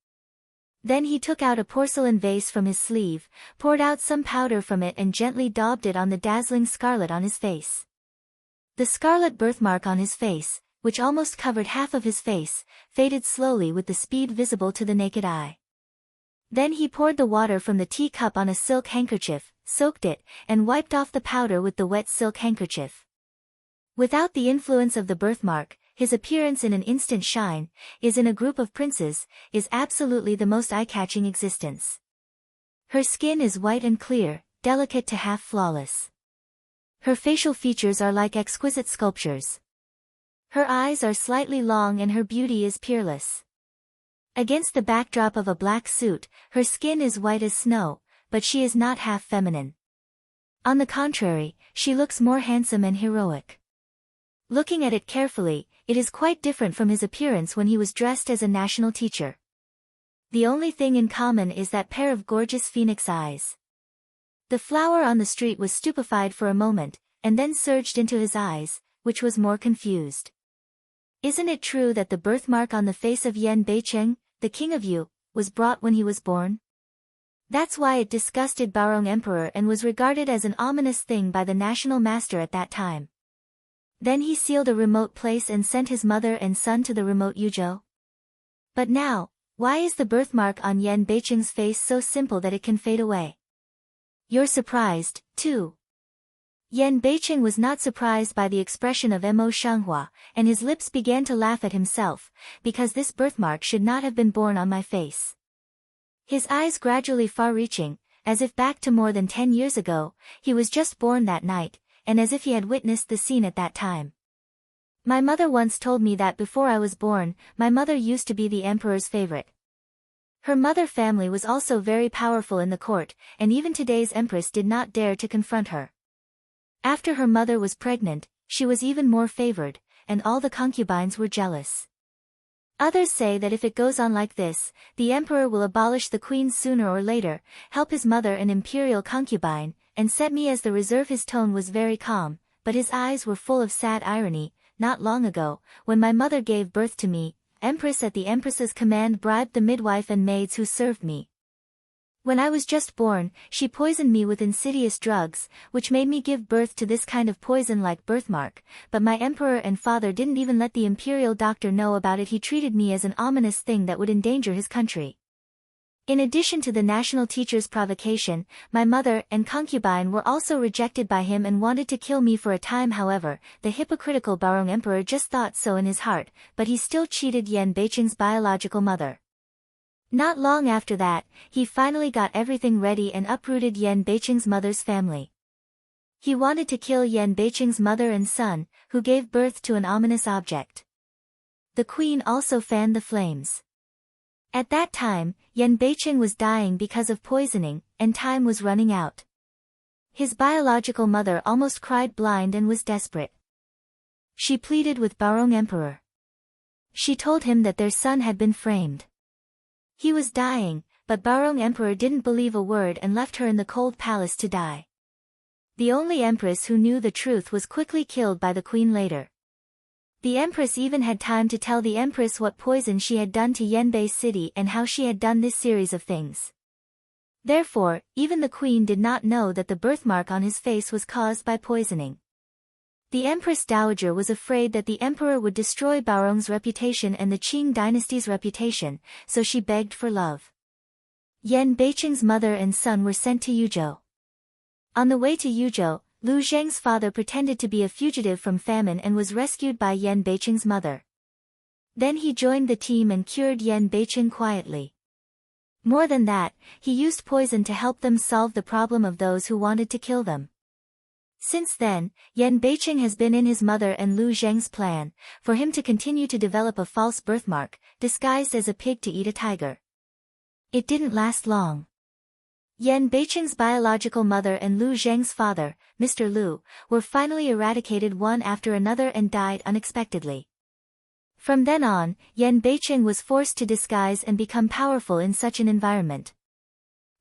Then he took out a porcelain vase from his sleeve, poured out some powder from it and gently daubed it on the dazzling scarlet on his face. The scarlet birthmark on his face, which almost covered half of his face, faded slowly with the speed visible to the naked eye. Then he poured the water from the teacup on a silk handkerchief, soaked it, and wiped off the powder with the wet silk handkerchief. Without the influence of the birthmark, his appearance in an instant shine, is in a group of princes, is absolutely the most eye-catching existence. Her skin is white and clear, delicate to half flawless. Her facial features are like exquisite sculptures. Her eyes are slightly long and her beauty is peerless. Against the backdrop of a black suit, her skin is white as snow, but she is not half feminine. On the contrary, she looks more handsome and heroic. Looking at it carefully, it is quite different from his appearance when he was dressed as a national teacher. The only thing in common is that pair of gorgeous phoenix eyes. The flower on the street was stupefied for a moment, and then surged into his eyes, which was more confused. Isn't it true that the birthmark on the face of Yan Beicheng, the king of Yu, was brought when he was born? That's why it disgusted Baorong Emperor and was regarded as an ominous thing by the national master at that time. Then he sealed a remote place and sent his mother and son to the remote Yuzhou. But now, why is the birthmark on Yan Beicheng's face so simple that it can fade away? You're surprised, too. Yan Beicheng was not surprised by the expression of Mo Shanghua, and his lips began to laugh at himself, because this birthmark should not have been born on my face. His eyes gradually far-reaching, as if back to more than 10 years ago, he was just born that night, and as if he had witnessed the scene at that time. My mother once told me that before I was born, my mother used to be the emperor's favorite. Her mother family was also very powerful in the court, and even today's empress did not dare to confront her. After her mother was pregnant, she was even more favored, and all the concubines were jealous. Others say that if it goes on like this, the emperor will abolish the queen sooner or later, help his mother an imperial concubine, and set me as the reserve. His tone was very calm, but his eyes were full of sad irony. Not long ago, when my mother gave birth to me, Empress at the Empress's command bribed the midwife and maids who served me. When I was just born, she poisoned me with insidious drugs, which made me give birth to this kind of poison-like birthmark, but my emperor and father didn't even let the imperial doctor know about it. He treated me as an ominous thing that would endanger his country. In addition to the national teacher's provocation, my mother and concubine were also rejected by him and wanted to kill me for a time. However, the hypocritical Barong emperor just thought so in his heart, but he still cheated Yan Beicheng's biological mother. Not long after that, he finally got everything ready and uprooted Yan Beicheng's mother's family. He wanted to kill Yan Beicheng's mother and son, who gave birth to an ominous object. The queen also fanned the flames. At that time, Yan Beicheng was dying because of poisoning, and time was running out. His biological mother almost cried blind and was desperate. She pleaded with Barong Emperor. She told him that their son had been framed. He was dying, but Barong Emperor didn't believe a word and left her in the cold palace to die. The only empress who knew the truth was quickly killed by the queen later. The empress even had time to tell the empress what poison she had done to Yanbei city and how she had done this series of things. Therefore, even the queen did not know that the birthmark on his face was caused by poisoning. The Empress Dowager was afraid that the emperor would destroy Barong's reputation and the Qing dynasty's reputation, so she begged for love. Yan Beicheng's mother and son were sent to Yuzhou. On the way to Yuzhou, Lu Zheng's father pretended to be a fugitive from famine and was rescued by Yan Beicheng's mother. Then he joined the team and cured Yan Beicheng quietly. More than that, he used poison to help them solve the problem of those who wanted to kill them. Since then, Yan Beicheng has been in his mother and Lu Zheng's plan, for him to continue to develop a false birthmark, disguised as a pig to eat a tiger. It didn't last long. Yan Beicheng's biological mother and Lu Zheng's father, Mr. Lu, were finally eradicated one after another and died unexpectedly. From then on, Yan Beicheng was forced to disguise and become powerful in such an environment.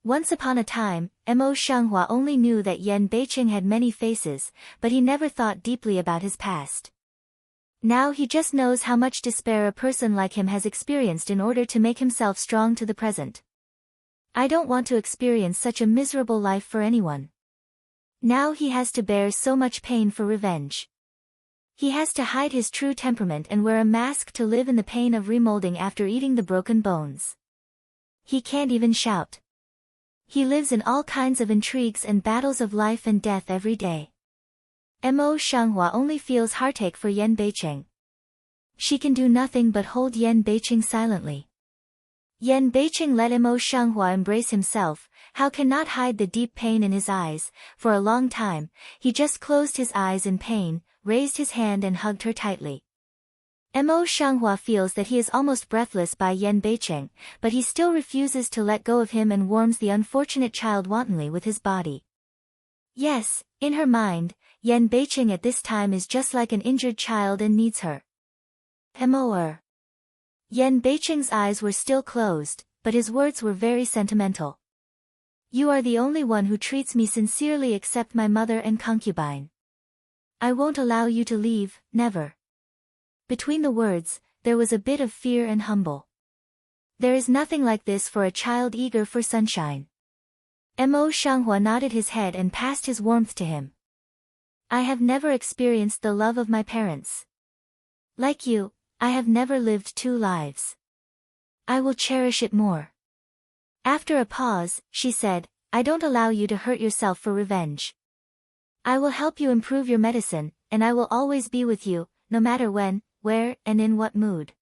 Once upon a time, Mo Shanghua only knew that Yan Beicheng had many faces, but he never thought deeply about his past. Now he just knows how much despair a person like him has experienced in order to make himself strong to the present. I don't want to experience such a miserable life for anyone. Now he has to bear so much pain for revenge. He has to hide his true temperament and wear a mask to live in the pain of remolding after eating the broken bones. He can't even shout. He lives in all kinds of intrigues and battles of life and death every day. Mo Shanghua only feels heartache for Yan Beicheng. She can do nothing but hold Yan Beicheng silently. Yan Beicheng let Mo Shanghua embrace himself, how cannot hide the deep pain in his eyes. For a long time, he just closed his eyes in pain, raised his hand and hugged her tightly. Mo Shanghua feels that he is almost breathless by Yan Beicheng, but he still refuses to let go of him and warms the unfortunate child wantonly with his body. Yes, in her mind, Yan Beicheng at this time is just like an injured child and needs her. Moer. Yan Beicheng's eyes were still closed, but his words were very sentimental. You are the only one who treats me sincerely except my mother and concubine. I won't allow you to leave, never. Between the words, there was a bit of fear and humble. There is nothing like this for a child eager for sunshine. Mo Shanghua nodded his head and passed his warmth to him. I have never experienced the love of my parents. Like you, I have never lived two lives. I will cherish it more. After a pause, she said, I don't allow you to hurt yourself for revenge. I will help you improve your medicine, and I will always be with you, no matter when, where, and in what mood.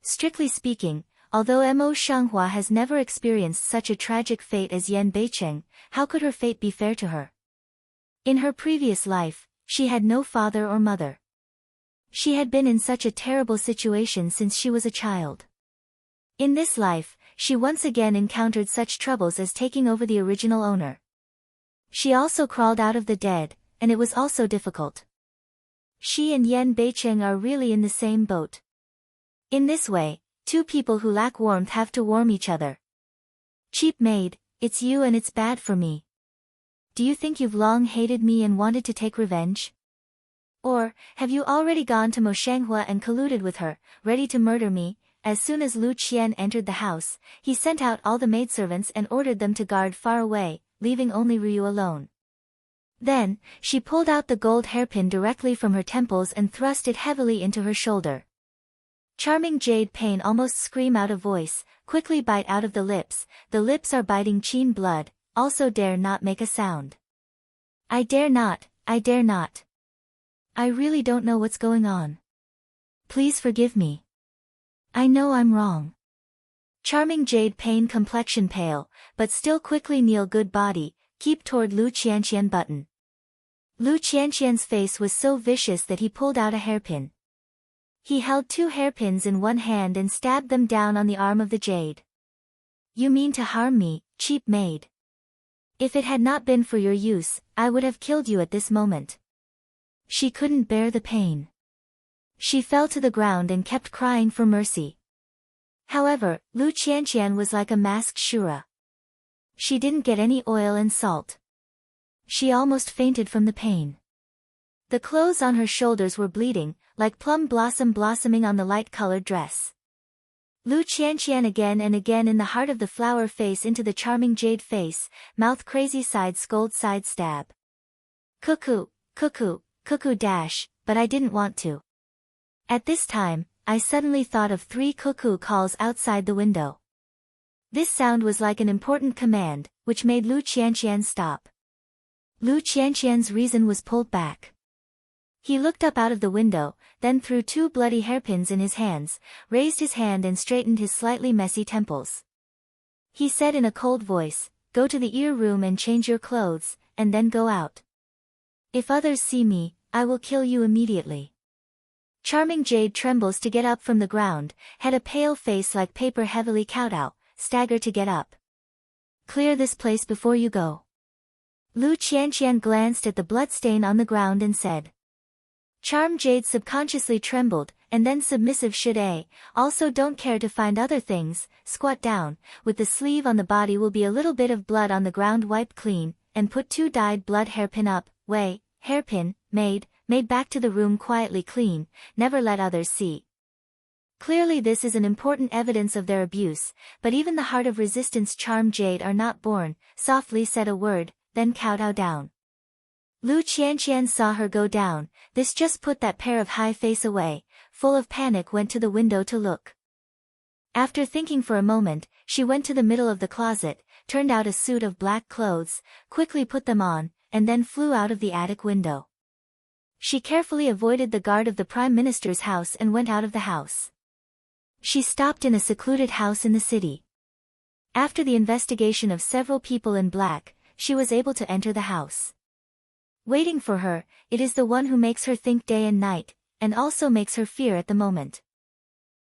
Strictly speaking, although Mo Shanghua has never experienced such a tragic fate as Yan Beicheng, how could her fate be fair to her? In her previous life, she had no father or mother. She had been in such a terrible situation since she was a child. In this life, she once again encountered such troubles as taking over the original owner. She also crawled out of the dead, and it was also difficult. She and Yan Beicheng are really in the same boat. In this way, two people who lack warmth have to warm each other. Cheap maid, it's you and it's bad for me. Do you think you've long hated me and wanted to take revenge? Or, have you already gone to Mo Shanghua and colluded with her, ready to murder me? As soon as Lu Qian entered the house, he sent out all the maidservants and ordered them to guard far away, leaving only Ryu alone. Then, she pulled out the gold hairpin directly from her temples and thrust it heavily into her shoulder. Charming Jade Pain almost scream out a voice, quickly bite out of the lips are biting Qin blood, also dare not make a sound. I dare not, I dare not. I really don't know what's going on. Please forgive me. I know I'm wrong. Charming Jade Pain complexion pale, but still quickly kneel good body, keep toward Lu Qianqian button. Lu Qianqian's face was so vicious that he pulled out a hairpin. He held two hairpins in one hand and stabbed them down on the arm of the jade. You mean to harm me, cheap maid? If it had not been for your use, I would have killed you at this moment. She couldn't bear the pain. She fell to the ground and kept crying for mercy. However, Lu Qianqian was like a masked Shura. She didn't get any oil and salt. She almost fainted from the pain. The clothes on her shoulders were bleeding, like plum blossom blossoming on the light-colored dress. Lu Qianqian again and again in the heart of the flower face into the charming jade face, mouth crazy side scold side stab. Cuckoo, cuckoo, cuckoo dash, but I didn't want to. At this time, I suddenly thought of 3 cuckoo calls outside the window. This sound was like an important command, which made Lu Qianqian stop. Lu Qianqian's reason was pulled back. He looked up out of the window, then threw 2 bloody hairpins in his hands, raised his hand and straightened his slightly messy temples. He said in a cold voice, "Go to the ear room and change your clothes, and then go out. If others see me, I will kill you immediately." Charming Jade trembles to get up from the ground, had a pale face like paper heavily kowtow, stagger to get up. "Clear this place before you go." Lu Qianqian glanced at the bloodstain on the ground and said. Charm Jade subconsciously trembled, and then submissive should also don't care to find other things, squat down, with the sleeve on the body will be a little bit of blood on the ground wiped clean, and put 2 dyed blood hairpin up, hairpin, maid back to the room quietly clean, never let others see. Clearly this is an important evidence of their abuse, but even the heart of resistance Charm Jade are not born, softly said a word, then kowtow down. Lu Qianqian saw her go down, this just put that pair of high face away, full of panic went to the window to look. After thinking for a moment, she went to the middle of the closet, turned out a suit of black clothes, quickly put them on, and then flew out of the attic window. She carefully avoided the guard of the Prime Minister's house and went out of the house. She stopped in a secluded house in the city. After the investigation of several people in black, she was able to enter the house. Waiting for her, it is the one who makes her think day and night, and also makes her fear at the moment.